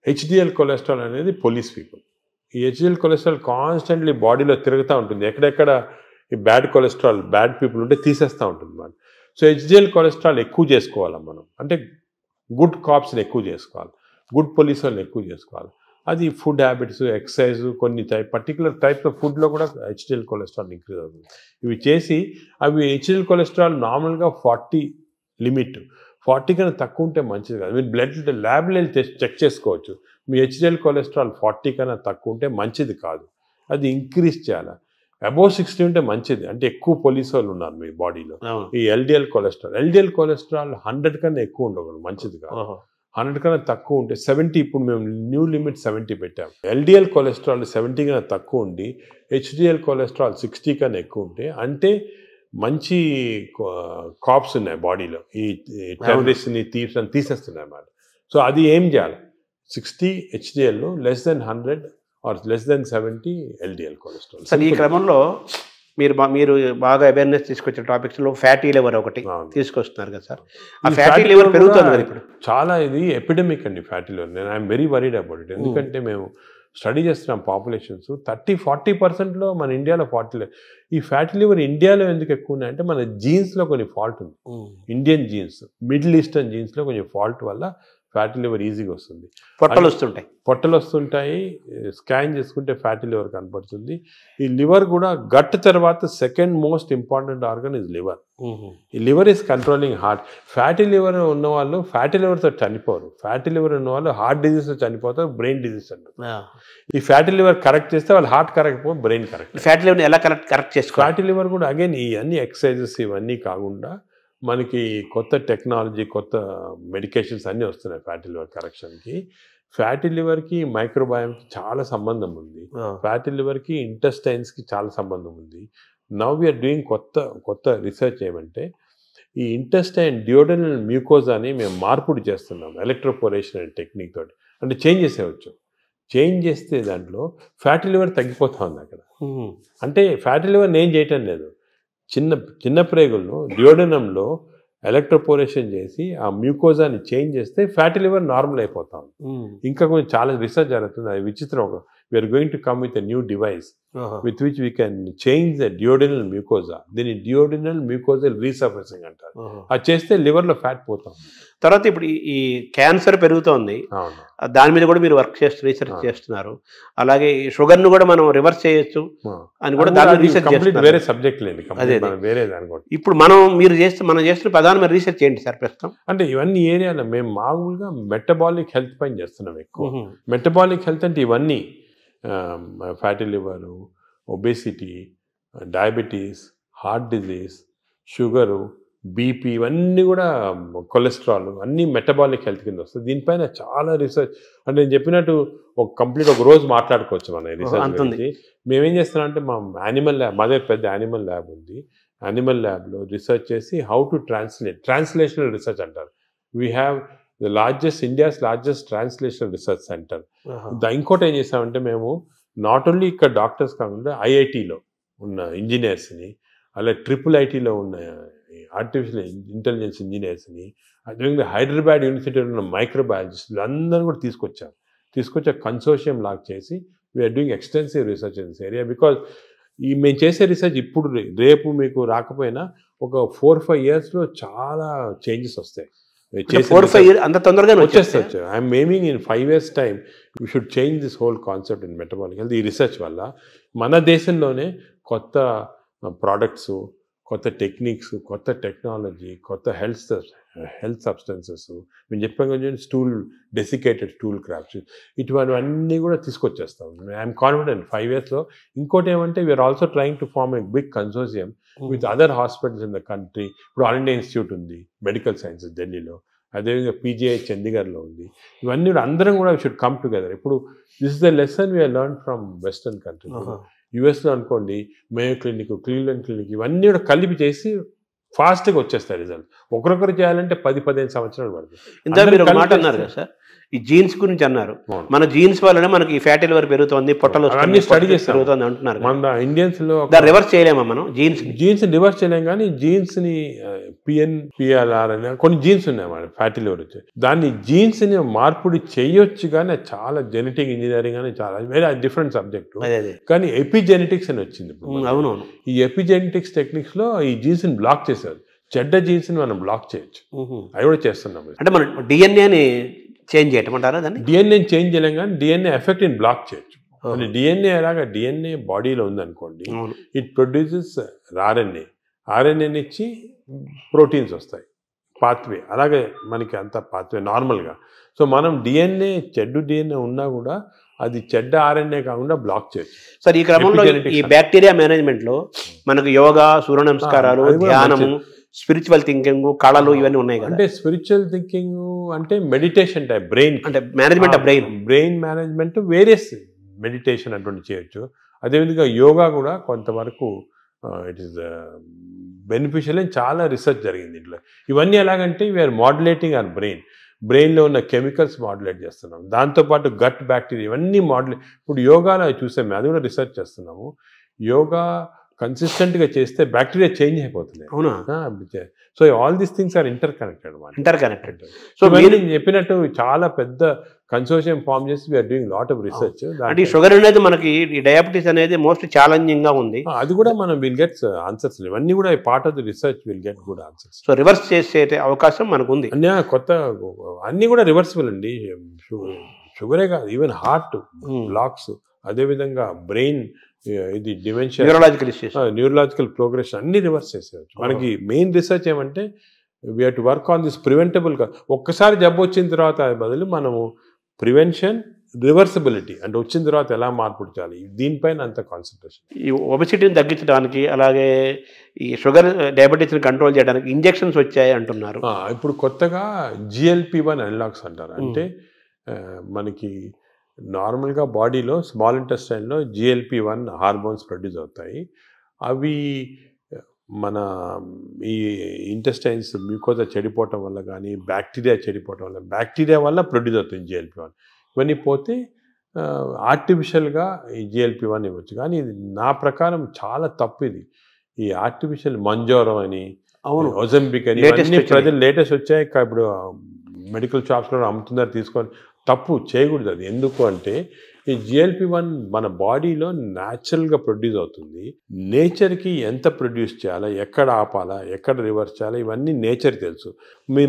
HDL cholesterol అనేది పోలీస్ పీపుల్. ఈ హెచ్డిఎల్ కొలెస్ట్రాల్ కాన్స్టెంట్లీ బాడీలో తిరుగుతూ ఉంటుంది. ఎక్కడెక్కడ ఈ బ్యాడ్ కొలెస్ట్రాల్, బ్యాడ్ పీపుల్ ఉంటే తీసేస్తూ ఉంటుంది అన్నమాట. సో హెచ్డిఎల్ కొలెస్ట్రాల్ ఎక్కువ చేసుకోవాలి మనం, అంటే గుడ్ కాప్స్ని ఎక్కువ చేసుకోవాలి, గుడ్ పోలీస్ వాళ్ళని ఎక్కువ చేసుకోవాలి. అది ఫుడ్ హ్యాబిట్స్, ఎక్సర్సైజ్, కొన్ని పర్టికులర్ టైప్స్ ఆఫ్ ఫుడ్లో కూడా హెచ్డిఎల్ కొలెస్ట్రాల్ ఇంక్రీజ్ అవుతుంది. ఇవి చేసి అవి హెచ్డిఎల్ కొలెస్ట్రాల్ నార్మల్గా 40 లిమిట్, 40 కన్నా తక్కువ ఉంటే మంచిది కాదు. మీరు బ్లడ్ ల్యాబ్లో చెక్ చేసుకోవచ్చు. మీ హెచ్డిఎల్ కొలెస్ట్రాల్ 40 కన్నా తక్కువ ఉంటే మంచిది కాదు, అది ఇంక్రీజ్ చేయాలి. అబోవ్ 60 ఉంటే మంచిది, అంటే ఎక్కువ పోలీస్ వాళ్ళు ఉన్నారు మీ బాడీలో. ఈ ఎల్డిఎల్ కొలెస్ట్రాల్ 100 కన్నా ఎక్కువ ఉండకూడదు, మంచిది కాదు. 100 కన్నా తక్కువ ఉంటే 70, ఇప్పుడు మేము న్యూ లిమిట్ 70 పెట్టాము. ఎల్డిఎల్ కొలెస్ట్రాల్ 70 కన్నా తక్కువ ఉండి హెచ్డిఎల్ కొలెస్ట్రాల్ 60 కన్నా ఎక్కువ ఉంటే అంటే మంచి కాప్స్ ఉన్నాయి బాడీలో, ఈ టెర్రరిస్ట్ని, థీవ్స్ అని తీసేస్తున్నాయి అన్నమాట. సో అది ఏం చేయాలి, 60 HDL, less than 100 or less than 70 LDL cholesterol. Sir ఈ క్రమంలో మీరు బాగా అవేర్నెస్ తీసుకొచ్చే టాపిక్స్లో ఫ్యాటీ లివర్ ఒకటి తీసుకొస్తున్నారు కదా సార్. ఆ ఫ్యాటీ లివర్ పెరుగుతుంది కదా ఇప్పుడు చాలా. ఇది ఎపిడమిక్ అండి ఫ్యాటీ లివర్. నేను I'm very worried about it. ఎందుకంటే మేము స్టడీ చేస్తున్నాం పాపులేషన్స్ 30-40%లో మన ఇండియాలో ఈ ఫ్యాటీ లివర్ ఇండియాలో ఎందుకు ఎక్కువ ఉన్నాయంటే మన జీన్స్లో కొన్ని ఫాల్ట్ ఉంది. ఇండియన్ జీన్స్, మిడిల్ ఈస్టర్న్ జీన్స్లో కొంచెం ఫాల్ట్ వల్ల ఫ్యాటీ లివర్ ఈజీగా వస్తుంది. పొట్టలు వస్తుంటాయి. స్కాన్ చేసుకుంటే ఫ్యాటీ లివర్ కనపడుతుంది. ఈ లివర్ కూడా గట్ తర్వాత second most important organ is liver. ఈ liver is controlling heart. Fatty liver ఉన్న వాళ్ళు ఫ్యాటీ లివర్తో చనిపోరు. ఫ్యాటీ లివర్ ఉన్న వాళ్ళు హార్ట్ డిజీజ్తో చనిపోతారు, బ్రెయిన్ డిజీజ్ అంటారు. ఈ ఫ్యాటీ లివర్ కరెక్ట్ చేస్తే వాళ్ళు హార్ట్ కరెక్ట్ పోయి బ్రెయిన్ కరెక్ట్. ఫ్యాటీ లివర్ ఎలా కరెక్ట్ చేసుకోవాలి? ఫ్యాటీ లివర్ కూడా అగైన్ ఈ అన్ని ఎక్సర్సైజెస్ ఇవన్నీ కాకుండా మనకి కొత్త టెక్నాలజీ, కొత్త మెడికేషన్స్ అన్నీ వస్తున్నాయి ఫ్యాటీ లివర్ కరెక్షన్కి. ఫ్యాటీ లివర్కి మైక్రోబయామ్కి చాలా సంబంధం ఉంది. ఫ్యాటీ లివర్కి ఇంటెస్టైన్స్కి చాలా సంబంధం ఉంది. నవ్ వీఆర్ డూయింగ్ కొత్త రీసెర్చ్ ఏమంటే ఈ ఇంటెస్టైన్ డియోడనల్ మ్యూకోజాని మేము మార్పుడు చేస్తున్నాం ఎలక్ట్రోపోరేషన్ అనే టెక్నిక్ తోటి. అంటే చేంజ్ చేసేవచ్చు. చేంజ్ చేస్తే దాంట్లో ఫ్యాటీ లివర్ తగ్గిపోతా ఉంది అక్కడ. అంటే ఫ్యాటీ లివర్ నేను చేయటం లేదు, చిన్న ప్రేగుల్లో డియోడనంలో ఎలక్ట్రోపోరేషన్ చేసి ఆ మ్యూకోజాని చేంజ్ చేస్తే ఫ్యాటీ లివర్ నార్మల్ అయిపోతాం. ఇంకా కొంచెం చాలా రీసెర్చ్ జరుగుతుంది. అది విచిత్రం. We are going to come with a new device with which we can change the duodenal mucosa. దీన్ని డియోడినల్ మ్యూకోజల్ రీసర్ఫేసింగ్ అంటారు. అది చేస్తే లివర్లో ఫ్యాట్ పోతాం. తర్వాత ఇప్పుడు ఈ క్యాన్సర్ పెరుగుతోంది, దాని మీద కూడా మీరు రీసెర్చ్ చేస్తున్నారు. అలాగే షుగర్ను కూడా మనం రివర్స్ చేయొచ్చు అని కూడా దాని రీసెర్చ్ చేస్తున్నారు. వేరే సబ్జెక్ట్ లేదు, వేరే దాని. ఇప్పుడు మనం చేస్తున్న ప్రధానమైన రీసెర్చ్ ఏంటి సార్ ప్రస్తుతం? అంటే ఇవన్నీ ఏరియాలో మేము మామూలుగా మెటబాలిక్ హెల్త్ పైన చేస్తున్నాం ఎక్కువ. మెటబాలిక్ హెల్త్ అంటే ఇవన్నీ fatty liver, obesity, diabetes, heart disease, sugar, BP, ఇవన్నీ కూడా కొలెస్ట్రాల్ అన్నీ మెటబాలిక్ హెల్త్ కింద వస్తుంది. దీనిపైన చాలా రీసెర్చ్. అంటే నేను చెప్పినట్టు ఒక రోజు మాట్లాడుకోవచ్చు మన రీసెర్చ్ గురించి. మేమేం చేస్తున్నాం అంటే మా యానిమల్ ల్యాబ్, మా దగ్గర పెద్ద యానిమల్ ల్యాబ్ ఉంది. యానిమల్ ల్యాబ్లో రీసెర్చ్ చేసి హౌ టు ట్రాన్స్లేషనల్ రీసెర్చ్ అంటారు. We have India's largest translational research centre. ఇంకోటి ఏం చేసామంటే మేము నాట్ ఓన్లీ ఇక్కడ డాక్టర్స్ కాకుండా ఐఐటీలో ఉన్న ఇంజనీర్స్ని, అలా IIITలో ఉన్న ఆర్టిఫిషియల్ ఇంటెలిజెన్స్ ఇంజనీర్స్ని, అదేవిధంగా హైదరాబాద్ యూనివర్సిటీలో ఉన్న మైక్రోబయాలజిస్టులు అందరూ కూడా తీసుకొచ్చే కన్సోర్షియం లాగా చేసి we are doing extensive research in this area. Because మేము చేసే రీసెర్చ్ ఇప్పుడు రేపు మీకు రాకపోయినా ఒక 4-5 yearsలో చాలా చేంజెస్ వస్తాయి. 4-5 years అంత తొందరగా వచ్చేస్తే I'm aiming in 5 years time we should change this whole concept in metabolic health. ఈ రీసెర్చ్ వల్ల మన దేశంలోనే కొత్త ప్రోడక్ట్స్, కొత్త టెక్నిక్స్, కొత్త టెక్నాలజీ, కొత్త హెల్త్ సబ్స్టెన్సెస్, మేము చెప్పాం కదా డెసికేటెడ్ స్టూల్ క్రాప్స్, ఇటువంటివన్నీ కూడా తీసుకొచ్చేస్తాం. ఐఎమ్ కాన్ఫిడెంట్ 5 yearsలో. ఇంకోటి ఏమంటే we are also trying to form a big consortium with other hospitals in the country. ఇప్పుడు ఆల్ ఇండియా ఇన్స్టిట్యూట్ ఉంది మెడికల్ సైన్సెస్ ఢిల్లీలో, అదేవిధంగా PGI చండీగఢ్లో ఉంది. ఇవన్నీ కూడా అందరం కూడా షుడ్ కమ్ టుగెదర్. ఇప్పుడు this is the lesson we are learn from western country. యుఎస్లో అనుకోండి మేయో క్లినిక్, క్లీవ్లాండ్ క్లినిక్, ఇవన్నీ కూడా కలిపి చేసి ఫాస్ట్గా వచ్చేస్తాయి రిజల్ట్. ఒకరొకరు చేయాలంటే 10-15 సంవత్సరాలు పడుతుంది. ఇందాక మీరు ఒక మాట అన్నారు కదా సార్, ఈ జీన్స్ గురించి అన్నారు. మన జీన్స్ వల్లనే మనకి ఫ్యాటీ లివర్ పెరుగుతుంది, పొట్టలు అన్ని స్టడీ చేసి పెరుగుతుంది అంటున్నారు. మన ఇండియన్స్ లో రివర్స్ చేయలేమా మనం? జీన్స్ రివర్స్ చేయలేం, కానీ జీన్స్ ని PNPLR అని కొన్ని జీన్స్ ఉన్నాయి మన ఫ్యాటీ లివర్ వచ్చి, దాన్ని జీన్స్ ని మార్పుడి చేయొచ్చు. కానీ చాలా జెనెటిక్ ఇంజనీరింగ్ అని చాలా వేరే డిఫరెంట్ సబ్జెక్ట్. కానీ ఎపిజెనెటిక్స్ అని వచ్చింది. అవునవును. ఈ ఎపిజెనెటిక్స్ టెక్నిక్స్ లో ఈ జీన్స్ ని బ్లాక్ చేసేది. చెడ్డ జీన్స్ ని మనం బ్లాక్ చేయొచ్చు. అవి కూడా చేస్తున్నాం. అంటే మనం డిఎన్ఏని చేంజ్ చేయటమంటారా? దాన్ని డిఎన్ఏ చేంజ్ చేయలేం, కానీ డిఎన్ఏ ఎఫెక్ట్ ని బ్లాక్ చేయొచ్చు. అంటే డిఎన్ఏ ఎలాగా డిఎన్ఏ బాడీలో ఉందనుకోండి, ఇట్ ప్రొడ్యూసెస్ ఆర్ఎన్ఏ ఇచ్చి ప్రోటీన్స్ వస్తాయి, పాత్వే. అలాగే మనకి అంత పాత్వే నార్మల్గా. సో మనం చెడ్డు డిఎన్ఏ ఉన్నా కూడా అది చెడ్డ ఆర్ఎన్ఏ కాకుండా బ్లాక్ చేయొచ్చు. సార్ ఈ క్రమంలో ఈ బ్యాక్టీరియా మేనేజ్మెంట్లో మనకు యోగా, సూర్య నమస్కారాలు, ధ్యానము, స్పిరిచువల్ థింకింగ్, కళలు ఇవన్నీ ఉన్నాయి కదా. అంటే స్పిరిచువల్ థింకింగ్ అంటే మెడిటేషన్ టైప్, బ్రెయిన్ అంటే management of brain management, various meditation అటువంటి చేయొచ్చు. అదేవిధంగా యోగా కూడా కొంతవరకు ఇట్ ఈస్ బెనిఫిషియల్ అని చాలా రీసెర్చ్ జరిగింది ఇంట్లో. ఇవన్నీ ఎలాగంటే వీఆర్ మాడ్యులేటింగ్ అవర్ బ్రెయిన్లో ఉన్న కెమికల్స్ మాడ్యులేట్ చేస్తున్నాం. దాంతోపాటు గట్ బ్యాక్టీరియా ఇవన్నీ ఇప్పుడు యోగాలో చూసాము, అది కూడా రీసెర్చ్ చేస్తున్నాము. యోగా కన్సిస్టెంట్గా చేస్తే బ్యాక్టీరియా చేంజ్ అయిపోతుంది. అవునా? So all these things are interconnected. సో మీరు చెప్పినట్టు చాలా పెద్ద కన్సోర్షియం ఫామ్ చేసి we are doing lot of research. అంటే ఈ షుగర్ అనేది మనకి, ఈ డయాబెటీస్ అనేది మోస్ట్ ఛాలెంజింగ్ గా ఉంది. అది కూడా మనం విల్ గెట్ ఆన్సర్స్. ఇవన్నీ కూడా part of the research will get good answers. So reverse చేసే అవకాశం మనకు ఉంది. కొత్త అన్ని కూడా రివర్సిబుల్ అండి. షుగరే కాదు, ఈవెన్ హార్ట్ బ్లాక్స్, అదేవిధంగా బ్రెయిన్ ఇది డిమెన్షియా, న్యూరలాజికల్ ప్రోగ్రెషన్ అన్ని రివర్స్ చేసేయచ్చు. మనకి మెయిన్ రీసెర్చ్ ఏమంటే we have to work on this preventable. ఒక్కసారి జబ్బు వచ్చిన తర్వాత బదులు మనము ప్రివెన్షన్, రివర్సిబిలిటీ అంటే వచ్చిన తర్వాత ఎలా మార్పు చేయాలి, దీనిపైన అంత కాన్సన్ట్రేషన్. ఈ ఒబెసిటీని తగ్గించడానికి, అలాగే ఈ షుగర్ డయాబెటీస్ని కంట్రోల్ చేయడానికి ఇంజెక్షన్స్ వచ్చాయి అంటున్నారు. ఇప్పుడు కొత్తగా GLP-1 అనలాగ్స్ అంటారు. అంటే మనకి నార్మల్గా బాడీలో స్మాల్ ఇంటెస్టైన్లో GLP-1 హార్మోన్స్ ప్రొడ్యూస్ అవుతాయి. అవి మన ఈ ఇంటెస్టైన్స్ మ్యూకోజా చెడిపోవటం వల్ల కానీ, బ్యాక్టీరియా వల్ల ప్రొడ్యూస్ అవుతుంది GLP-1. ఇవన్నీ పోతే ఆర్టిఫిషియల్గా ఈ GLP-1 ఇవ్వచ్చు. కానీ ఇది నా ప్రకారం చాలా తప్పు. ఇది ఈ ఆర్టిఫిషియల్ మంజోరం అని, ఒజంబిక్ అని ఇవన్నీ ప్రజలు లేటెస్ట్ వచ్చాయి. ఇప్పుడు మెడికల్ షాప్స్లో అమ్ముతున్నారు, తీసుకొని తప్పు చేయకూడదు. అది ఎందుకు అంటే ఈ GLP-1 మన బాడీలో న్యాచురల్గా ప్రొడ్యూస్ అవుతుంది. నేచర్కి ఎంత ప్రొడ్యూస్ చేయాలా, ఎక్కడ ఆపాలా, ఎక్కడ రివర్స్ చేయాలా, ఇవన్నీ నేచర్ తెలుసు.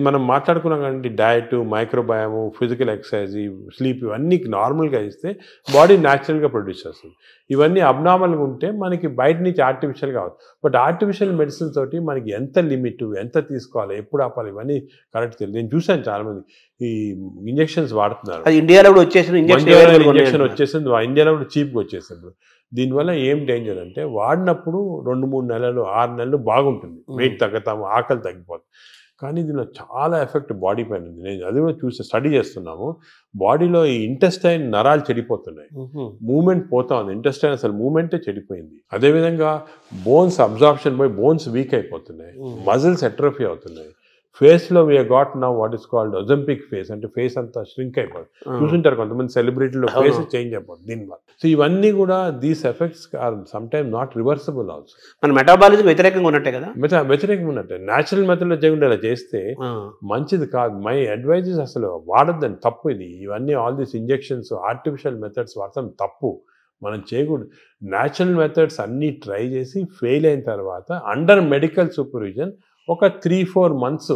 మనం మాట్లాడుకున్నాం కానీ డయట్, మైక్రోబయాము, ఫిజికల్ ఎక్సర్సైజ్, స్లీప్ ఇవన్నీ నార్మల్గా ఇస్తే బాడీ న్యాచురల్గా ప్రొడ్యూస్ చేస్తుంది. ఇవన్నీ అబ్నార్మల్గా ఉంటే మనకి బయట నుంచి ఆర్టిఫిషియల్గా అవుతుంది. బట్ ఆర్టిఫిషియల్ మెడిసిన్ తోటి మనకి ఎంత లిమిట్, ఎంత తీసుకోవాలి, ఎప్పుడు ఆపాలి, ఇవన్నీ కరెక్ట్ తెలియదు. నేను చూశాను చాలామంది ఈ ఇంజెక్షన్స్ వాడుతున్నారు. ఇండియాలో కూడా వచ్చేసింది ఇంజెక్షన్ వచ్చేసింది, ఇండియాలో కూడా చీప్గా వచ్చేసింది. దీనివల్ల ఏం డేంజర్ అంటే వాడినప్పుడు 2-3 నెలలు 6 నెలలు బాగుంటుంది, వెయిట్ తగ్గుతాము, ఆకలి తగ్గిపోతుంది. కానీ దీనిలో చాలా ఎఫెక్ట్ బాడీ పైన ఉంది. నేను అది కూడా స్టడీ చేస్తున్నాము. బాడీలో ఈ ఇంటెస్టైన్ నరాలు చెడిపోతున్నాయి, మూమెంట్ పోతా ఉంది, ఇంటెస్టైన్ అసలు మూమెంటే చెడిపోయింది. అదేవిధంగా బోన్స్ అబ్జార్ప్షన్ పోయి బోన్స్ వీక్ అయిపోతున్నాయి, మజిల్స్ ఎట్రోఫీ అవుతున్నాయి. ఫేస్లో we got now what is called Ozempic face, అంటే ఫేస్ అంతా ష్రింక్ అయిపోతుంది. చూసుంటారు కొంతమంది సెలబ్రిటీలో ఫేస్ చేంజ్ అయిపోతుంది దీనివల్ల. సో ఇవన్నీ కూడా these effects are some time not reversible also. మన మెటాబాలిజం వ్యతిరేకంగా ఉన్నట్టే కదా, వ్యతిరేకంగా ఉన్నట్టే. న్యాచురల్ మెథడ్లో చేయకుండా ఇలా చేస్తే మంచిది కాదు. మై అడ్వైజెస్ అసలు వాడద్దని, తప్పు ఇది. ఇవన్నీ all these injections artificial methods వాడతాం తప్పు, మనం చేయకూడదు. న్యాచురల్ మెథడ్స్ అన్నీ ట్రై చేసి ఫెయిల్ అయిన తర్వాత అండర్ మెడికల్ సూపర్విజన్ ఒక 3-4 months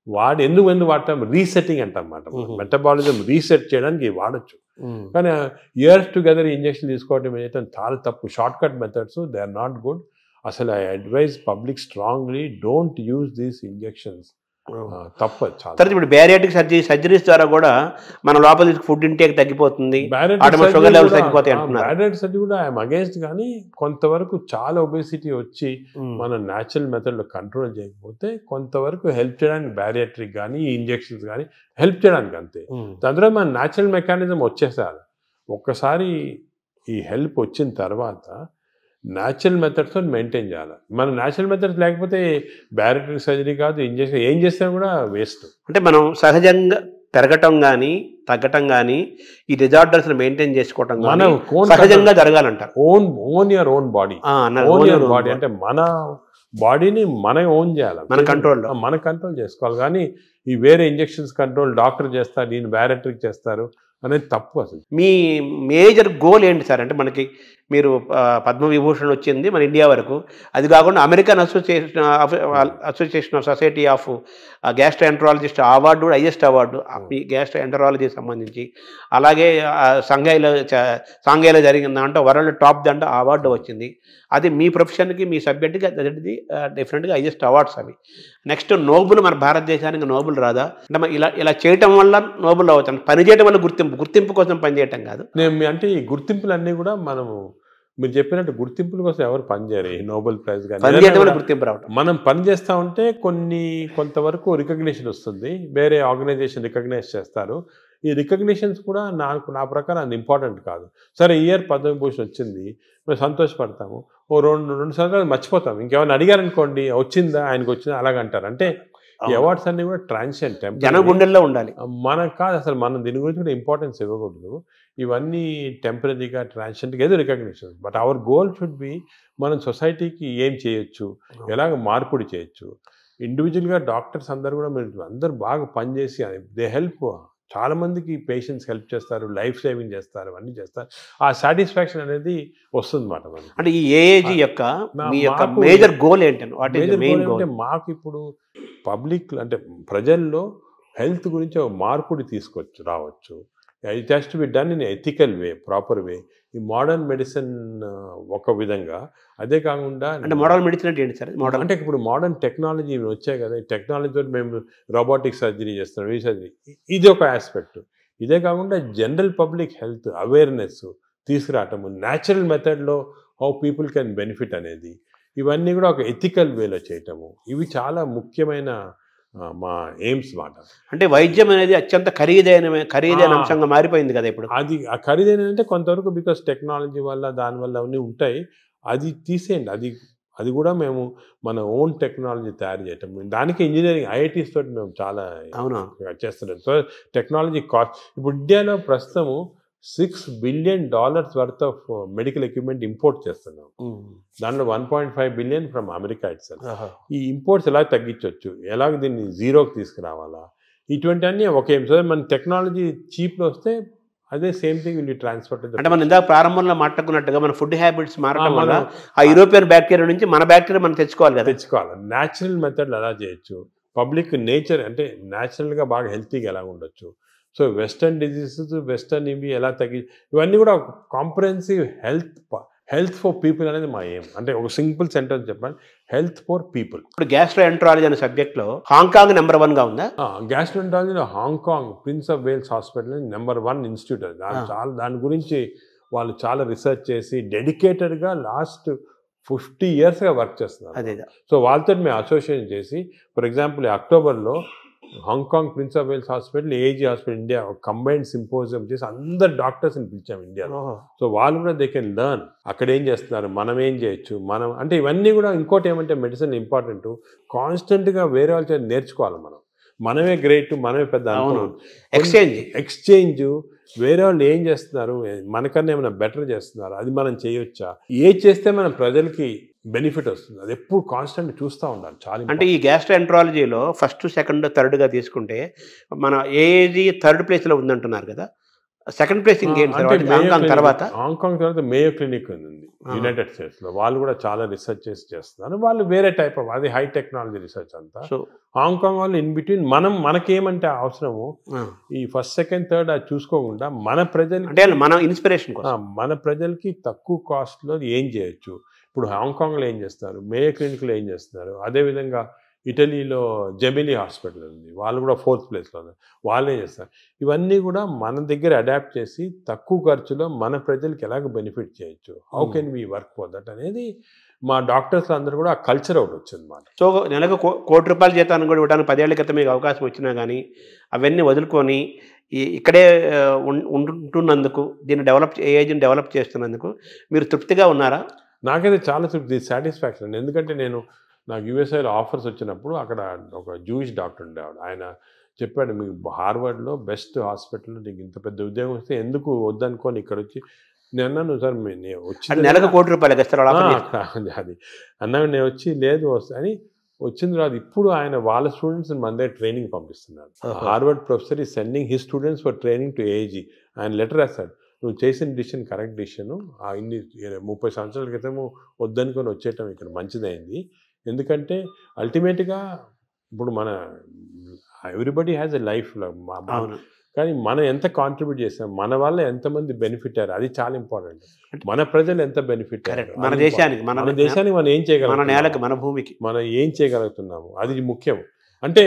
వాడి ఎందుకు వాడతాం, రీసెట్టింగ్ అంటాం అన్నమాట. మెటబాలిజం రీసెట్ చేయడానికి వాడచ్చు. కానీ ఇయర్స్ టుగెదర్ ఇంజెక్షన్ తీసుకోవడం ఏంటంటే చాలా తప్పు. Short cut methods they are not good. అసలు I advise public strongly don't use these injections. తప్పదు చాలా. తర్వాత ఇప్పుడు బ్యారియాటిక్ సర్జరీస్ ద్వారా కూడా మన లోపల ఫుడ్ ఇంటేక్ తగ్గిపోతుంది, షుగర్ లెవెల్స్ తగ్గిపోతాయి అంటున్నారు. బ్యారియాటిక్ సర్జరీ కూడా ఐఎమ్ అగేన్స్ట్, కానీ కొంతవరకు చాలా ఒబేసిటీ వచ్చి మనం న్యాచురల్ మెథడ్లో కంట్రోల్ చేయకపోతే కొంతవరకు హెల్ప్ చేయడానికి బ్యారియాట్రిక్ కానీ ఇంజెక్షన్స్ కానీ హెల్ప్ చేయడానికి అంతే. దాని తర్వాత మన న్యాచురల్ మెకానిజం వచ్చేసారు. ఒక్కసారి ఈ హెల్ప్ వచ్చిన తర్వాత న్యాచురల్ మెథడ్స్తో మెయింటైన్ చేయాలి. మన న్యాచురల్ మెథడ్స్ లేకపోతే బ్యారియాట్రిక్ సర్జరీ కాదు, ఇంజెక్షన్ ఏం చేసినా కూడా వేస్ట్. అంటే మనం సహజంగా పెరగటం కానీ తగ్గటం కానీ ఈ డిజార్డర్స్ మెయింటైన్ చేసుకోవటం మన సహజంగా జరగాలంటారు. Own your own body, body అంటే మన బాడీని మనం ఓన్ చేయాలి, మన కంట్రోల్ చేసుకోవాలి. కానీ ఈ వేరే ఇంజెక్షన్స్ కంట్రోల్ డాక్టర్ చేస్తారు, దీన్ని బ్యారియాట్రిక్ చేస్తారు అనేది తప్పు. అసలు మీ మేజర్ గోల్ ఏంటి సార్? అంటే మనకి మీరు పద్మవిభూషణ్ వచ్చింది మన ఇండియా వరకు, అది కాకుండా American association of society of gastroenterologist award కూడా హైయెస్ట్ అవార్డు గ్యాస్ట్రోఎంటరాలజీకి సంబంధించి. అలాగే సాంఘైలో జరిగిన దాంట్లో వరల్డ్ టాప్ దాంట్లో అవార్డు వచ్చింది. అది మీ ప్రొఫెషన్కి మీ సబ్జెక్ట్కి అది డెఫినెట్గా హైయెస్ట్ అవార్డ్స్ అవి. నెక్స్ట్ నోబుల్ మన భారతదేశానికి నోబుల్ రాదా? అంటే ఇలా చేయటం వల్ల నోబుల్ అవుతాం, పని చేయడం వల్ల గుర్తింపు కోసం పనిచేయటం కాదు. అంటే ఈ గుర్తింపులన్నీ కూడా మనము మీరు చెప్పినట్టు గుర్తింపుల కోసం ఎవరు పనిచేయరు. ఈ నోబెల్ ప్రైజ్ కానీ గుర్తింపు రావడం, మనం పని చేస్తూ ఉంటే కొంతవరకు రికగ్నిషన్ వస్తుంది, వేరే ఆర్గనైజేషన్ రికగ్నైజ్ చేస్తారు. ఈ రికగ్నిషన్స్ కూడా నా ప్రకారం అది ఇంపార్టెంట్ కాదు. సరే ఇయర్ పద్మవిభూషణ్ వచ్చింది, మేము సంతోషపడతాము, ఓ రెండు సంవత్సరాలు మర్చిపోతాం. ఇంకేమైనా అడిగారనుకోండి వచ్చిందా, ఆయనకు వచ్చిందా అలాగంటారు. అంటే ఈ అవార్డ్స్ అన్ని కూడా ట్రాన్సియెంట్, జన గుండెల్లో ఉండాలి. మనకు కాదు అసలు, మనం దీని గురించి కూడా ఇంపార్టెన్స్ ఇవ్వకూడదు. ఇవన్నీ టెంపరీగా ట్రాన్సియెంట్గా ఏదో recognition. But our goal should be మనం సొసైటీకి ఏం చేయొచ్చు, ఎలాగ మార్పుడి చేయొచ్చు. ఇండివిజువల్గా డాక్టర్స్ అందరూ కూడా అందరూ బాగా పనిచేసి దే హెల్ప్, చాలా మందికి పేషెంట్స్ హెల్ప్ చేస్తారు, లైఫ్ సేవింగ్ చేస్తారు, అవన్నీ చేస్తారు. ఆ సాటిస్ఫాక్షన్ అనేది వస్తుంది మాట. అంటే ఈ ఏఏజీ యొక్క మేజర్ గోల్ ఏంటంటే అంటే మాకు ఇప్పుడు పబ్లిక్ అంటే ప్రజల్లో హెల్త్ గురించి ఒక మార్పుడి రావచ్చు. It has to be done in ethical way, proper way. ఈ మోడర్న్ మెడిసిన్ ఒక విధంగా, అదే కాకుండా అంటే మోడర్న్ మెడిసిన్ అంటే ఏంటి సార్? అంటే ఇప్పుడు మోడర్న్ టెక్నాలజీ వచ్చాయి కదా, ఈ టెక్నాలజీతో మేము రోబోటిక్ సర్జరీ చేస్తున్నాం, ఈ సర్జరీ, ఇది ఒక ఆస్పెక్ట్. ఇదే కాకుండా general public health awareness తీసుకురావటము, natural మెథడ్లో హౌ పీపుల్ కెన్ బెనిఫిట్ అనేది, ఇవన్నీ కూడా ఒక ఎథికల్ వేలో చేయటము, ఇవి చాలా ముఖ్యమైన మా ఎయిమ్స్ మాట. అంటే వైద్యం అనేది అత్యంత ఖరీదైన అంశంగా మారిపోయింది కదా ఇప్పుడు. అది ఖరీదైన అంటే కొంతవరకు బికాస్ టెక్నాలజీ వల్ల దానివల్ల అవన్నీ ఉంటాయి, అది తీసేయండి. అది కూడా మేము మన ఓన్ టెక్నాలజీ తయారు చేయటం, దానికి ఇంజనీరింగ్ ఐఐటీస్ తోటి మేము చాలా చేస్తున్నాం. సో టెక్నాలజీ కాస్ట్ ఇప్పుడు ఇండియాలో ప్రస్తుతము $6 billion worth of medical equipment import చేస్తున్నాం. దాంట్లో 1.5 billion ఫ్రమ్ అమెరికా ఇట్సెల్ఫ్. ఈ ఇంపోర్ట్స్ ఎలా తగ్గించవచ్చు, ఎలాగ దీన్ని జీరోకి తీసుకురావాలా, ఇటువంటి అన్నీ ఒకే. సో మన టెక్నాలజీ చీప్లో వస్తే అదే సేమ్ థింగ్ విల్ ట్రాన్స్ఫర్. అంటే మనం ఇందాక ప్రారంభంలో మాట్లాడుకున్నట్టుగా మన ఫుడ్ హ్యాబిట్స్ మారడం వల్ల ఆ యూరోపియన్ బ్యాక్టీరియా నుంచి మన బ్యాక్టీరియా మనం తెచ్చుకోవాలి. న్యాచురల్ మెథడ్లు ఎలా చేయొచ్చు, పబ్లిక్ నేచర్ అంటే న్యాచురల్గా బాగా హెల్తీగా ఎలా ఉండొచ్చు. సో వెస్టర్న్ డిజీజెస్, వెస్టర్న్ ఇవి ఎలా ఇవన్నీ కూడా కాంప్రహెన్సివ్ హెల్త్ ఫర్ పీపుల్ అనేది మా ఎయిమ్. అంటే ఒక సింపుల్ సెంటెన్స్ చెప్పాలి, హెల్త్ ఫర్ పీపుల్. ఇప్పుడు గ్యాస్ట్రోఎంటరాలజీ అనే సబ్జెక్ట్లో హాంకాంగ్ నెంబర్ 1గా ఉందా? గ్యాస్ట్రోఎంటరాలజీలో Hong Kong Prince of Wales hospital number 1 institute. దాని గురించి వాళ్ళు చాలా రీసెర్చ్ చేసి డెడికేటెడ్గా లాస్ట్ 50 yearsగా వర్క్ చేస్తున్నారు. అదే సో వాళ్ళతో మేము అసోసియేషన్ చేసి, ఫర్ ఎగ్జాంపుల్ అక్టోబర్లో Hong Kong Prince of Wales hospital, AG hospital India combined symposium చేసి అందరు డాక్టర్స్ని పిలిచాం ఇండియాలో. సో వాళ్ళు కూడా దే కెన్ లెర్న్ అక్కడ ఏం చేస్తున్నారు, మనం ఏం చేయొచ్చు, మనం అంటే ఇవన్నీ కూడా. ఇంకోటి ఏమంటే మెడిసిన్ ఇంపార్టెంట్, కాన్స్టెంట్గా వేరే వాళ్ళ చేత నేర్చుకోవాలి. మనమే గ్రేట్, మనమే పెద్ద ఎక్స్చేంజ్. వేరే వాళ్ళు ఏం చేస్తున్నారు, మనకన్నా ఏమైనా బెటర్ చేస్తున్నారు, అది మనం చేయొచ్చా, ఏది చేస్తే మన ప్రజలకి బెనిఫిట్ వస్తుంది, అది ఎప్పుడు కాన్స్టెంట్ చూస్తూ ఉండాలి. చాలా అంటే ఈ గ్యాస్ట్రోఎంట్రాలజీలో ఫస్ట్, సెకండ్, థర్డ్గా తీసుకుంటే మన ఏజీ థర్డ్ ప్లేస్లో ఉందంటున్నారు కదా, సెకండ్ ప్లేస్ ఇంకేంటి తర్వాత? హాంకాంగ్ తర్వాత మేయో క్లినిక్ ఉంది యునైటెడ్ స్టేట్స్లో. వాళ్ళు కూడా చాలా రీసెర్చ్ చేస్తున్నారు. వాళ్ళు వేరే టైప్ ఆఫ్, అది హై టెక్నాలజీ రీసెర్చ్ అంతా. సో హాంకాంగ్ వాళ్ళు ఇన్ బిట్వీన్ మనకేమంటే అవసరము ఈ ఫస్ట్, సెకండ్, థర్డ్ అది చూసుకోకుండా మన ప్రజలు అంటే మన ఇన్స్పిరేషన్ మన ప్రజలకి తక్కువ కాస్ట్లో ఏం చేయొచ్చు. ఇప్పుడు హాంకాంగ్లో ఏం చేస్తారు, మేయో క్లినిక్లో ఏం చేస్తున్నారు, అదేవిధంగా ఇటలీలో జెమినీ హాస్పిటల్ ఉంది, వాళ్ళు కూడా 4th ప్లేస్లో ఉన్నారు, వాళ్ళు ఏం చేస్తారు. ఇవన్నీ కూడా మన దగ్గర అడాప్ట్ చేసి తక్కువ ఖర్చులో మన ప్రజలకి ఎలాగ బెనిఫిట్ చేయొచ్చు, how can we work for that అనేది మా డాక్టర్స్ అందరూ కూడా ఆ కల్చర్ ఒకటి వచ్చింది మాట. సో నెలకు ₹1,00,00,000 జీతాన్ని కూడా ఇవ్వడానికి 10 ఏళ్ల క్రితం మీకు అవకాశం వచ్చినా కానీ అవన్నీ వదులుకొని ఇక్కడే ఉంటున్నందుకు, దీన్ని ఏజెంట్ డెవలప్ చేస్తున్నందుకు మీరు తృప్తిగా ఉన్నారా? నాకైతే చాలా తృప్తి, సాటిస్ఫాక్షన్. ఎందుకంటే నాకు యూఎస్ఐలో ఆఫర్స్ వచ్చినప్పుడు అక్కడ ఒక జూయిష్ డాక్టర్ ఉండేవాడు. ఆయన చెప్పాడు, మీకు హార్వర్డ్లో బెస్ట్ హాస్పిటల్లో నీకు ఇంత పెద్ద ఉద్యోగం వస్తే ఎందుకు వద్దనుకోని ఇక్కడ వచ్చి. నేను అన్నాను, సార్ నేను వచ్చి నెలకు ₹1,00,00,000 అది అన్నాను. నేను వచ్చి లేదు అని వచ్చిన తర్వాత ఇప్పుడు ఆయన వాళ్ళ స్టూడెంట్స్ మన దగ్గర ట్రైనింగ్ పంపిస్తున్నారు. Harvard professor is sending his students for training to AG. ఆయన లెటర్ రాశాడు, నువ్వు చేసిన డిసిషన్ కరెక్ట్ డిసిషను, ఇన్ని 30 సంవత్సరాల క్రితము వద్దనుకొని వచ్చేయటం ఇక్కడ మంచిదైంది. ఎందుకంటే అల్టిమేట్గా ఇప్పుడు ఎవ్రీబడి హ్యాస్ ఎ లైఫ్, కానీ మనం ఎంత కాంట్రిబ్యూట్ చేస్తాం, మన వల్ల ఎంతమంది బెనిఫిట్ అయ్యారు, అది చాలా ఇంపార్టెంట్. మన ప్రజలు ఎంత బెనిఫిట్ అయ్యారు, మన దేశానికి మనం ఏం చేయగలం, మన నేలకి, మన భూమికి మనం ఏం చేయగలుగుతున్నాము, అది ముఖ్యం. అంటే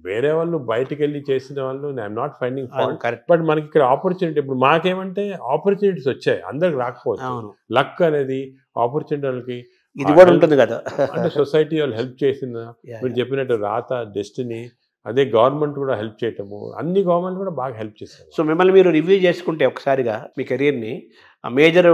వేరే వాళ్ళు బయటికి వెళ్ళి చేసిన వాళ్ళు I'm not finding fault, correct. But మనకి ఇక్కడ ఆపర్చునిటీ, ఇప్పుడు మాకేమంటే ఆపర్చునిటీస్ వచ్చాయి, అందరికి రాకపోవచ్చు. లక్ అనేది ఆపర్చునిటీ వాళ్ళకి ఇది కూడా ఉంటుంది కదా. అంటే సొసైటీ వాళ్ళు హెల్ప్ చేసిన, మీరు చెప్పినట్టు రాత, డెస్టినీ, అదే గవర్నమెంట్ కూడా హెల్ప్ చేయటము, అన్ని గవర్నమెంట్ కూడా బాగా హెల్ప్ చేస్తారు. సో మిమ్మల్ని మీరు రివ్యూ చేసుకుంటే ఒకసారిగా మీ కెరీర్ని మేజర్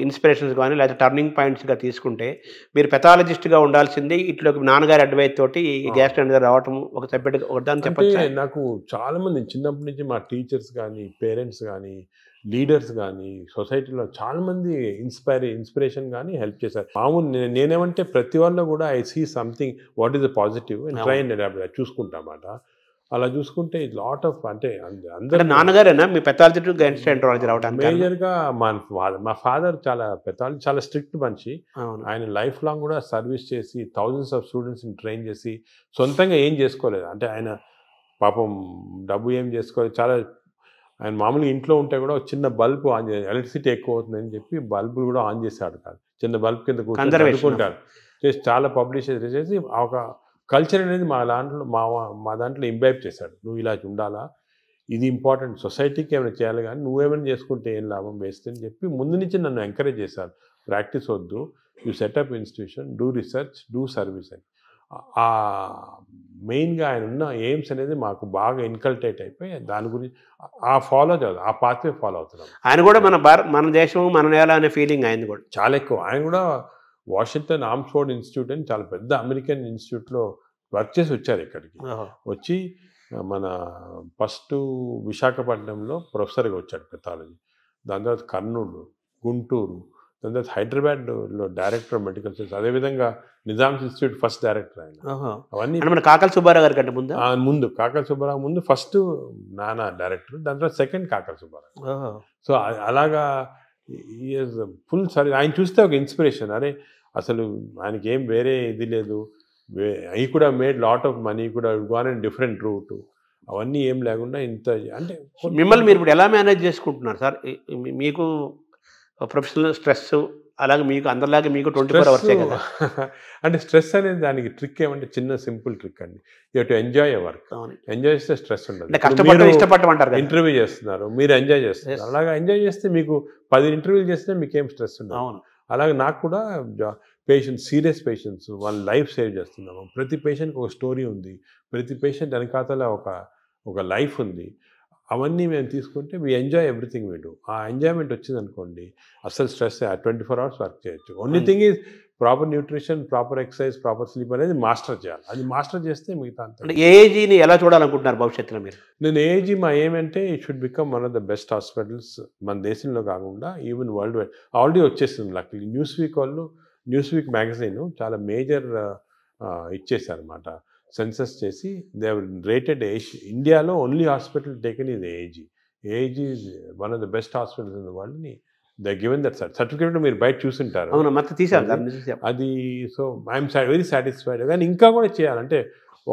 ఇన్స్పిరేషన్స్ కానీ లేదా టర్నింగ్ పాయింట్స్గా తీసుకుంటే, మీరు పెథాలజిస్ట్గా ఉండాల్సింది ఇట్లోకి నాన్నగారి అడ్వైస్ తోటి గ్యాస్ట్రో రావటం ఒక సబ్జెక్ట్ ఒకదాన్ని చెప్పచ్చు. నాకు చాలామంది చిన్నప్పటి నుంచి మా టీచర్స్ కానీ, పేరెంట్స్ కానీ, లీడర్స్ కానీ, సొసైటీలో చాలామంది ఇన్స్పిరేషన్ కానీ హెల్ప్ చేశారు. మామూలు నేనేమంటే ప్రతి వాళ్ళు కూడా I see something what is the positive and try and adapt చూసుకుంటామాట. అలా చూసుకుంటే లాట్ ఆఫ్, అంటే అందరూ నాన్నగారేనా మీ పెథాలజీ గ్యాస్ట్రోఎంట్రాలజీ రావడానికి మేజర్గా? మా ఫాదర్ చాలా స్ట్రిక్ట్ మనిషి. ఆయన లైఫ్ లాంగ్ కూడా సర్వీస్ చేసి థౌజండ్స్ ఆఫ్ స్టూడెంట్స్ని ట్రైన్ చేసి సొంతంగా ఏం చేసుకోలేదు. అంటే ఆయన పాపం డబ్బు ఏం చేసుకోలేదు. చాలా ఆయన మామూలుగా ఇంట్లో ఉంటే కూడా చిన్న బల్బు ఆన్ చేసి, ఎలక్ట్రిసిటీ ఎక్కువ అవుతుందని చెప్పి బల్బులు కూడా ఆన్ చేశాడు కాదు, చిన్న బల్బ్ కింద కూర్చుంటారు చేసి చాలా పబ్లిష్ చేసి ఒక కల్చర్ అనేది మా దాంట్లో ఇంబైబ్ చేశాడు. నువ్వు ఇలా ఉండాలా, ఇది ఇంపార్టెంట్, సొసైటీకి ఏమైనా చేయాలి, కానీ నువ్వేమైనా చేసుకుంటే ఏం లాభం వేస్ట్ అని చెప్పి ముందు నుంచి నన్ను ఎంకరేజ్ చేశారు. ప్రాక్టీస్ వద్దు, you setup institution, do research, do service అని. ఆ మెయిన్గా ఆయన ఉన్న ఎయిమ్స్ అనేది మాకు బాగా ఇన్కల్టేట్ అయిపోయి దాని గురించి ఆ పాత్వే ఫాలో అవుతున్నాం. ఆయన కూడా మన దేశం, మన నేల అనే ఫీలింగ్ ఆయన కూడా చాలా ఎక్కువ. ఆయన కూడా వాషింగ్టన్ ఆర్మ్స్ఫోర్డ్ ఇన్స్టిట్యూట్ అని చాలా పెద్ద అమెరికన్ ఇన్స్టిట్యూట్లో వర్క్ చేసి వచ్చారు. ఇక్కడికి వచ్చి మన ఫస్ట్ విశాఖపట్నంలో ప్రొఫెసర్గా వచ్చాడు పెథాలజీ, దాని తర్వాత కర్నూలు, గుంటూరు, దాని తర్వాత హైదరాబాద్లో డైరెక్టర్ ఆఫ్ మెడికల్ సైన్స్, అదేవిధంగా నిజామ్స్ ఇన్స్టిట్యూట్ ఫస్ట్ డైరెక్టర్ ఆయన. అవన్నీ మన కాకల సుబ్బారావు గారి కంటే ముందు కాకల సుబ్బారావు ముందు ఫస్ట్ నాన్న డైరెక్టర్, దాని తర్వాత సెకండ్ కాకల సుబ్బారావు. సో అలాగా ఫుల్ సర్వీస్. ఆయన చూస్తే ఒక ఇన్స్పిరేషన్, అరే అసలు ఆయనకి ఏం వేరే ఇది లేదు, ఈ కూడా మేడ్ లాట్ ఆఫ్ మనీ, కూడా గాన్ ఇన్ డిఫరెంట్ రూట్, అవన్నీ ఏం లేకుండా ఇంత. అంటే మిమ్మల్ని మీరు ఇప్పుడు ఎలా మేనేజ్ చేసుకుంటున్నారు సార్? మీకు ప్రొఫెషనల్ స్ట్రెస్ అలాగే మీకు అందరిలాగే మీకు 24 hours కదా. అంటే స్ట్రెస్ అనేది దానికి ట్రిక్ ఏమంటే చిన్న సింపుల్ ట్రిక్ అండి, you have to enjoy your work. Enjoy చేస్తే స్ట్రెస్ ఉండదు. ఇష్టపడమంటారు, ఇంటర్వ్యూ చేస్తున్నారు, మీరు ఎంజాయ్ చేస్తున్నారు, అలాగా ఎంజాయ్ చేస్తే మీకు 10 ఇంటర్వ్యూలు చేస్తే మీకేం స్ట్రెస్ ఉండదు. అలాగే నాకు కూడా సీరియస్ పేషెంట్స్ వాళ్ళ లైఫ్ సేవ్ చేస్తున్నాము. ప్రతి పేషెంట్కి ఒక స్టోరీ ఉంది, ప్రతి పేషెంట్ వెనకాతల ఒక లైఫ్ ఉంది. అవన్నీ మేము తీసుకుంటే we enjoy everything we do. ఆ ఎంజాయ్మెంట్ వచ్చిందనుకోండి అసలు స్ట్రెస్ 24 hours వర్క్ చేయొచ్చు. Only thing is proper nutrition, proper exercise, proper sleep అనేది మాస్టర్ చేయాలి. అది మాస్టర్ చేస్తే మిగతా అంతా. అంటే ఏఏజీని ఎలా చూడాలనుకుంటున్నారు భవిష్యత్తులో మీరు? నేను ఏఏజీ మా ఏమంటే it should become one of the best hospitals మన దేశంలో కాకుండా ఈవెన్ వరల్డ్ వైడ్. ఆల్రెడీ వచ్చేస్తుంది లక్కీ. న్యూస్ వీక్ మ్యాగజైన్ చాలా మేజర్ ఇచ్చేసారనమాట. సెన్సస్ చేసి దే రేటెడ్ ఇండియాలో only hospital taken is AAG. AAG is one of the best hospitals in the world ని they given that certificate. మీరు బయట చూసింటారు. అవును, మొత్తం తీసారు అది. So I'm very satisfied. కానీ ఇంకా కూడా చేయాలంటే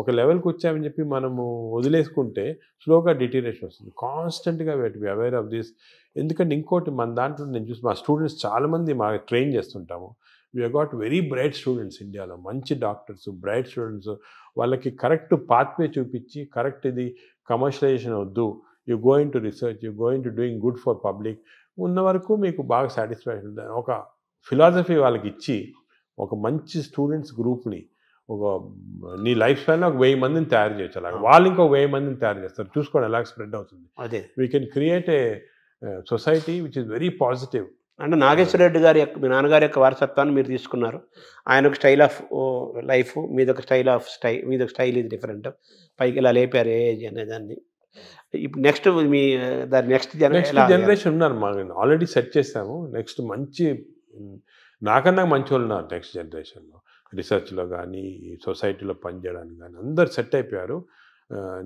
ఒక లెవెల్కి వచ్చామని చెప్పి మనము వదిలేసుకుంటే స్లోగా డిటీరేషన్ వస్తుంది. కాన్స్టెంట్గా బి అవేర్ ఆఫ్ దిస్. ఎందుకంటే ఇంకోటి మన దాంట్లో నేను చూసి మా స్టూడెంట్స్ చాలామంది మా ట్రైన్ చేస్తుంటాము. We got very bright students ఇండియాలో, మంచి డాక్టర్స్, బ్రైట్ స్టూడెంట్స్. వాళ్ళకి కరెక్ట్ పాత్వే చూపించి కరెక్ట్ ఇది కమర్షియలైజేషన్ వద్దు, you going to research, you going to doing good for public ఉన్న వరకు మీకు బాగా సాటిస్ఫాక్షన్. ఒక ఫిలాసఫీ వాళ్ళకి ఇచ్చి ఒక మంచి స్టూడెంట్స్ గ్రూప్ని నీ లైఫ్ స్టైల్లో 1000 మందిని తయారు చేయొచ్చు. అలాగే వాళ్ళు ఇంకో 1000 మందిని తయారు చేస్తారు. చూసుకోండి ఎలా స్ప్రెడ్ అవుతుంది. అదే we can create a society which is very positive. అంటే నాగేశ్వర రెడ్డి గారి యొక్క, మీ నాన్నగారి యొక్క వారసత్వాన్ని మీరు తీసుకున్నారు. ఆయన ఒక స్టైల్ ఆఫ్ లైఫ్, మీదొక మీదొక స్టైల్ ఇది డిఫరెంట్. పైకి ఇలా లేపారు ఏజ్ అనే దాన్ని. ఇప్పుడు నెక్స్ట్ మీ నెక్స్ట్ జనరేషన్ ఉన్నారు మా ఆల్రెడీ సెట్ చేసాము. నెక్స్ట్ మంచి నాకన్నా మంచి వాళ్ళు ఉన్నారు నెక్స్ట్ జనరేషన్లో. రీసెర్చ్లో కానీ సొసైటీలో పనిచేయడానికి కానీ అందరు సెట్ అయిపోయారు.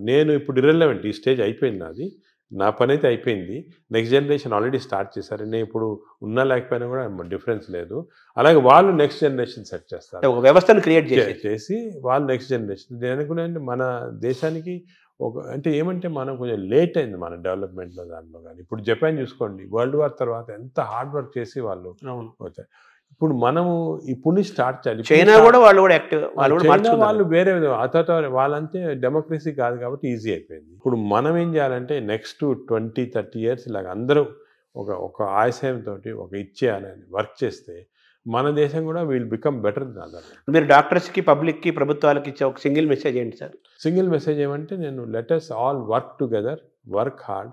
నేను ఇప్పుడు ఇర్రెలెవెంట్. ఈ స్టేజ్ అయిపోయింది నాది. నా పని అయితే అయిపోయింది. నెక్స్ట్ జనరేషన్ ఆల్రెడీ స్టార్ట్ చేశారు. నేను ఇప్పుడు ఉన్నా లేకపోయినా కూడా డిఫరెన్స్ లేదు. అలాగే వాళ్ళు నెక్స్ట్ జనరేషన్ సెట్ చేస్తారు. ఒక వ్యవస్థను క్రియేట్ చేసి వాళ్ళు నెక్స్ట్ జనరేషన్. నేను అనుకున్నాను మన దేశానికి అంటే ఏమంటే మనం కొంచెం లేట్ అయింది మన డెవలప్మెంట్లో దాంట్లో కానీ. ఇప్పుడు జపాన్ చూసుకోండి, వరల్డ్ వార్ తర్వాత ఎంత హార్డ్ వర్క్ చేసి వాళ్ళు వచ్చారు. ఇప్పుడు మనము ఇప్పుడు స్టార్ట్ చేయాలి. చైనా కూడా వాళ్ళు కూడా యాక్టివ్, వాళ్ళు వేరే వాళ్ళంతే డెమోక్రసీ కాదు కాబట్టి ఈజీ అయిపోయింది. ఇప్పుడు మనం ఏం చేయాలంటే నెక్స్ట్ 20-30 years ఇలాగ అందరూ ఒక ఆశయంతో ఒక ఇచ్చేయాలని వర్క్ చేస్తే మన దేశం కూడా విల్ బికమ్ బెటర్. మీరు డాక్టర్స్కి, పబ్లిక్కి, ప్రభుత్వాలకి ఇచ్చే ఒక సింగిల్ మెసేజ్ ఏంటి సార్? సింగిల్ మెసేజ్ ఏమంటే నేను let us all work together, work hard,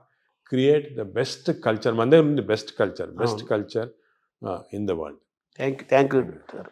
create the best culture. మన దగ్గర ఉంది best culture in the world. Thank you sir.